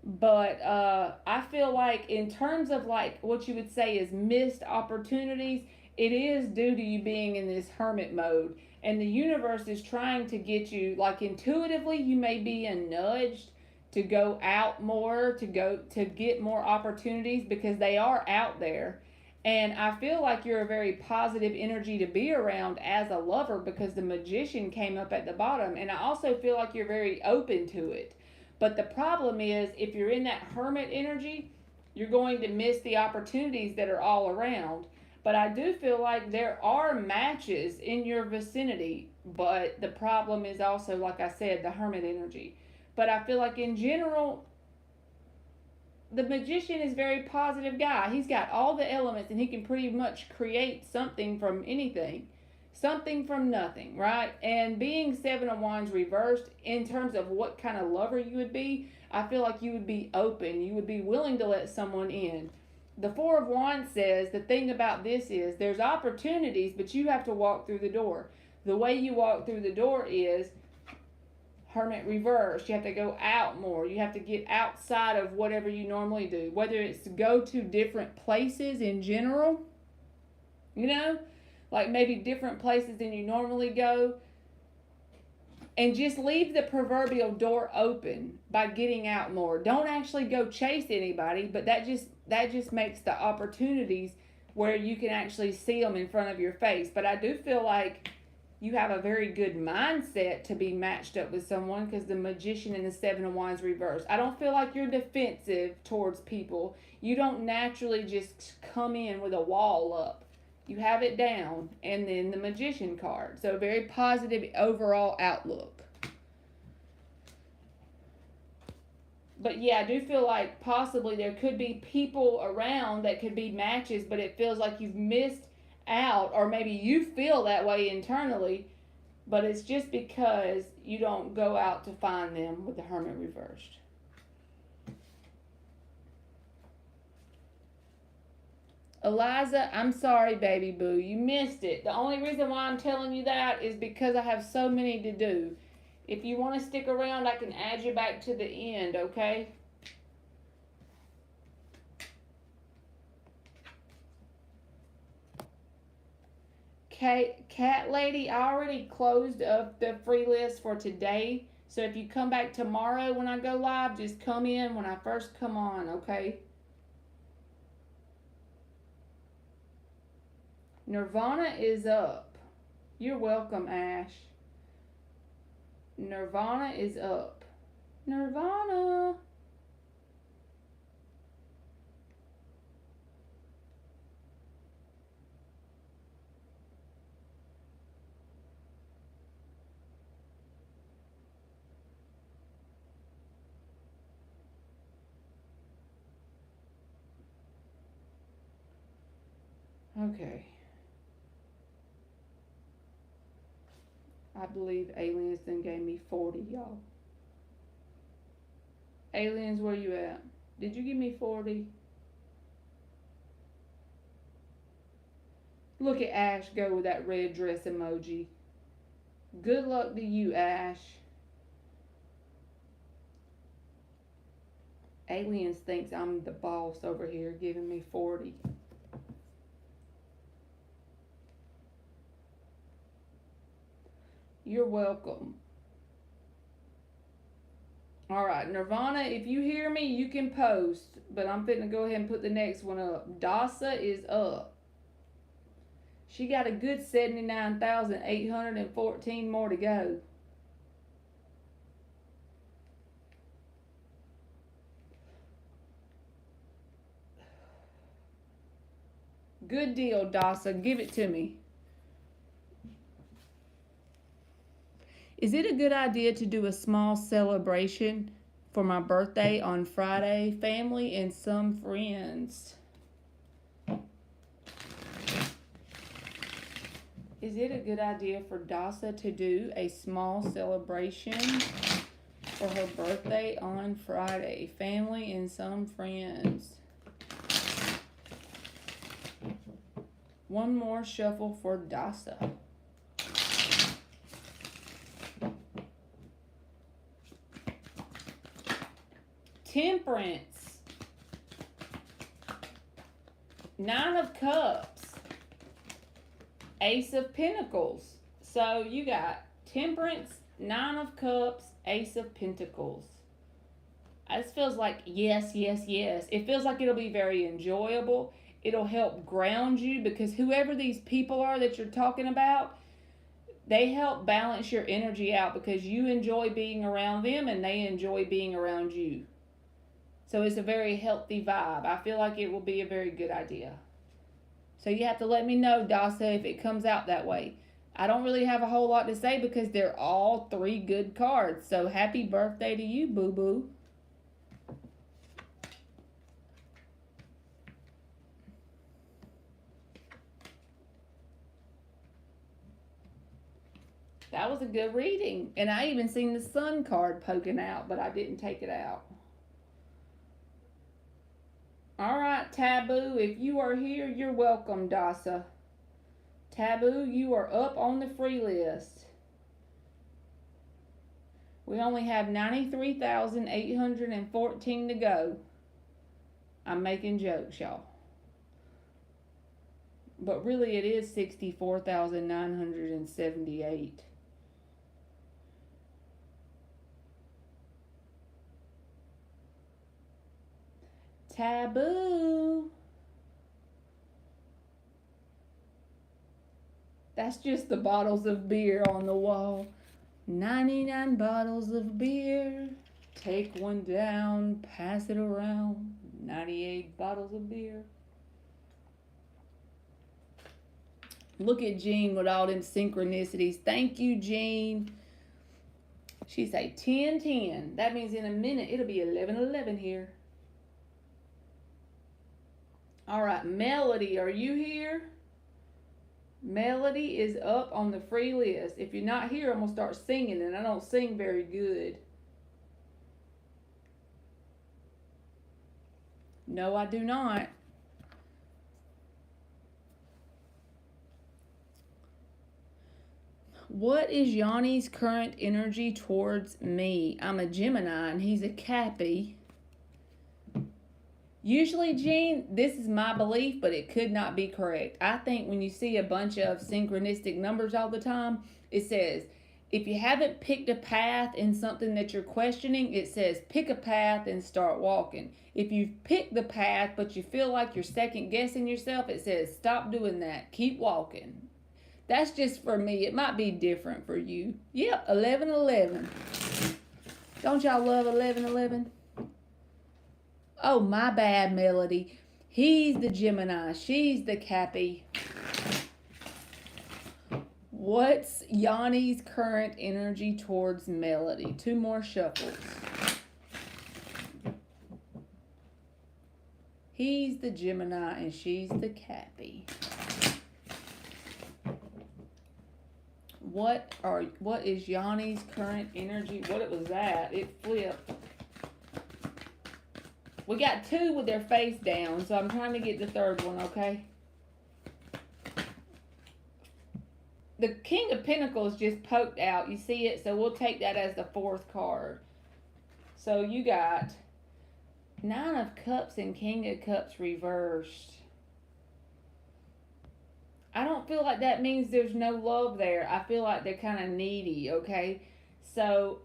But I feel like in terms of like what you would say is missed opportunities, it is due to you being in this hermit mode. And the universe is trying to get you, like intuitively, you may be nudged to go out more, to get more opportunities because they are out there. And I feel like you're a very positive energy to be around as a lover because the Magician came up at the bottom. And I also feel like you're very open to it. But the problem is, if you're in that hermit energy, you're going to miss the opportunities that are all around. But I do feel like there are matches in your vicinity. But the problem is also, like I said, the hermit energy. But I feel like in general, the Magician is a very positive guy. He's got all the elements and he can pretty much create something from anything. Something from nothing, right? And being 7 of Wands reversed, in terms of what kind of lover you would be, I feel like you would be open. You would be willing to let someone in. The 4 of Wands says the thing about this is there's opportunities, but you have to walk through the door. The way you walk through the door is Hermit reversed. You have to go out more. You have to get outside of whatever you normally do, whether it's to go to different places in general, you know? Like maybe different places than you normally go, and just leave the proverbial door open by getting out more. Don't actually go chase anybody, but that just makes the opportunities where you can actually see them in front of your face. But I do feel like you have a very good mindset to be matched up with someone because the Magician and the 7 of Wands reversed. I don't feel like you're defensive towards people. You don't naturally just come in with a wall up. You have it down, and then the Magician card. So very positive overall outlook. But yeah, I do feel like possibly there could be people around that could be matches, but it feels like you've missed out, or maybe you feel that way internally, but it's just because you don't go out to find them with the Hermit reversed. Eliza, I'm sorry, baby boo. You missed it. The only reason why I'm telling you that is because I have so many to do. If you want to stick around, I can add you back to the end, okay? Cat Lady, I already closed up the free list for today. So if you come back tomorrow when I go live, just come in when I first come on, okay? Nirvana is up. You're welcome, Ash. Nirvana is up. Nirvana. Okay. I believe aliens then gave me 40, y'all. Aliens, where you at? Did you give me 40? Look at Ash go with that red dress emoji. Good luck to you, Ash. Aliens thinks I'm the boss over here, giving me 40. You're welcome. Alright, Nirvana, if you hear me, you can post. But I'm fitting to go ahead and put the next one up. Dasa is up. She got a good 79,814 more to go. Good deal, Dasa. Give it to me. Is it a good idea to do a small celebration for my birthday on Friday? Family and some friends. Is it a good idea for Dasa to do a small celebration for her birthday on Friday? Family and some friends. One more shuffle for Dasa. Temperance. 9 of Cups. Ace of Pentacles. So you got Temperance, 9 of Cups, Ace of Pentacles. This feels like yes, yes, yes. It feels like it'll be very enjoyable. It'll help ground you because whoever these people are that you're talking about, they help balance your energy out because you enjoy being around them and they enjoy being around you. So it's a very healthy vibe. I feel like it will be a very good idea. So you have to let me know, Dasa, if it comes out that way. I don't really have a whole lot to say because they're all 3 good cards. So happy birthday to you, boo-boo. That was a good reading. And I even seen the sun card poking out, but I didn't take it out. All right, Taboo, if you are here, you're welcome, Dasa. Taboo, you are up on the free list. We only have 93,814 to go. I'm making jokes, y'all. But really, it is 64,978. Taboo. That's just the bottles of beer on the wall. 99 bottles of beer. Take one down, pass it around. 98 bottles of beer. Look at Jean with all them synchronicities. Thank you, Jean. She say 10-10. That means in a minute it'll be 11-11 here. All right, Melody, are you here? Melody is up on the free list. If you're not here, I'm going to start singing, and I don't sing very good. No, I do not. What is Yanni's current energy towards me? I'm a Gemini, and he's a Cappy. Usually, Jean, this is my belief, but it could not be correct. I think when you see a bunch of synchronistic numbers all the time, it says, if you haven't picked a path in something that you're questioning, it says pick a path and start walking. If you've picked the path, but you feel like you're second guessing yourself, it says stop doing that. Keep walking. That's just for me. It might be different for you. Yep, 11-11. Don't y'all love 11-11? Oh, my bad, Melody. He's the Gemini. She's the Cappy. What's Yanni's current energy towards Melody? 2 more shuffles. He's the Gemini and she's the Cappy. What is Yanni's current energy? What was that? It flipped. We got 2 with their face down, so I'm trying to get the third one, okay? the King of Pentacles just poked out. You see it? So we'll take that as the fourth card. So you got Nine of Cups and King of Cups reversed. I don't feel like that means there's no love there. I feel like they're kind of needy, okay? So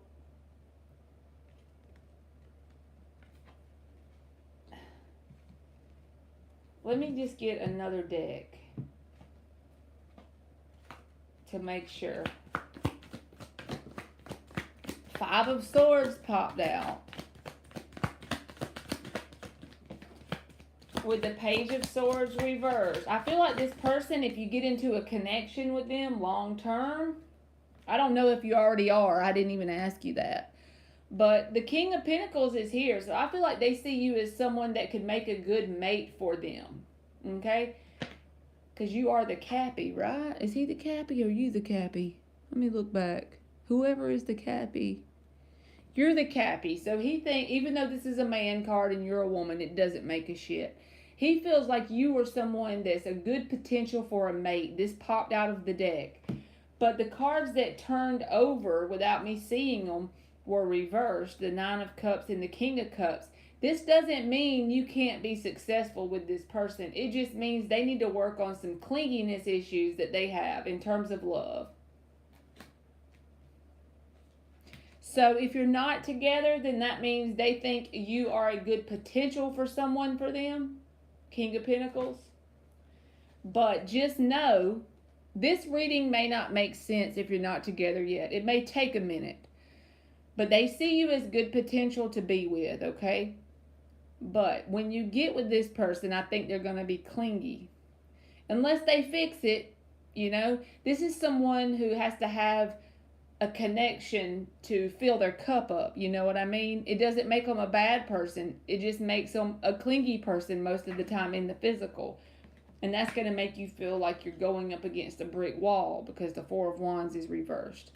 let me just get another deck to make sure. Five of Swords popped out. With the Page of Swords reversed. I feel like this person, if you get into a connection with them long term, I don't know if you already are. I didn't even ask you that. But the King of Pentacles is here. So I feel like they see you as someone that could make a good mate for them. Okay? Because you are the Cappy, right? Is he the Cappy or you the Cappy? Let me look back. Whoever is the Cappy. You're the Cappy. So he think, even though this is a man card and you're a woman, it doesn't make a shit. He feels like you are someone that's a good potential for a mate. This popped out of the deck. But the cards that turned over without me seeing them were reversed. The Nine of Cups and the King of Cups. This doesn't mean you can't be successful with this person. It just means they need to work on some clinginess issues that they have in terms of love. So if you're not together, then that means they think you are a good potential for someone for them. King of Pentacles. But just know, this reading may not make sense if you're not together yet. It may take a minute. But they see you as good potential to be with, okay? But when you get with this person, I think they're going to be clingy. Unless they fix it, you know. This is someone who has to have a connection to fill their cup up. You know what I mean? It doesn't make them a bad person. It just makes them a clingy person most of the time in the physical. And that's going to make you feel like you're going up against a brick wall because the Four of Wands is reversed.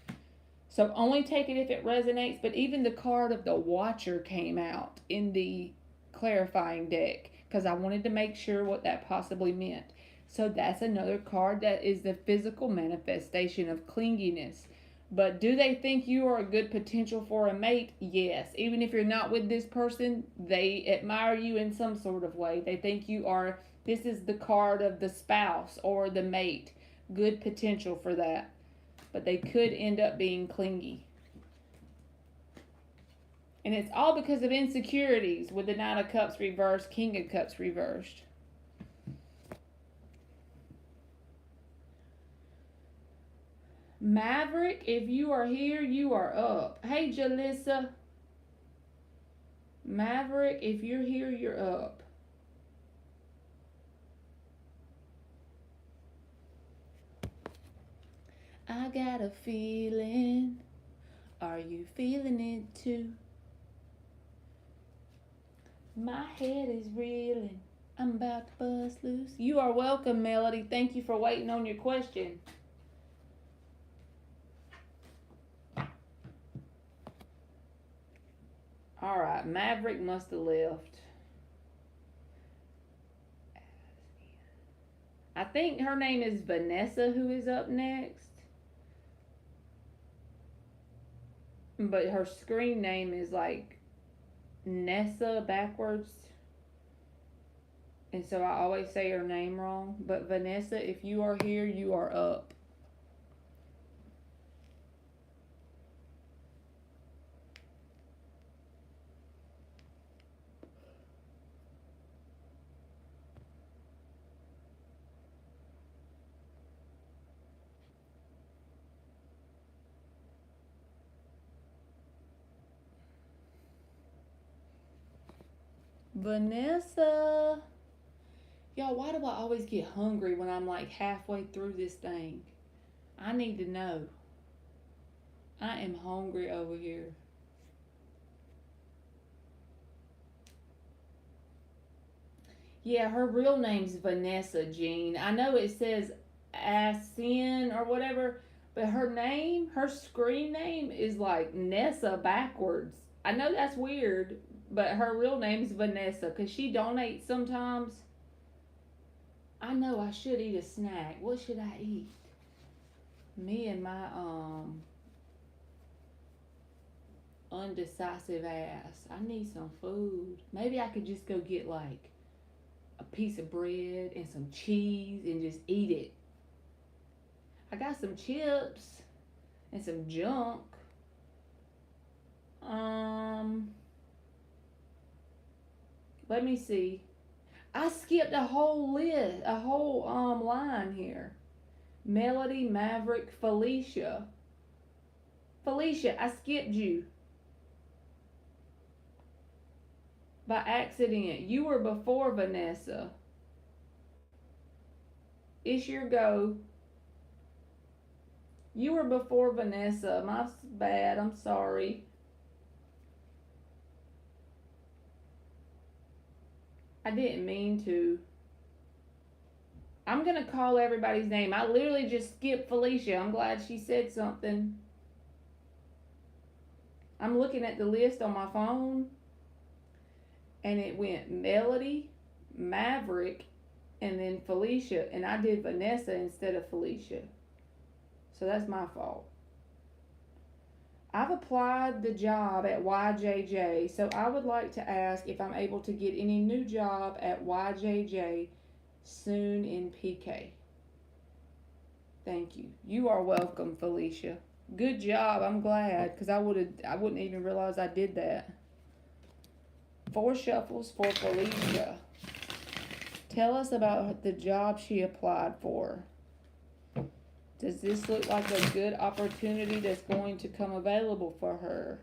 So only take it if it resonates. But even the card of the Watcher came out in the clarifying deck because I wanted to make sure what that possibly meant. So that's another card that is the physical manifestation of clinginess. But do they think you are a good potential for a mate? Yes. Even if you're not with this person, they admire you in some sort of way. They think you are, this is the card of the spouse or the mate. Good potential for that. But they could end up being clingy. And it's all because of insecurities with the Nine of Cups reversed, King of Cups reversed. Maverick, if you are here, you are up. Hey, Jalissa. Maverick, if you're here, you're up. I got a feeling. Are you feeling it too? My head is reeling. I'm about to bust loose. You are welcome, Melody. Thank you for waiting on your question. All right, Maverick must have left. I think her name is Vanessa, who is up next. But her screen name is like Nessa backwards. And so I always say her name wrong. But Vanessa, if you are here, you are up. Vanessa. Y'all, why do I always get hungry when I'm like halfway through this thing? I need to know. I am hungry over here. Yeah, her real name's Vanessa, Jean. I know it says Asin or whatever, but her name, her screen name is like Nessa backwards. I know that's weird, but her real name's Vanessa because she donates sometimes. I know I should eat a snack. What should I eat? Me and my undecisive ass. I need some food. Maybe I could just go get like a piece of bread and some cheese and just eat it. I got some chips and some junk. Let me see. I skipped a whole list, a whole line here. Melody, Maverick, Felicia. Felicia, I skipped you by accident. You were before Vanessa. It's your go. You were before Vanessa. My bad. I'm sorry. I didn't mean to. I'm going to call everybody's name. I literally just skipped Felicia. I'm glad she said something. I'm looking at the list on my phone, and it went Melody, Maverick, and then Felicia, and I did Vanessa instead of Felicia. So that's my fault. I've applied the job at YJJ, so I would like to ask if I'm able to get any new job at YJJ soon in PK. Thank you. You are welcome, Felicia. Good job. I'm glad, because I wouldn't even realize I did that. 4 shuffles for Felicia. Tell us about the job she applied for. Does this look like a good opportunity that's going to come available for her?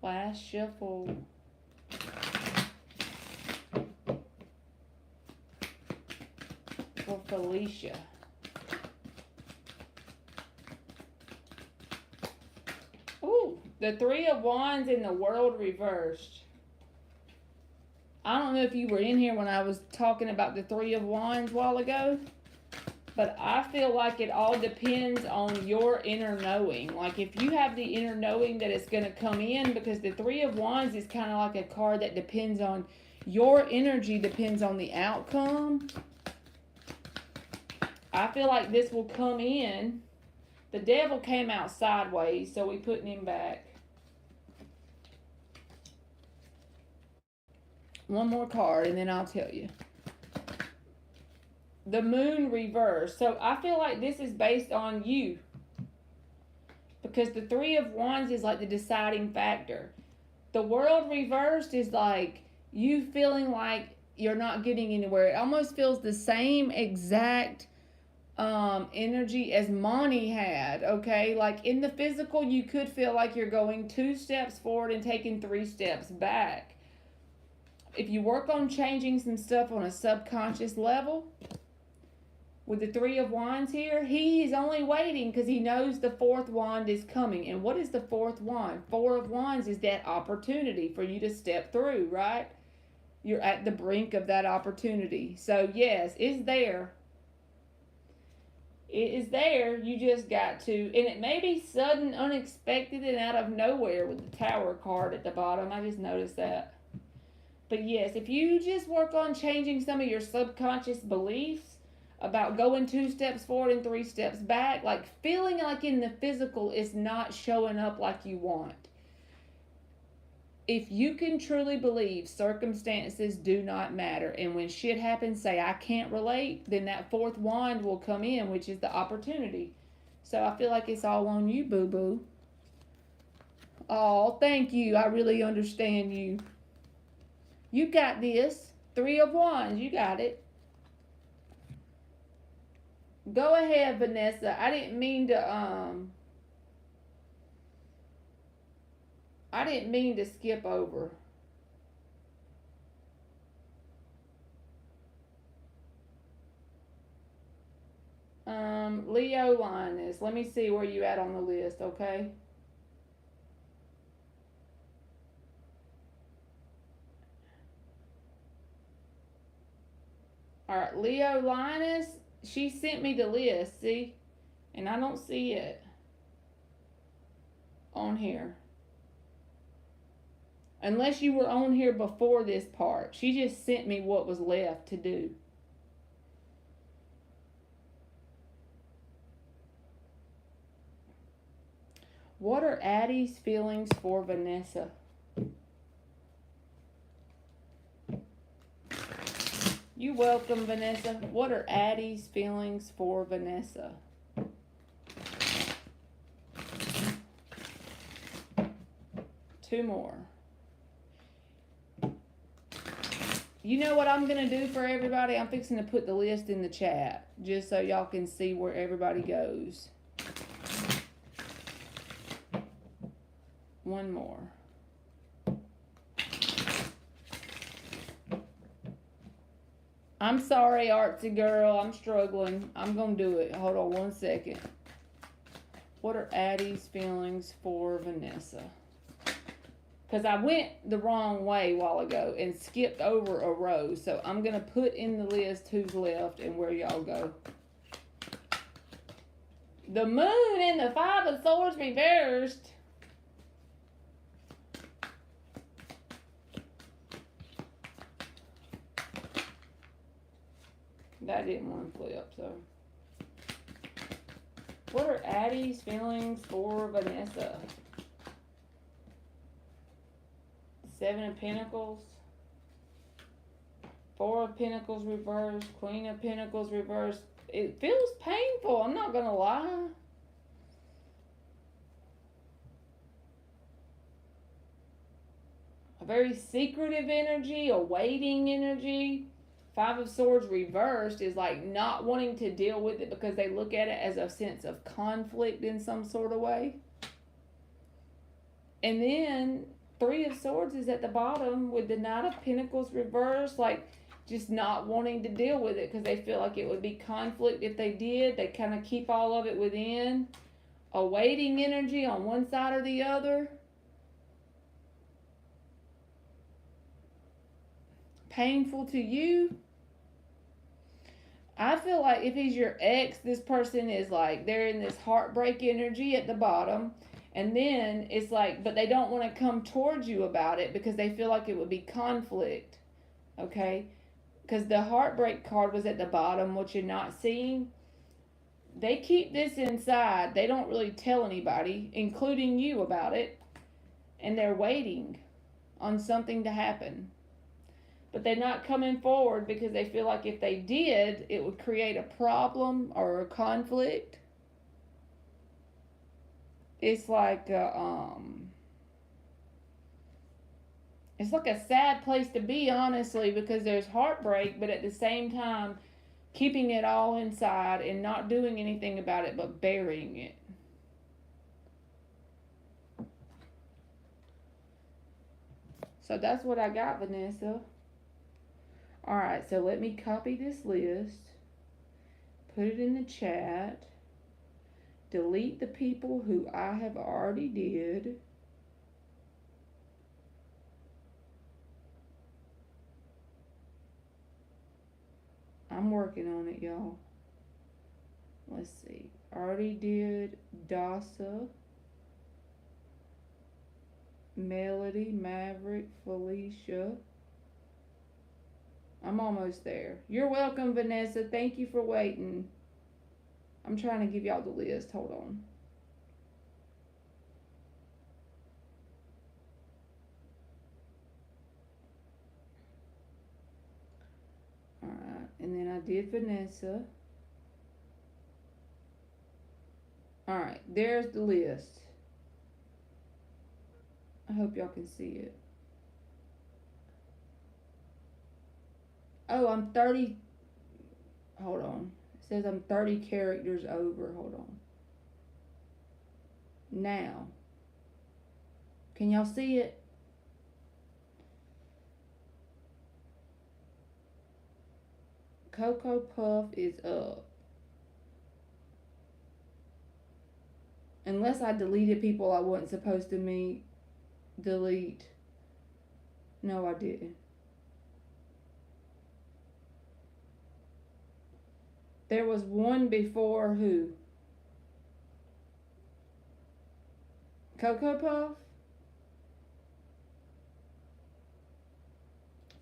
Last shuffle. For Felicia. Ooh, the 3 of Wands in the world reversed. I don't know if you were in here when I was talking about the 3 of Wands a while ago, but I feel like it all depends on your inner knowing. Like if you have the inner knowing that it's going to come in, because the 3 of Wands is kind of like a card that depends on your energy, depends on the outcome. I feel like this will come in. The devil came out sideways, so we putting him back. One more card, and then I'll tell you. The moon reversed. So I feel like this is based on you. Because the 3 of Wands is like the deciding factor. The world reversed is like you feeling like you're not getting anywhere. It almost feels the same exact energy as Monty had, okay? Like in the physical, you could feel like you're going 2 steps forward and taking 3 steps back. If you work on changing some stuff on a subconscious level, with the 3 of Wands here, he is only waiting because he knows the 4th wand is coming. And what is the 4th wand? 4 of Wands is that opportunity for you to step through, right? You're at the brink of that opportunity. So yes, it's there. It is there. You just got to, and it may be sudden, unexpected, and out of nowhere with the Tower card at the bottom. I just noticed that. But yes, if you just work on changing some of your subconscious beliefs about going 2 steps forward and 3 steps back, like feeling like in the physical is not showing up like you want. If you can truly believe circumstances do not matter, and when shit happens, say, I can't relate, then that 4th wand will come in, which is the opportunity. So I feel like it's all on you, boo-boo. Oh, thank you. I really understand you. You got this. 3 of Wands. You got it. Go ahead, Vanessa. I didn't mean to skip over. Leo Linus. Let me see where you at on the list, okay? Alright, Leo Linus. She sent me the list, see? And I don't see it on here. Unless you were on here before this part. She just sent me what was left to do. What are Addie's feelings for Vanessa? You're welcome, Vanessa. What are Addie's feelings for Vanessa? Two more. You know what I'm going to do for everybody? I'm fixing to put the list in the chat just so y'all can see where everybody goes. One more. I'm sorry, Artsy Girl. I'm struggling. I'm going to do it. Hold on one second. What are Addie's feelings for Vanessa? Because I went the wrong way a while ago and skipped over a row. So I'm going to put in the list who's left and where y'all go. The moon and the Five of Swords reversed. That didn't want to flip, so. What are Addie's feelings for Vanessa? Seven of Pentacles. Four of Pentacles reversed. Queen of Pentacles reversed. It feels painful, I'm not going to lie. A very secretive energy, a waiting energy. Five of Swords reversed is like not wanting to deal with it because they look at it as a sense of conflict in some sort of way. And then Three of Swords is at the bottom with the Knight of Pentacles reversed, like just not wanting to deal with it because they feel like it would be conflict if they did. They kind of keep all of it within. A waiting energy on one side or the other. Painful to you. I feel like if he's your ex, this person is like, they're in this heartbreak energy at the bottom. And then it's like, but they don't want to come towards you about it because they feel like it would be conflict. Okay? Because the heartbreak card was at the bottom, what you're not seeing. They keep this inside. They don't really tell anybody, including you, about it. And they're waiting on something to happen. But they're not coming forward because they feel like if they did, it would create a problem or a conflict. It's like it's like a sad place to be, honestly, because there's heartbreak, but at the same time, keeping it all inside and not doing anything about it, but burying it. So that's what I got, Vanessa. Alright, so let me copy this list, put it in the chat, delete the people who I have already did. I'm working on it, y'all. Let's see. Already did Dasa, Melody, Maverick, Felicia. I'm almost there. You're welcome, Vanessa. Thank you for waiting. I'm trying to give y'all the list. Hold on. Alright, and then I did Vanessa. Alright, there's the list. I hope y'all can see it. Oh, I'm 30. Hold on. It says I'm 30 characters over. Hold on. Now. Can y'all see it? Cocoa Puff is up. Unless I deleted people I wasn't supposed to delete. No, I didn't. There was one before who? Cocoa Puff?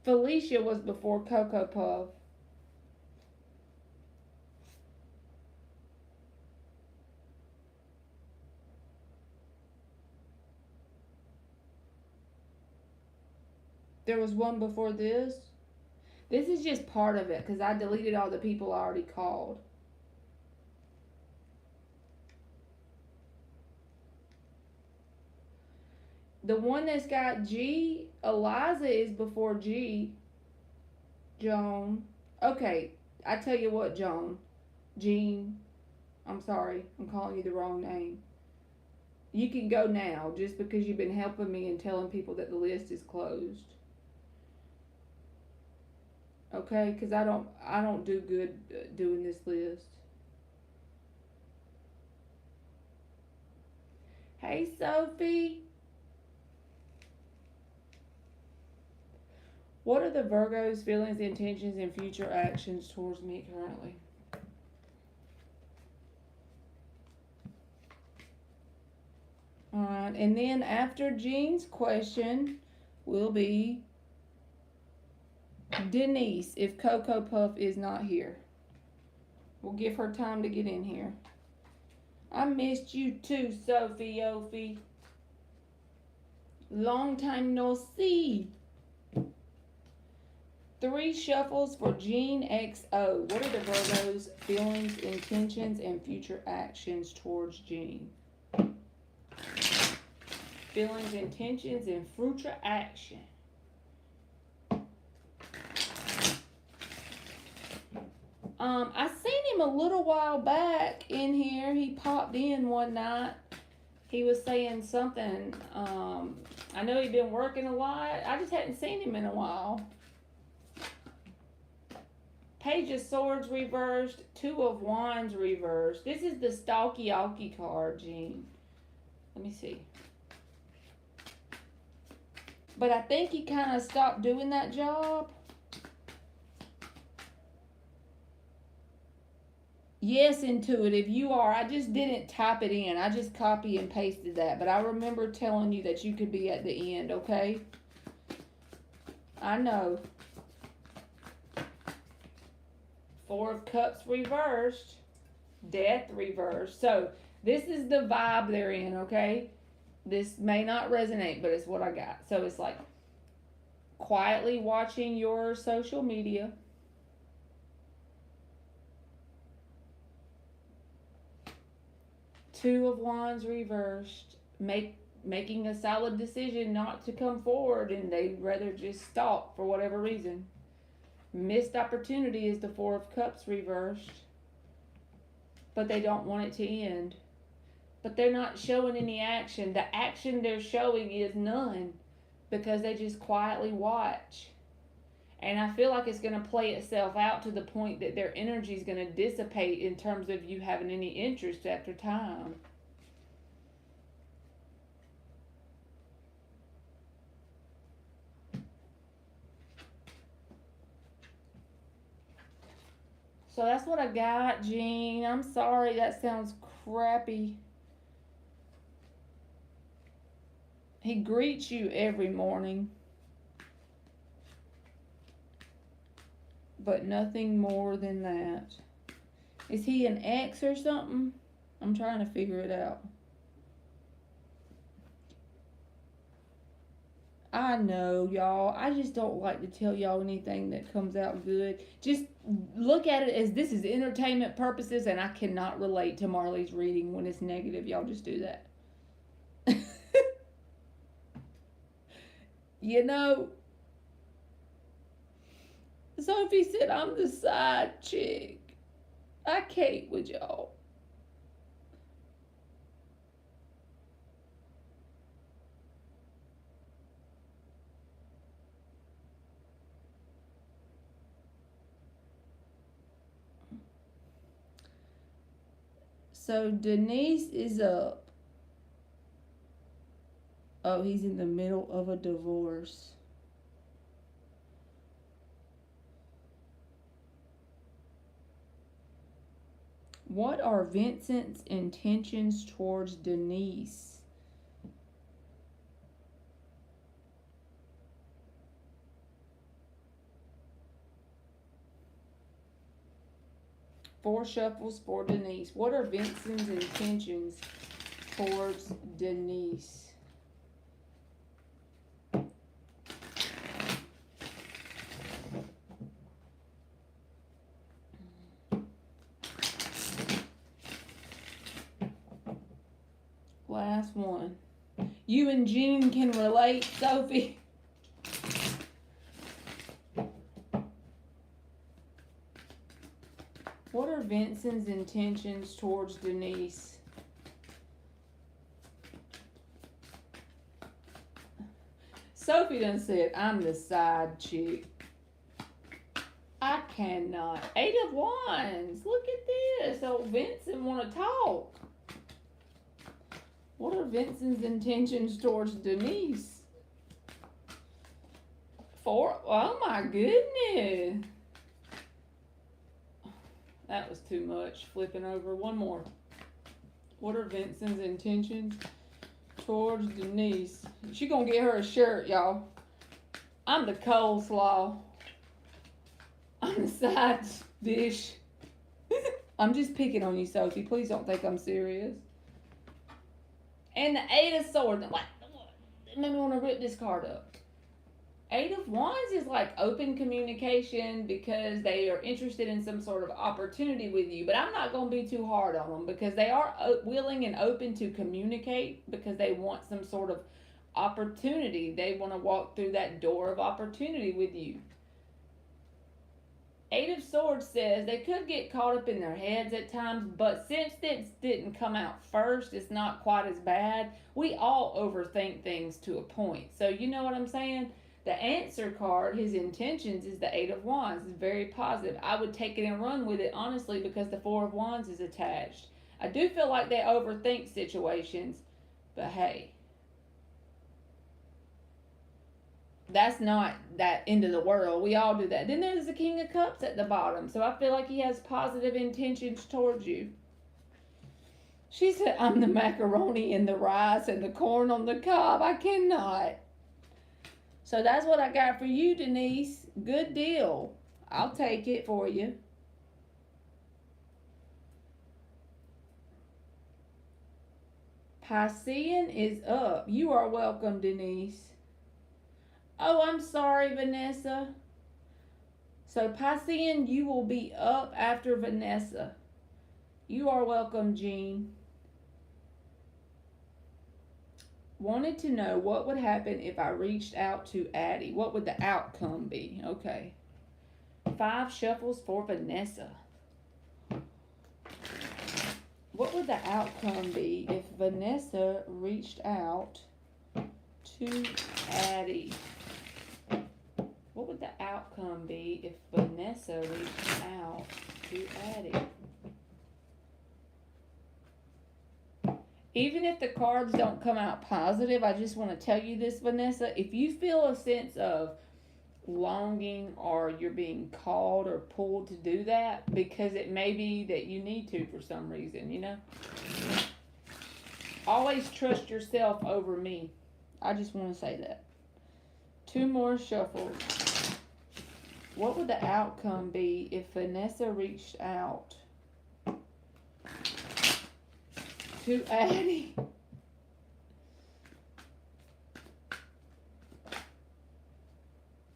Felicia was before Cocoa Puff. There was one before this. This is just part of it because I deleted all the people I already called. The one that's got G, Eliza is before G. Joan. Okay, I tell you what, Joan. Jean. I'm sorry. I'm calling you the wrong name. You can go now just because you've been helping me and telling people that the list is closed. Okay, because I don't do good doing this list. Hey, Sophie. What are the Virgo's feelings, intentions, and future actions towards me currently? Alright, and then after Jean's question will be Denise, if Cocoa Puff is not here. We'll give her time to get in here. I missed you too, Sophie Ophi. Long time no see. 3 shuffles for Jean XO. What are the Virgo's feelings, intentions, and future actions towards Jean? Feelings, intentions, and future action. I seen him a little while back in here. He popped in one night. He was saying something. I know he'd been working a lot. I just hadn't seen him in a while. Page of Swords reversed. 2 of Wands reversed. This is the Stalky-Alky card, Jean. Let me see. But I think he kind of stopped doing that job. Yes, intuitive, you are. I just didn't type it in. I just copy and pasted that. But I remember telling you that you could be at the end, okay? I know. 4 of Cups reversed. Death reversed. So, this is the vibe they're in, okay? This may not resonate, but it's what I got. So, it's like quietly watching your social media. Two of Wands reversed. Making a solid decision not to come forward, and they'd rather just stop for whatever reason. Missed opportunity is the 4 of Cups reversed. But they don't want it to end. But they're not showing any action. The action they're showing is none. Because they just quietly watch. And I feel like it's going to play itself out to the point that their energy is going to dissipate in terms of you having any interest after time. So that's what I got, Jean. I'm sorry, that sounds crappy. He greets you every morning. But nothing more than that. Is he an ex or something? I'm trying to figure it out. I know, y'all. I just don't like to tell y'all anything that comes out good. Just look at it as this is entertainment purposes, and I cannot relate to Marley's reading when it's negative. Y'all just do that. You know, Sophie said I'm the side chick. I can't with y'all. So Denise is up. Oh, he's in the middle of a divorce. What are Vincent's intentions towards Denise? Four shuffles for Denise. What are Vincent's intentions towards Denise? Last one. You and Jean can relate, Sophie. What are Vincent's intentions towards Denise? Sophie done said, I'm the side chick. I cannot. 8 of Wands. Look at this. Oh, Vincent want to talk. What are Vincent's intentions towards Denise? 4. Oh my goodness. That was too much. Flipping over. One more. What are Vincent's intentions towards Denise? She gonna get her a shirt, y'all. I'm the coleslaw. I'm the side dish. I'm just picking on you, Sophie. Please don't think I'm serious. And the 8 of Swords. What? It made me want to rip this card up. 8 of Wands is like open communication because they are interested in some sort of opportunity with you. But I'm not going to be too hard on them because they are willing and open to communicate because they want some sort of opportunity. They want to walk through that door of opportunity with you. 8 of Swords says they could get caught up in their heads at times, but since this didn't come out first, it's not quite as bad. We all overthink things to a point. So you know what I'm saying? The answer card, his intentions, is the 8 of Wands. It's very positive. I would take it and run with it, honestly, because the 4 of Wands is attached. I do feel like they overthink situations, but hey. That's not that end of the world. We all do that. Then there's the King of Cups at the bottom. So I feel like he has positive intentions towards you. She said, I'm the macaroni and the rice and the corn on the cob. I cannot. So that's what I got for you, Denise. Good deal. I'll take it for you. Piscean is up. You are welcome, Denise. Oh, I'm sorry, Vanessa. So, Piscean, you will be up after Vanessa. You are welcome, Jean. Wanted to know what would happen if I reached out to Addie. What would the outcome be? Okay. 5 shuffles for Vanessa. What would the outcome be if Vanessa reached out to Addie? What would the outcome be if Vanessa reached out to Addie? Even if the cards don't come out positive, I just want to tell you this, Vanessa. If you feel a sense of longing or you're being called or pulled to do that, because it may be that you need to for some reason, you know? Always trust yourself over me. I just want to say that. 2 more shuffles. What would the outcome be if Vanessa reached out to Addie?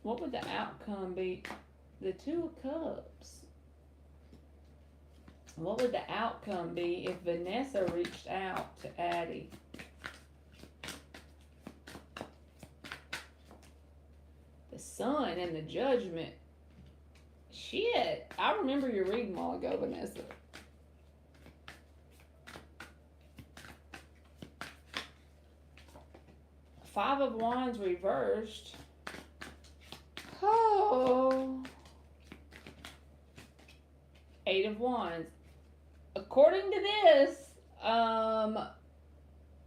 What would the outcome be? The 2 of Cups. What would the outcome be if Vanessa reached out to Addie? The Sun and the Judgment. Shit. I remember your reading a while ago, Vanessa. Five of Wands reversed. Oh. 8 of Wands. According to this,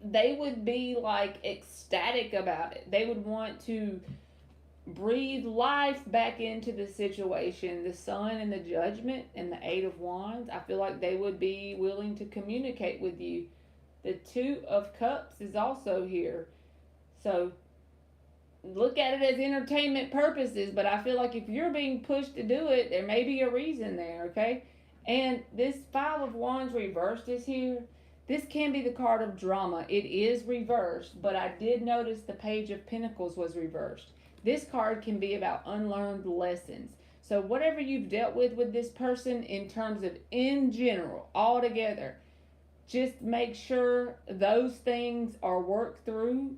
they would be like ecstatic about it. They would want to breathe life back into the situation. The Sun and the Judgment and the 8 of Wands, I feel like they would be willing to communicate with you. The 2 of Cups is also here. So look at it as entertainment purposes, but I feel like if you're being pushed to do it, there may be a reason there, okay? And this 5 of Wands reversed is here. This can be the card of drama. It is reversed, but I did notice the Page of Pentacles was reversed. This card can be about unlearned lessons. So whatever you've dealt with this person in terms of in general, all together, just make sure those things are worked through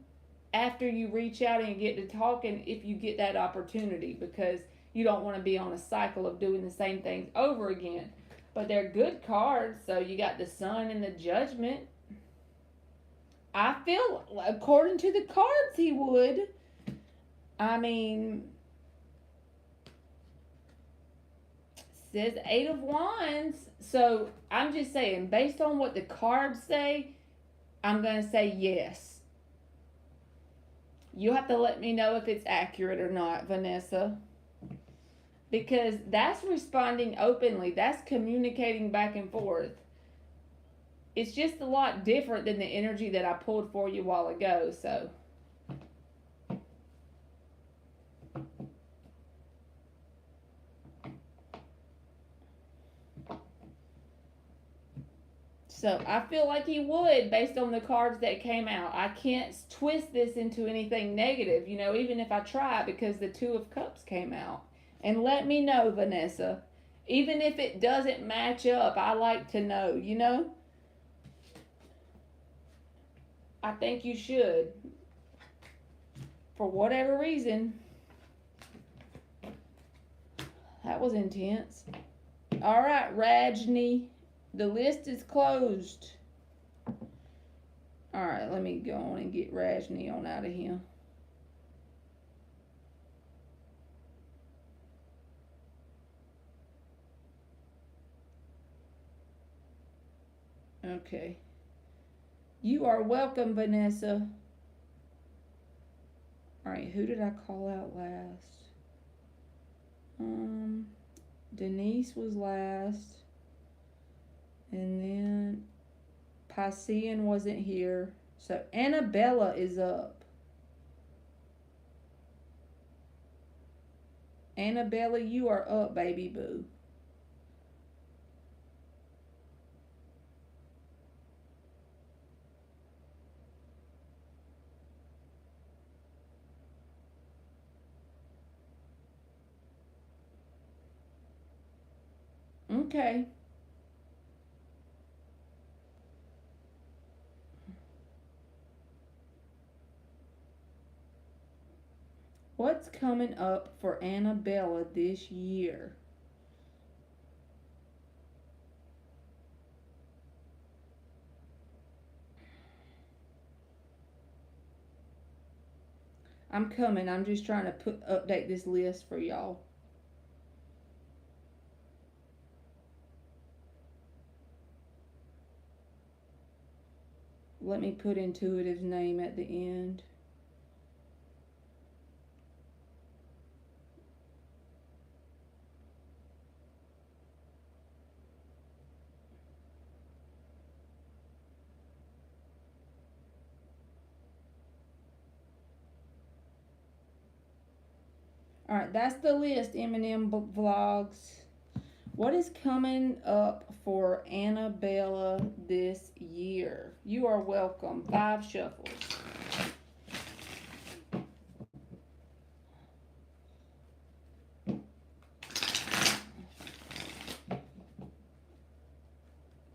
after you reach out and get to talking, if you get that opportunity, because you don't want to be on a cycle of doing the same things over again. But they're good cards. So you got the Sun and the Judgment. I feel, according to the cards, he would. I mean, says 8 of Wands. So I'm just saying, based on what the cards say, I'm going to say yes. You have to let me know if it's accurate or not, Vanessa. Because that's responding openly. That's communicating back and forth. It's just a lot different than the energy that I pulled for you a while ago, so. So I feel like he would, based on the cards that came out. I can't twist this into anything negative, you know, even if I try, because the Two of Cups came out. And let me know, Vanessa. Even if it doesn't match up, I like to know, you know? I think you should. For whatever reason. That was intense. All right, Rajni. The list is closed. All right, let me go on and get Rajni on out of here. Okay. You are welcome, Vanessa. All right, who did I call out last? Denise was last. And then Piscean wasn't here. So Annabella is up. Annabella, you are up, baby boo. Okay. What's coming up for Annabella this year? I'm coming. I'm just trying to update this list for y'all. Let me put Intuitive's name at the end. All right, that's the list, M&M Vlogs. What is coming up for Annabella this year? You are welcome. 5 shuffles.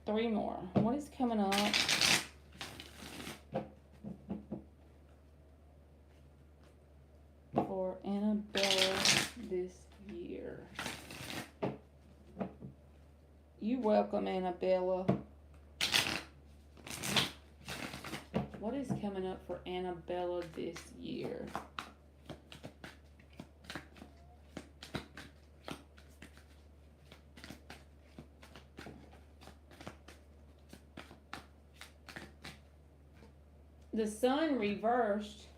Three more. What is coming up for Annabella this year? You welcome, Annabella. What is coming up for Annabella this year? The Sun reversed.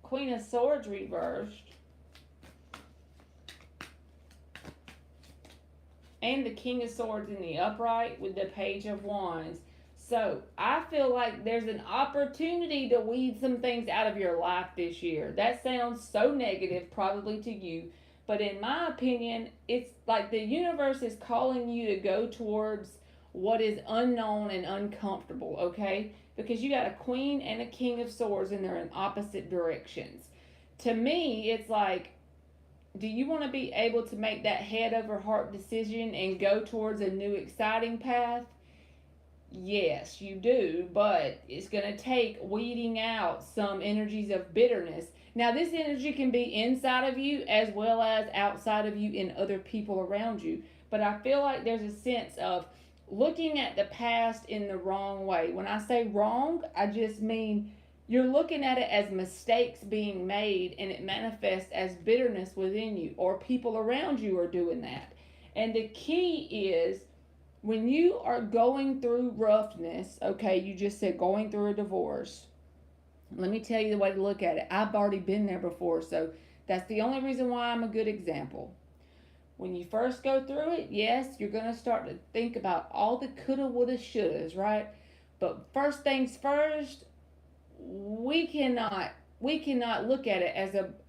Queen of Swords reversed. And the King of Swords in the upright with the Page of Wands. So, I feel like there's an opportunity to weed some things out of your life this year. That sounds so negative probably to you. But in my opinion, it's like the universe is calling you to go towards what is unknown and uncomfortable, okay? Because you got a Queen and a King of Swords and they're in opposite directions. To me, it's like Do you want to be able to make that head over heart decision and go towards a new exciting path? Yes, you do, but it's going to take weeding out some energies of bitterness. Now, this energy can be inside of you as well as outside of you in other people around you. But I feel like there's a sense of looking at the past in the wrong way. When I say wrong, I just mean you're looking at it as mistakes being made and it manifests as bitterness within you, or people around you are doing that. And the key is when you are going through roughness, okay, you just said going through a divorce. Let me tell you the way to look at it. I've already been there before, so that's the only reason why I'm a good example. When you first go through it, yes, you're going to start to think about all the coulda, woulda, shouldas, right? But first things first, we cannot look at it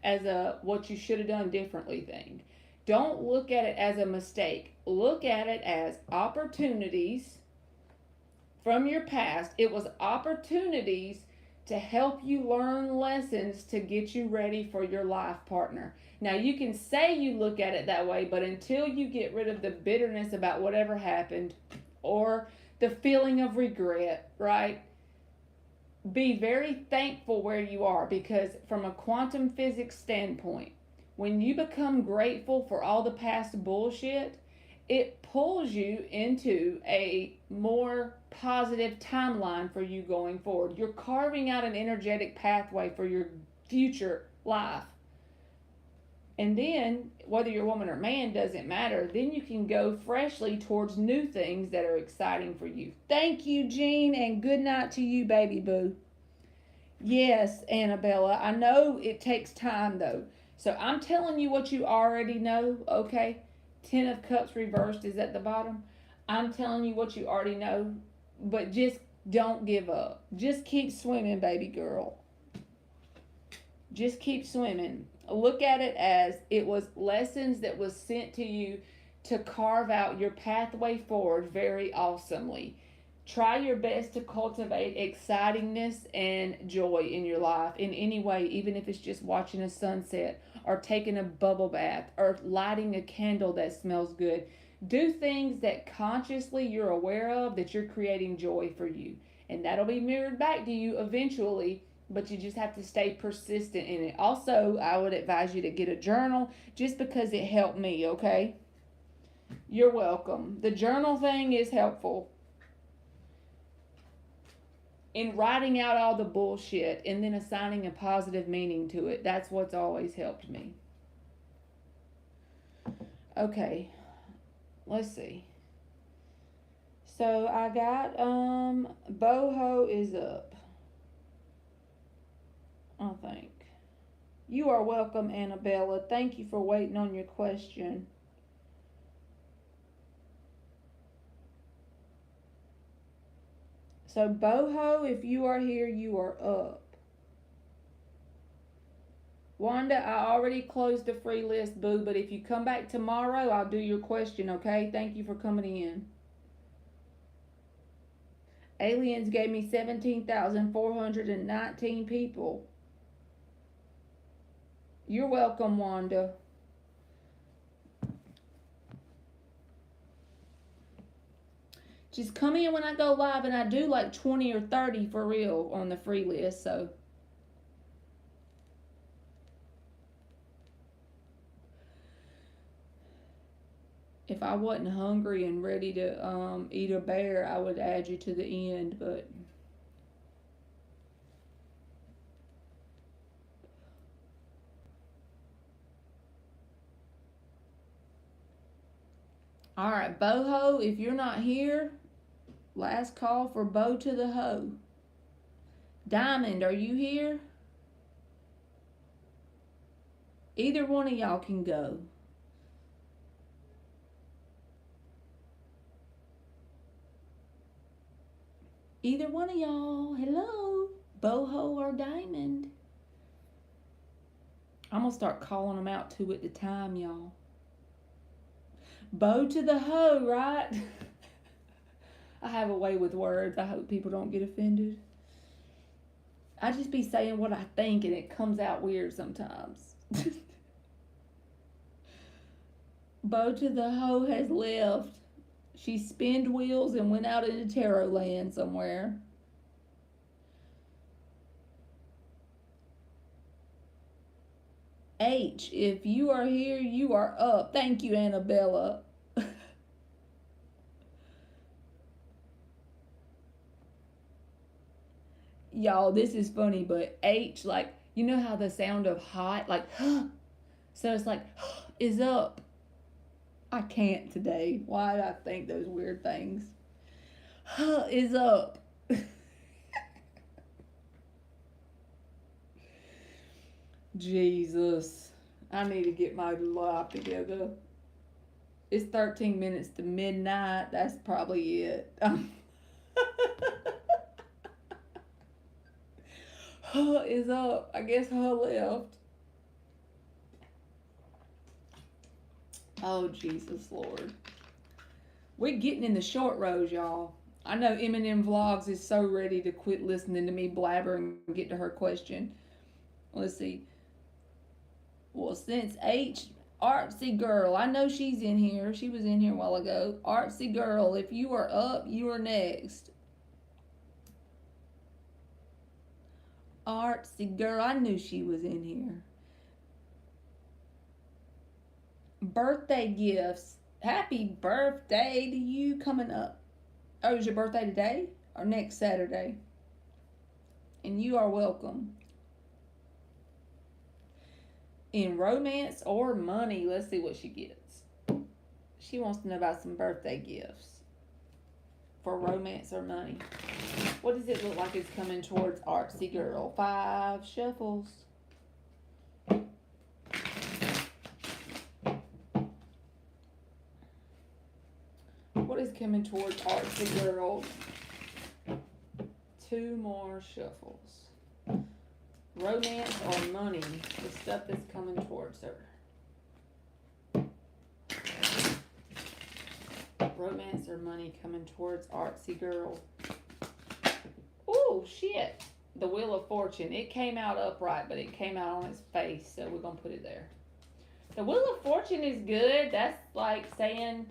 as a what you should have done differently thing. Don't look at it as a mistake. Look at it as opportunities from your past. It was opportunities to help you learn lessons to get you ready for your life partner. Now, you can say you look at it that way, but until you get rid of the bitterness about whatever happened or the feeling of regret, right? Be very thankful where you are, because from a quantum physics standpoint, when you become grateful for all the past bullshit, it pulls you into a more positive timeline for you going forward. You're carving out an energetic pathway for your future life. And then, whether you're a woman or man, doesn't matter. Then you can go freshly towards new things that are exciting for you. Thank you, Jean, and good night to you, baby boo. Yes, Annabella, I know it takes time, though. So I'm telling you what you already know, okay? Ten of Cups reversed is at the bottom. I'm telling you what you already know, but just don't give up. Just keep swimming, baby girl. Just keep swimming. Look at it as it was lessons that was sent to you to carve out your pathway forward very awesomely. Try your best to cultivate excitingness and joy in your life in any way, even if it's just watching a sunset or taking a bubble bath or lighting a candle that smells good. Do things that consciously you're aware of that you're creating joy for you. And that'll be mirrored back to you eventually, but you just have to stay persistent in it. Also, I would advise you to get a journal just because it helped me, okay? You're welcome. The journal thing is helpful in writing out all the bullshit and then assigning a positive meaning to it. That's what's always helped me. Okay, let's see. So I got boho is up, I think. You are welcome, Annabella. Thank you for waiting on your question. So boho, if you are here, you are up. Wanda, I already closed the free list, boo, but if you come back tomorrow, I'll do your question, okay? Thank you for coming in. Aliens gave me 17,419 people. You're welcome, Wanda. Just come in when I go live, and I do like 20 or 30 for real on the free list, so. If I wasn't hungry and ready to eat a bear, I would add you to the end, but. All right, boho, if you're not here, last call for bow to the hoe. Diamond, are you here? Either one of y'all can go. Either one of y'all. Hello, boho or diamond. I'm gonna start calling them out two at a time, y'all. Bow to the hoe, right? I have a way with words. I hope people don't get offended. I just be saying what I think and it comes out weird sometimes. Bow to the hoe has left. She spinned wheels and went out into tarot land somewhere. H, if you are here, you are up. Thank you, Annabella. Y'all, this is funny, but H, like, you know how the sound of hot, like, huh? So it's like, huh, is up. I can't today. Why did I think those weird things? Huh, is up. Jesus. I need to get my life together. It's 13 minutes to midnight. That's probably it. Huh is up. I guess huh left. Oh, Jesus, Lord. We're getting in the short rows, y'all. I know Eminem Vlogs is so ready to quit listening to me blabber and get to her question. Let's see. Well, since H, Artsy Girl, I know she's in here. She was in here a while ago. Artsy Girl, if you are up, you are next. Artsy Girl, I knew she was in here. Birthday gifts. Happy birthday to you coming up. Oh, is your birthday today or next Saturday? And you are welcome. In romance or money, let's see what she gets. She wants to know about some birthday gifts for romance or money. What does it look like it's coming towards Artsy Girl? 5 shuffles. What is coming towards Artsy Girl? 2 more shuffles. Romance or money, the stuff that's coming towards her. Romance or money coming towards Artsy Girl. Oh, shit. The Wheel of Fortune. It came out upright, but it came out on its face, so we're going to put it there. The Wheel of Fortune is good. That's like saying,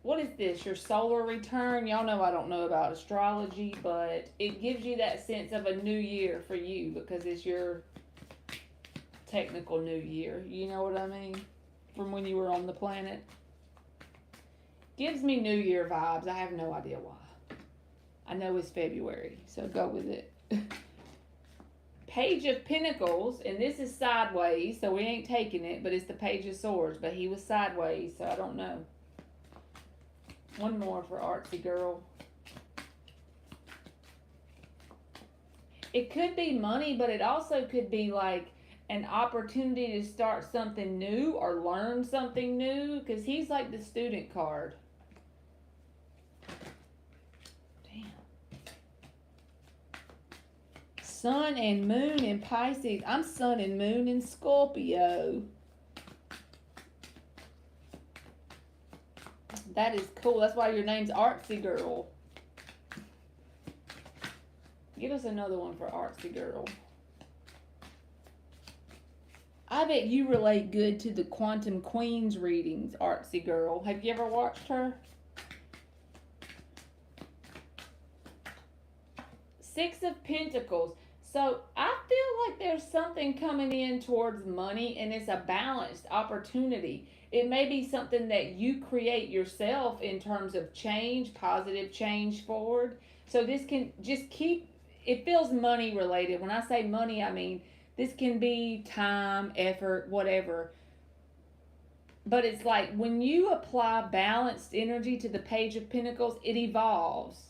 what is this? Your solar return? Y'all know I don't know about astrology, but it gives you that sense of a new year for you because it's your technical new year. You know what I mean? From when you were on the planet. Gives me New Year vibes. I have no idea why. I know it's February, so go with it. Page of Pentacles, and this is sideways, so we ain't taking it, but it's the Page of Swords, but he was sideways, so I don't know. One more for Artsy Girl. It could be money, but it also could be like an opportunity to start something new or learn something new, because he's like the student card. Damn. Sun and Moon in Pisces. I'm Sun and Moon in Scorpio. That is cool. That's why your name's Artsy Girl. Give us another one for Artsy Girl. I bet you relate good to the Quantum Queens readings, Artsy Girl. Have you ever watched her? 6 of Pentacles. So I feel like there's something coming in towards money, and it's a balanced opportunity. It may be something that you create yourself in terms of change, positive change forward. So this can just keep, it feels money related. When I say money, I mean this can be time, effort, whatever. But it's like when you apply balanced energy to the Page of Pentacles, it evolves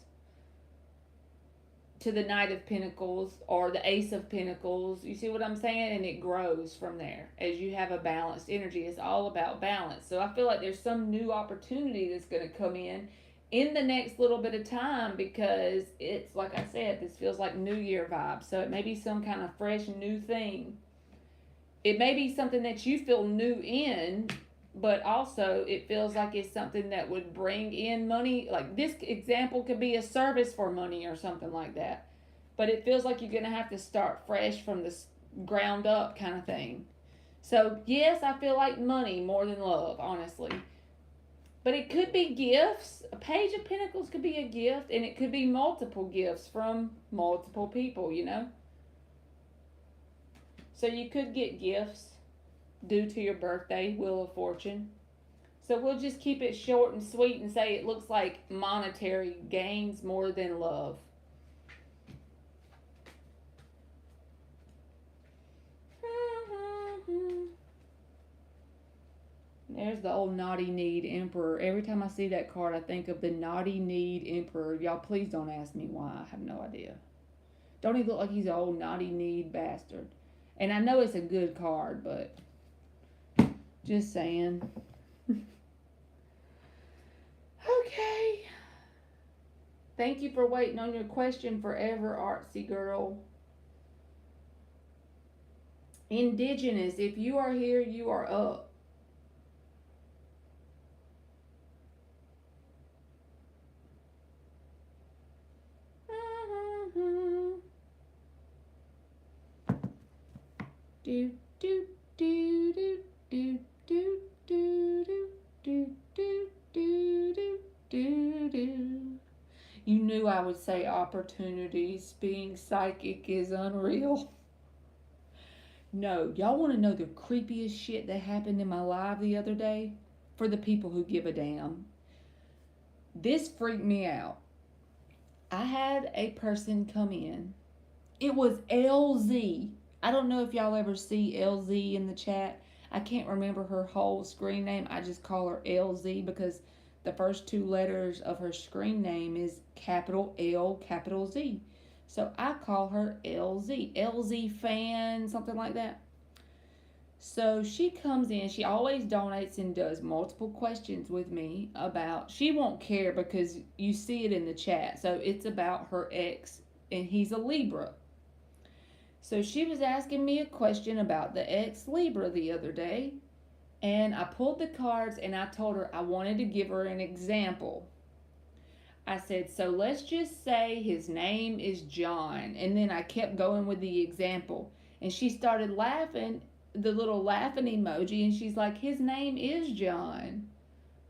to the Knight of Pentacles or the Ace of Pentacles. You see what I'm saying? And it grows from there as you have a balanced energy. It's all about balance. So I feel like there's some new opportunity that's going to come in the next little bit of time, because it's like I said, this feels like New Year vibes. So it may be some kind of fresh new thing. It may be something that you feel new in, but also it feels like it's something that would bring in money. Like this example could be a service for money or something like that. But it feels like you're going to have to start fresh from the ground up kind of thing. So, yes, I feel like money more than love, honestly. But it could be gifts. A Page of Pentacles could be a gift, and it could be multiple gifts from multiple people, you know? So you could get gifts due to your birthday, Wheel of Fortune. So we'll just keep it short and sweet and say it looks like monetary gains more than love. There's the old naughty need emperor. Every time I see that card, I think of the naughty need emperor. Y'all, please don't ask me why. I have no idea. Don't he look like he's an old naughty need bastard? And I know it's a good card, but just saying. Okay. Thank you for waiting on your question forever, Artsy Girl. Indigenous, if you are here, you are up. Do do do do do do do do do do do do do. You knew I would say opportunities. Being psychic is unreal. No, y'all want to know the creepiest shit that happened in my life the other day? For the people who give a damn. This freaked me out. I had a person come in. It was LZ. I don't know if y'all ever see LZ in the chat. I can't remember her whole screen name. I just call her LZ because the first two letters of her screen name is capital L, capital Z. So I call her LZ. LZ fan, something like that. So she comes in, she always donates and does multiple questions with me about, she won't care because you see it in the chat. So it's about her ex, and he's a Libra. So she was asking me a question about the ex Libra the other day, and I pulled the cards and I told her I wanted to give her an example. I said, so let's just say his name is John. And then I kept going with the example. And she started laughing, the little laughing emoji, and she's like, his name is John.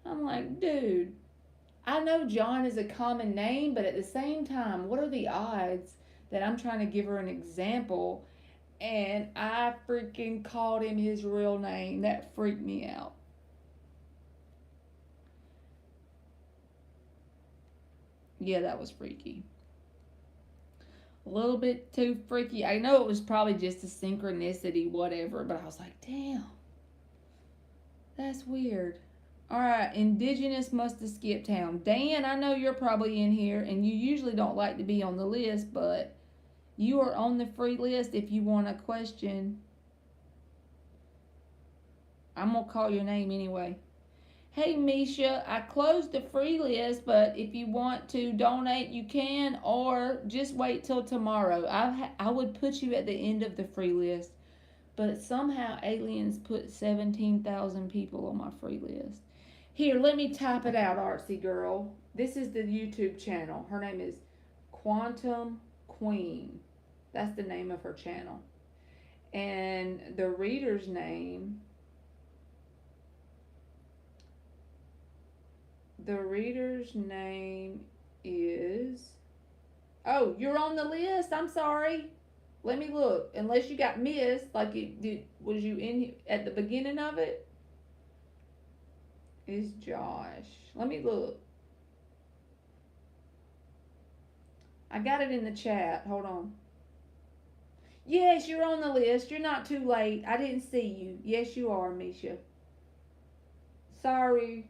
I'm like, dude, I know John is a common name, but at the same time, what are the odds that I'm trying to give her an example and I freaking called him his real name? That freaked me out. Yeah, that was freaky. A little bit too freaky. I know it was probably just a synchronicity, whatever, but I was like, damn, that's weird. All right, Indigenous must have skipped town. Dan, I know you're probably in here, and you usually don't like to be on the list, but you are on the free list if you want a question. I'm going to call your name anyway. Hey, Misha, I closed the free list, but if you want to donate, you can, or just wait till tomorrow. I would put you at the end of the free list, but somehow aliens put 17,000 people on my free list. Here, let me type it out, Artsy Girl. This is the YouTube channel. Her name is Quantum Queen. That's the name of her channel. And the reader's name... The reader's name is... Oh, you're on the list? I'm sorry. Let me look. Unless you got missed, like it did. Was you in at the beginning of it? Is Josh. Let me look. I got it in the chat. Hold on. Yes, you're on the list. You're not too late. I didn't see you. Yes, you are, Misha. Sorry.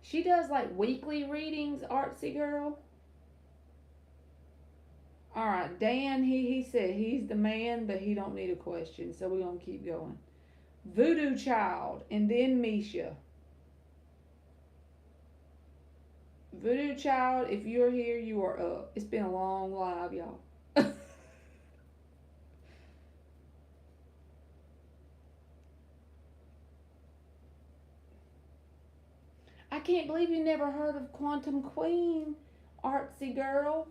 She does like weekly readings, Artsy Girl. All right, Dan, he said he's the man, but he don't need a question, so we're going to keep going. Voodoo Child, and then Misha. Voodoo Child, if you're here, you are up. It's been a long live, y'all. I can't believe you never heard of Quantum Queen, Artsy Girl.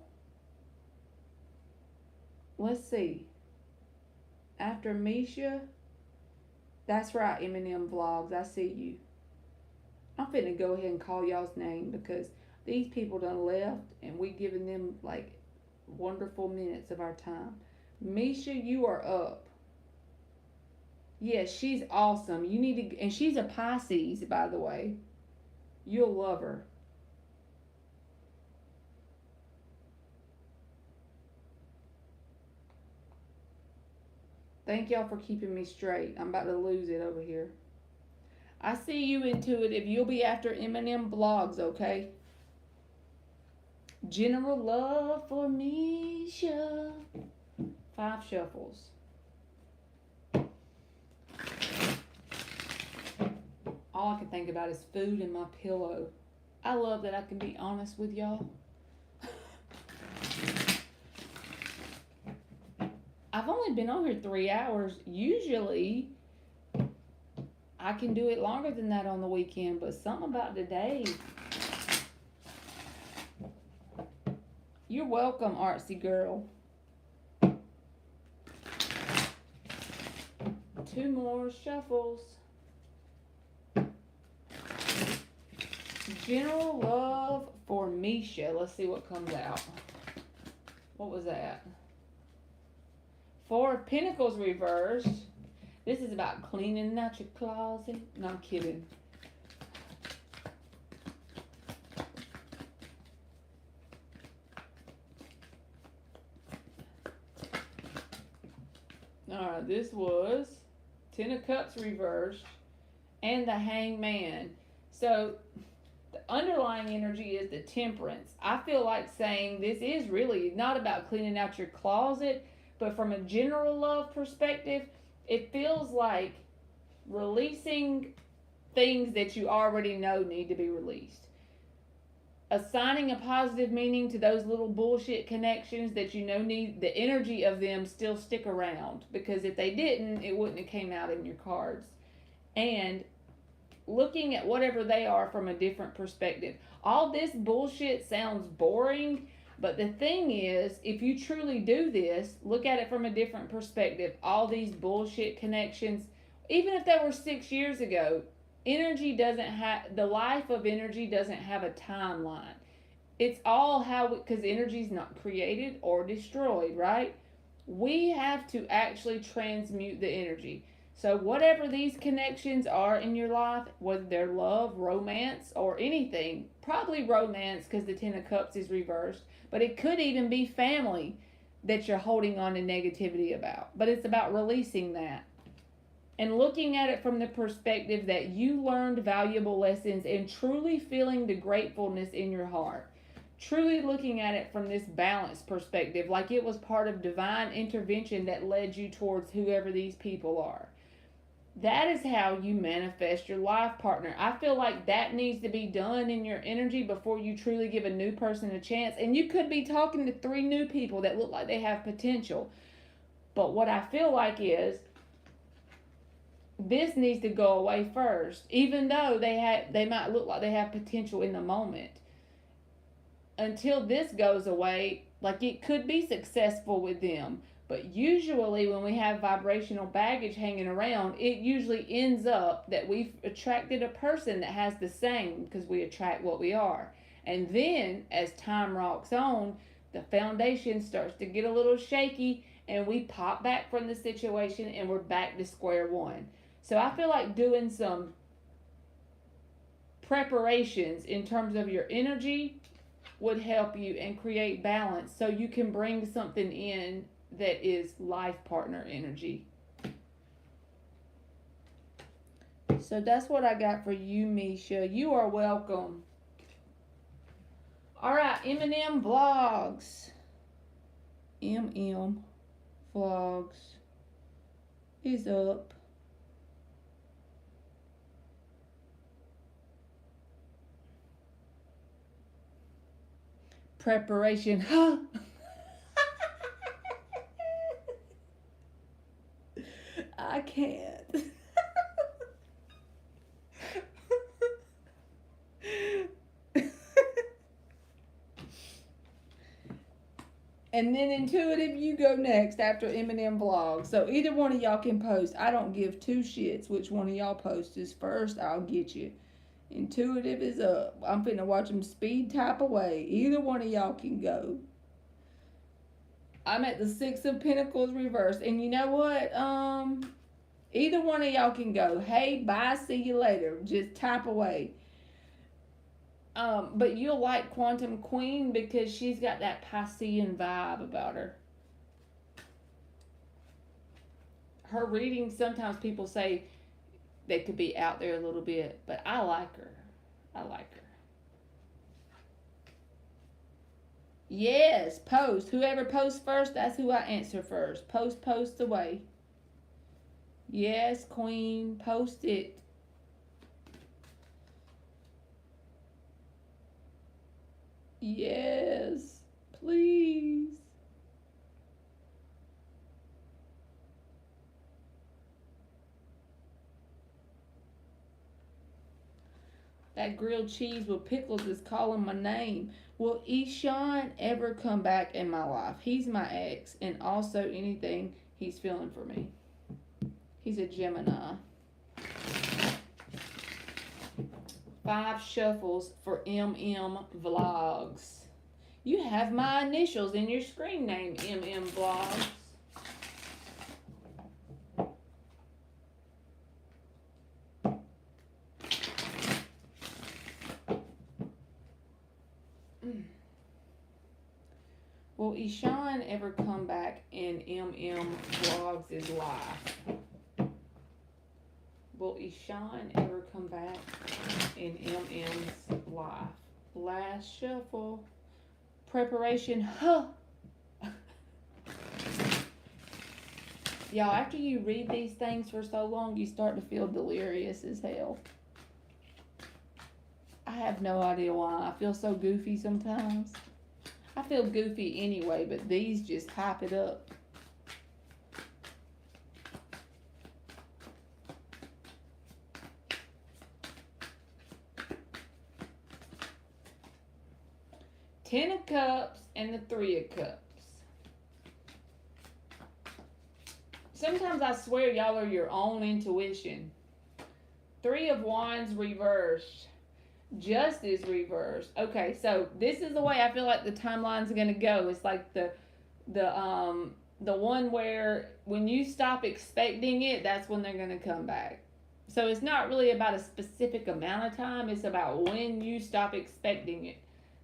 Let's see. After Misha. That's right, Eminem Vlogs. I see you. I'm finna go ahead and call y'all's name because these people done left and we giving them like wonderful minutes of our time. Misha, you are up. Yes, she's awesome. You need to, and she's a Pisces, by the way. You'll love her. Thank y'all for keeping me straight. I'm about to lose it over here. I see you, Intuitive. You'll be after Eminem Vlogs, okay? General love for Misha. 5 shuffles. All I can think about is food and my pillow. I love that I can be honest with y'all. I've only been on here 3 hours. Usually, I can do it longer than that on the weekend, but something about today. You're welcome, Artsy Girl. 2 more shuffles. General love for Misha. Let's see what comes out. What was that? 4 of Pentacles reversed. This is about cleaning out your closet. No, I'm kidding. Alright, this was 10 of Cups reversed and the Hangman. So, the underlying energy is the Temperance. I feel like saying this is really not about cleaning out your closet, but from a general love perspective, it feels like releasing things that you already know need to be released. Assigning a positive meaning to those little bullshit connections that you know need the energy of them still stick around, because if they didn't, it wouldn't have came out in your cards. And looking at whatever they are from a different perspective. All this bullshit sounds boring, but the thing is, if you truly do this, look at it from a different perspective. All these bullshit connections, even if they were 6 years ago, energy doesn't have, the life of energy doesn't have a timeline. It's all how, because energy is not created or destroyed, right? We have to actually transmute the energy. So whatever these connections are in your life, whether they're love, romance, or anything, probably romance because the 10 of Cups is reversed, but it could even be family that you're holding on to negativity about. But it's about releasing that and looking at it from the perspective that you learned valuable lessons and truly feeling the gratefulness in your heart. Truly looking at it from this balanced perspective, like it was part of divine intervention that led you towards whoever these people are. That is how you manifest your life partner. I feel like that needs to be done in your energy before you truly give a new person a chance. And you could be talking to 3 new people that look like they have potential. But what I feel like is, this needs to go away first, even though they might look like they have potential in the moment. Until this goes away, like it could be successful with them. But usually when we have vibrational baggage hanging around, it usually ends up that we've attracted a person that has the same, because we attract what we are. And then as time rocks on, the foundation starts to get a little shaky and we pop back from the situation and we're back to square one. So I feel like doing some preparations in terms of your energy would help you and create balance so you can bring something in that is life partner energy. So that's what I got for you, Misha. You are welcome. Alright, Eminem Vlogs. MM Vlogs is up. Preparation, huh? I can't. And then intuitive, you go next after Eminem vlog. So either one of y'all can post. I don't give two shits which one of y'all posts is first. I'll get you. Intuitive is up. I'm finna watch them speed type away. Either one of y'all can go. I'm at the Six of Pentacles reversed. And you know what? Either one of y'all can go. Hey, bye, see you later. Just type away. But you'll like Quantum Queen because she's got that Piscean vibe about her. Her readings, sometimes people say they could be out there a little bit, but I like her. I like her. Yes, post. Whoever posts first, that's who I answer first. Post away. Yes, Queen, post it. Yes, please. That grilled cheese with pickles is calling my name. Will Eshawn ever come back in my life? He's my ex, and also anything he's feeling for me. He's a Gemini. 5 shuffles for MM Vlogs. You have my initials in your screen name, MM Vlogs. Will Eshawn ever come back in MM Vlogs' life? Will Eshawn ever come back in MM's life? Last shuffle. Preparation. Huh. Y'all, after you read these things for so long, you start to feel delirious as hell. I have no idea why. I feel so goofy sometimes. I feel goofy anyway, but these just hype it up. Ten of Cups and the Three of Cups. Sometimes I swear y'all are your own intuition. Three of Wands reversed. Justice reversed. Okay, so this is the way I feel like the timeline's gonna go. It's like the one where when you stop expecting it, that's when they're gonna come back. So it's not really about a specific amount of time. It's about when you stop expecting it.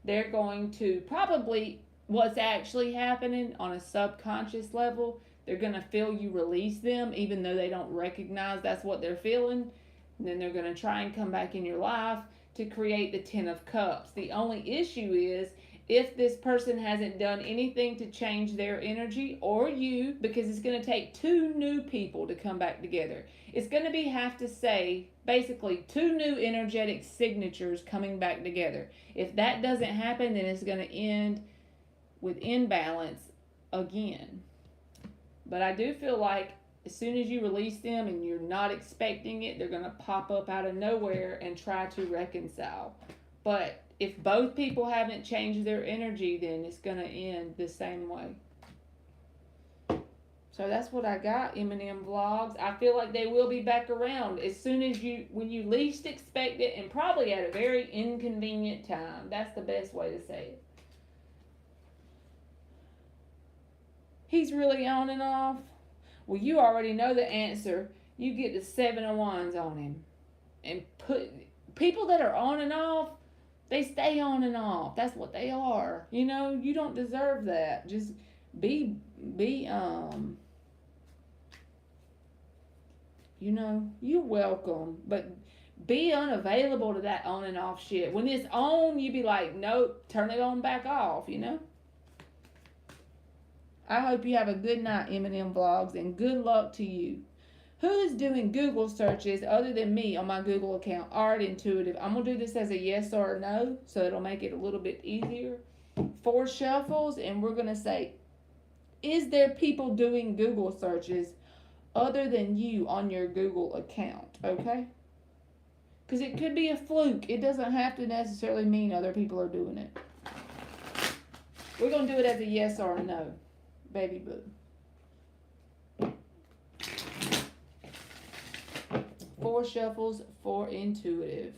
They're going to probably what's actually happening on a subconscious level. They're gonna feel you release them, even though they don't recognize that's what they're feeling. And then they're gonna try and come back in your life to create the Ten of Cups. The only issue is if this person hasn't done anything to change their energy, or you, because it's going to take 2 new people to come back together. It's going to have to say basically 2 new energetic signatures coming back together. If that doesn't happen, then it's going to end with imbalance again. But I do feel like as soon as you release them and you're not expecting it, they're going to pop up out of nowhere and try to reconcile. But if both people haven't changed their energy, then it's going to end the same way. So that's what I got, Eminem Vlogs. I feel like they will be back around as soon as when you least expect it, and probably at a very inconvenient time. That's the best way to say it. He's really on and off. Well, you already know the answer. You get the 7 of Wands on him. And people that are on and off, they stay on and off. That's what they are. You know, you don't deserve that. Just be you know, you're welcome. But be unavailable to that on and off shit. When it's on, you be like, nope, turn it on back off, you know? I hope you have a good night, Eminem Vlogs, and good luck to you. Who is doing Google searches other than me on my Google account? Art Intuitive. I'm going to do this as a yes or a no, so it'll make it a little bit easier. 4 shuffles, and we're going to say, is there people doing Google searches other than you on your Google account? Okay? Because it could be a fluke. It doesn't have to necessarily mean other people are doing it. We're going to do it as a yes or a no, baby boo. 4 shuffles for intuitive.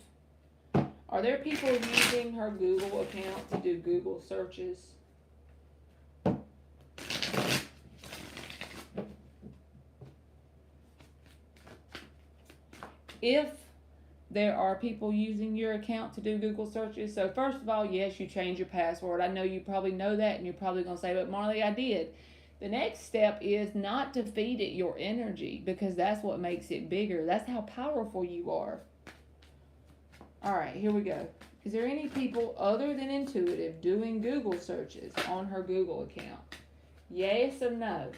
Are there people using her Google account to do Google searches? If there are people using your account to do Google searches, so first of all, yes, you change your password. I know you probably know that, and you're probably going to say, but Marley, I did. The next step is not to feed it your energy, because that's what makes it bigger. That's how powerful you are. All right, here we go. Is there any people other than intuitive doing Google searches on her Google account? Yes or no?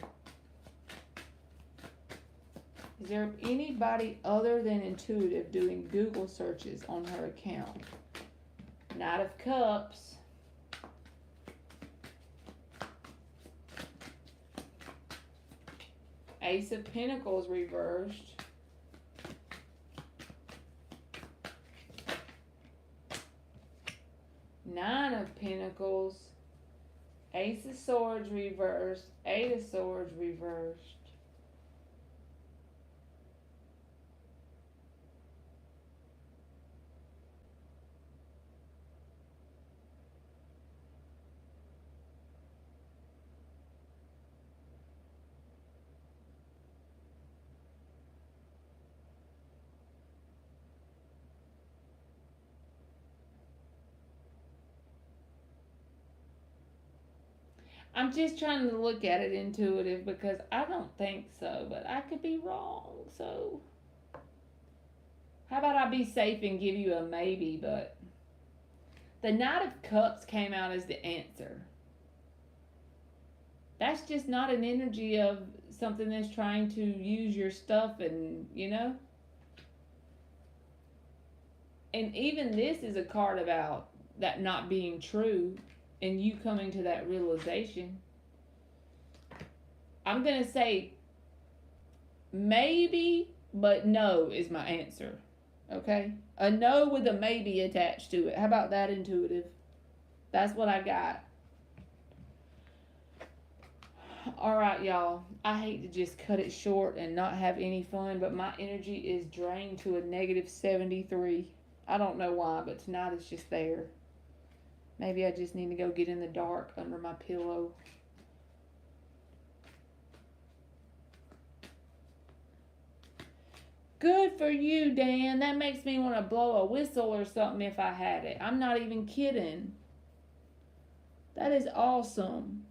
Is there anybody other than intuitive doing Google searches on her account? Knight of Cups. Ace of Pentacles reversed. Nine of Pentacles. Ace of Swords reversed. Eight of Swords reversed. I'm just trying to look at it intuitive because I don't think so, but I could be wrong. So, how about I be safe and give you a maybe? But the Knight of Cups came out as the answer. That's just not an energy of something that's trying to use your stuff and, you know? And even this is a card about that not being true and you coming to that realization. I'm going to say maybe, but no is my answer. Okay? A no with a maybe attached to it. How about that, intuitive? That's what I got. All right, y'all. I hate to just cut it short and not have any fun, but my energy is drained to a negative 73. I don't know why, but tonight it's just there. Maybe I just need to go get in the dark under my pillow. Good for you, Dan. That makes me want to blow a whistle or something if I had it. I'm not even kidding. That is awesome.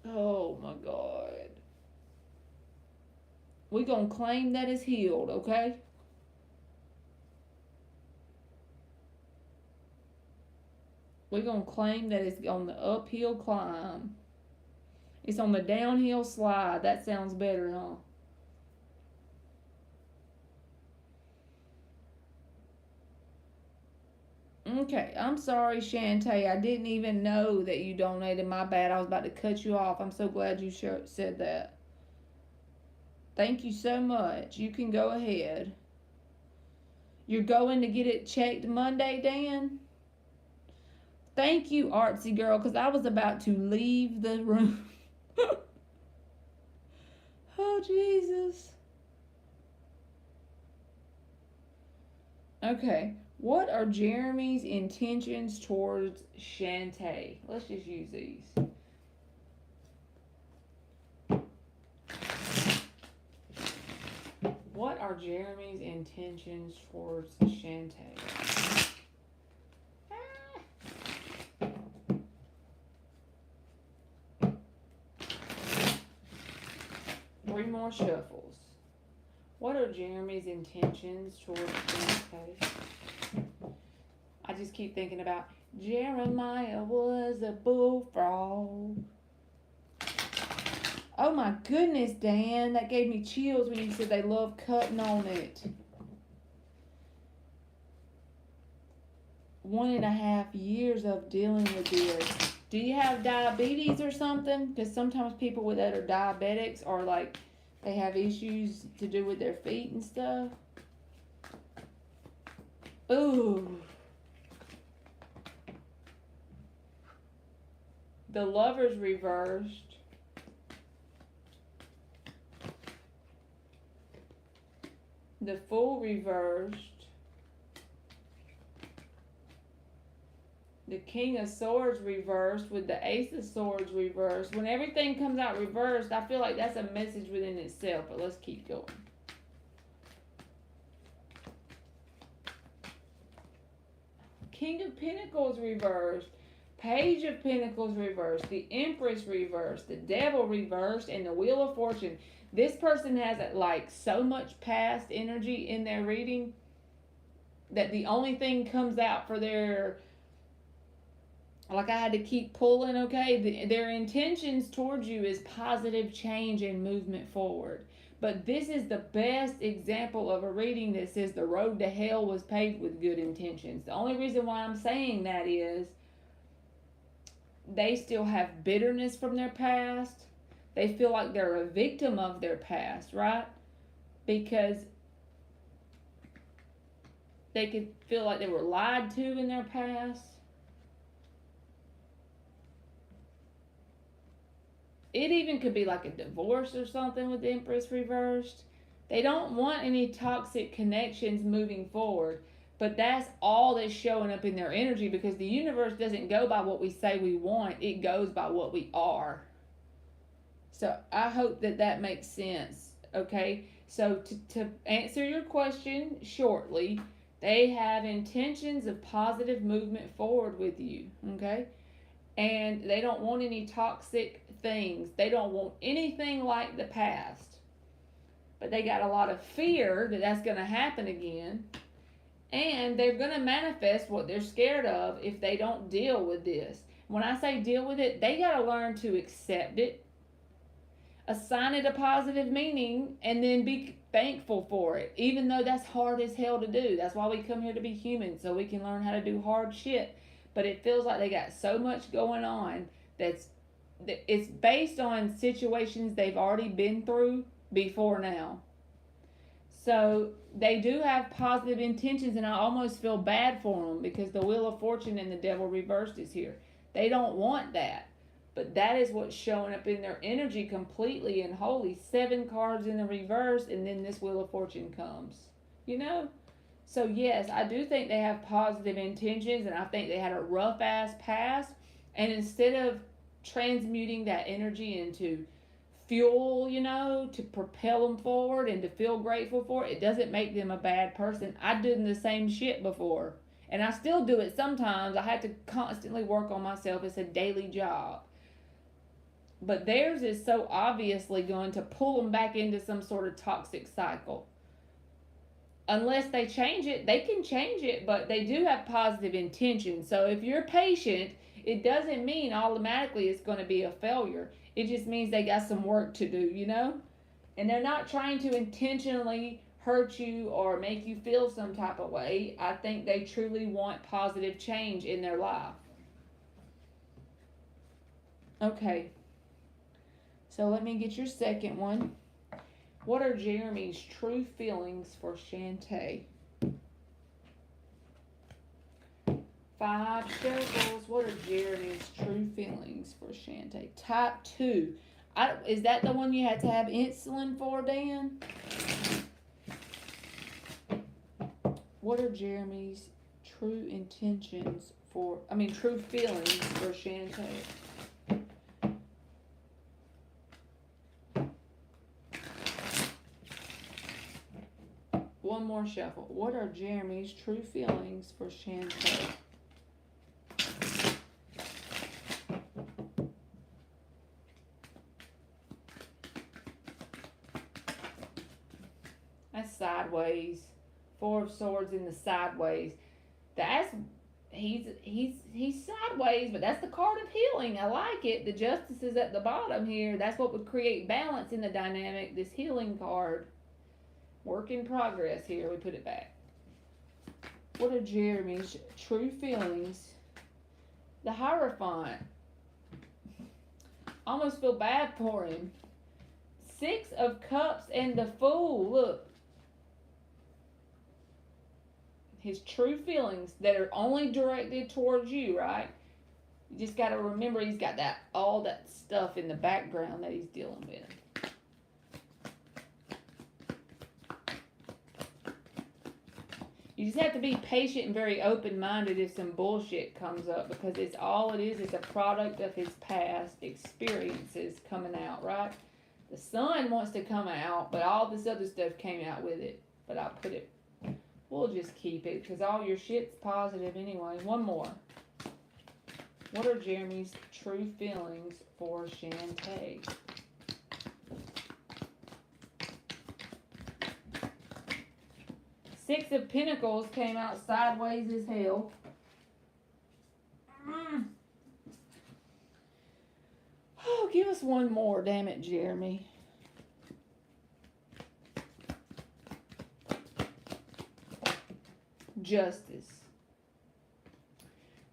Oh my God. We're going to claim that it's healed, okay? We're going to claim that it's on the uphill climb. It's on the downhill slide. That sounds better, huh? Okay, I'm sorry, Shantae. I didn't even know that you donated. My bad. I was about to cut you off. I'm so glad you said that. Thank you so much. You can go ahead. You're going to get it checked Monday, Dan? Thank you, Artsy Girl, because I was about to leave the room. Oh, Jesus. Okay. What are Jeremy's intentions towards Shantae? Let's just use these. What are Jeremy's intentions towards Shantae? Three more shuffles. What are Jeremy's intentions towards Shantae? I just keep thinking about Jeremiah was a bullfrog. Oh my goodness, Dan. That gave me chills when you said they love cutting on it. 1.5 years of dealing with this. Do you have diabetes or something? Because sometimes people with that are diabetics or like they have issues to do with their feet and stuff. Ooh. The Lovers reversed. The Fool reversed. The King of Swords reversed with the Ace of Swords reversed. When everything comes out reversed, I feel like that's a message within itself, but let's keep going. King of Pentacles reversed. Page of Pentacles reversed. The Empress reversed. The Devil reversed. And the Wheel of Fortune. This person has like so much past energy in their reading that the only thing comes out for their, like I had to keep pulling, okay? Their intentions towards you is positive change and movement forward. But this is the best example of a reading that says the road to hell was paved with good intentions. The only reason why I'm saying that is they still have bitterness from their past. They feel like they're a victim of their past, right? Because they could feel like they were lied to in their past. It even could be like a divorce or something with the Empress reversed. They don't want any toxic connections moving forward. But that's all that's showing up in their energy, because the universe doesn't go by what we say we want. It goes by what we are. So I hope that that makes sense, okay? So to answer your question shortly, they have intentions of positive movement forward with you, okay? And they don't want any toxic things. They don't want anything like the past. But they got a lot of fear that that's going to happen again. And they're going to manifest what they're scared of if they don't deal with this. When I say deal with it, they got to learn to accept it, assign it a positive meaning, and then be thankful for it, even though that's hard as hell to do. That's why we come here to be human, so we can learn how to do hard shit. But it feels like they got so much going on it's based on situations they've already been through before now. So they do have positive intentions, and I almost feel bad for them because the Wheel of Fortune and the Devil reversed is here. They don't want that. But that is what's showing up in their energy completely and wholly. 7 cards in the reverse, and then this Wheel of Fortune comes. You know? So yes, I do think they have positive intentions, and I think they had a rough-ass past. And instead of transmuting that energy into fuel, you know, to propel them forward and to feel grateful for it, it doesn't make them a bad person. I did the same shit before. And I still do it sometimes. I have to constantly work on myself. It's a daily job. But theirs is so obviously going to pull them back into some sort of toxic cycle. Unless they change it, they can change it, but they do have positive intentions. So if you're patient, it doesn't mean automatically it's going to be a failure. It just means they got some work to do, you know? And they're not trying to intentionally hurt you or make you feel some type of way. I think they truly want positive change in their life. Okay. So let me get your second one. What are Jeremy's true feelings for Shantae? 5 circles. What are Jeremy's true feelings for Shantae? Type 2. Is that the one you had to have insulin for, Dan? What are Jeremy's true intentions for, true feelings for Shantae? One more shuffle. What are Jeremy's true feelings for Shantae? That's sideways. 4 of Swords in the sideways. He's sideways, but that's the card of healing. I like it. The Justice is at the bottom here. That's what would create balance in the dynamic. This healing card. Work in progress here. We put it back. What are Jeremy's true feelings? The Hierophant. Almost feel bad for him. 6 of Cups and the Fool. Look. his true feelings that are only directed towards you, right? You just got to remember he's got all that stuff in the background that he's dealing with. You just have to be patient and very open-minded if some bullshit comes up, because it's all it is a product of his past experiences coming out, right? The sun wants to come out, but all this other stuff came out with it. But I'll put it, we'll just keep it, because all your shit's positive anyway. One more. What are Jeremy's true feelings for Shantae? Six of Pentacles came out sideways as hell. Oh, give us one more, damn it, Jeremy. Justice.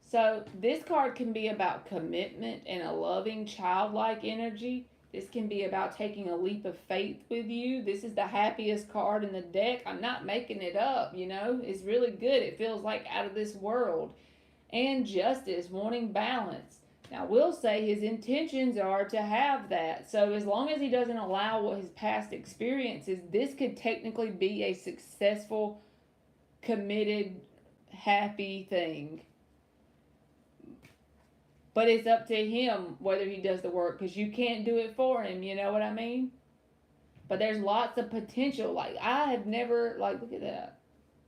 So this card can be about commitment and a loving, childlike energy. This can be about taking a leap of faith with you. This is the happiest card in the deck. I'm not making it up, you know. It's really good. It feels like out of this world. And justice, wanting balance. Now, we'll say his intentions are to have that. So as long as he doesn't allow what his past experiences, this could technically be a successful, committed, happy thing. But it's up to him whether he does the work, because you can't do it for him, you know what I mean? But there's lots of potential. Like, I have never, like, look at that.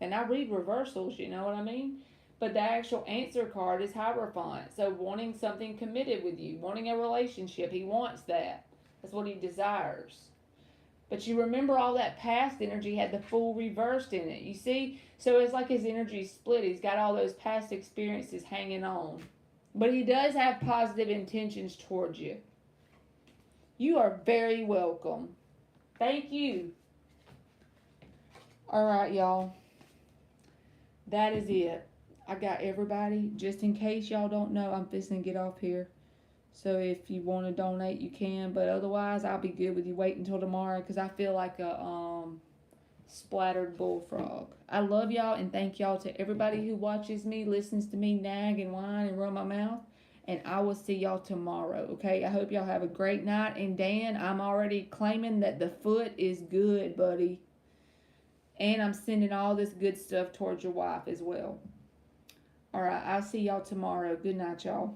And I read reversals, you know what I mean? But the actual answer card is Hierophant. So wanting something committed with you, wanting a relationship, he wants that. That's what he desires. But you remember all that past energy had the Fool reversed in it, you see? So it's like his energy split. He's got all those past experiences hanging on. But he does have positive intentions towards you. You are very welcome. Thank you. All right, y'all. That is it. I got everybody. Just in case y'all don't know, I'm fixing to get off here. So if you want to donate, you can. But otherwise, I'll be good with you. Wait until tomorrow, because I feel like a splattered bullfrog. I love y'all, and thank y'all to everybody who watches me, listens to me nag and whine and run my mouth. And I will see y'all tomorrow, okay? I hope y'all have a great night. And Dan, I'm already claiming that the foot is good, buddy. And I'm sending all this good stuff towards your wife as well. All right, I'll see y'all tomorrow. Good night, y'all.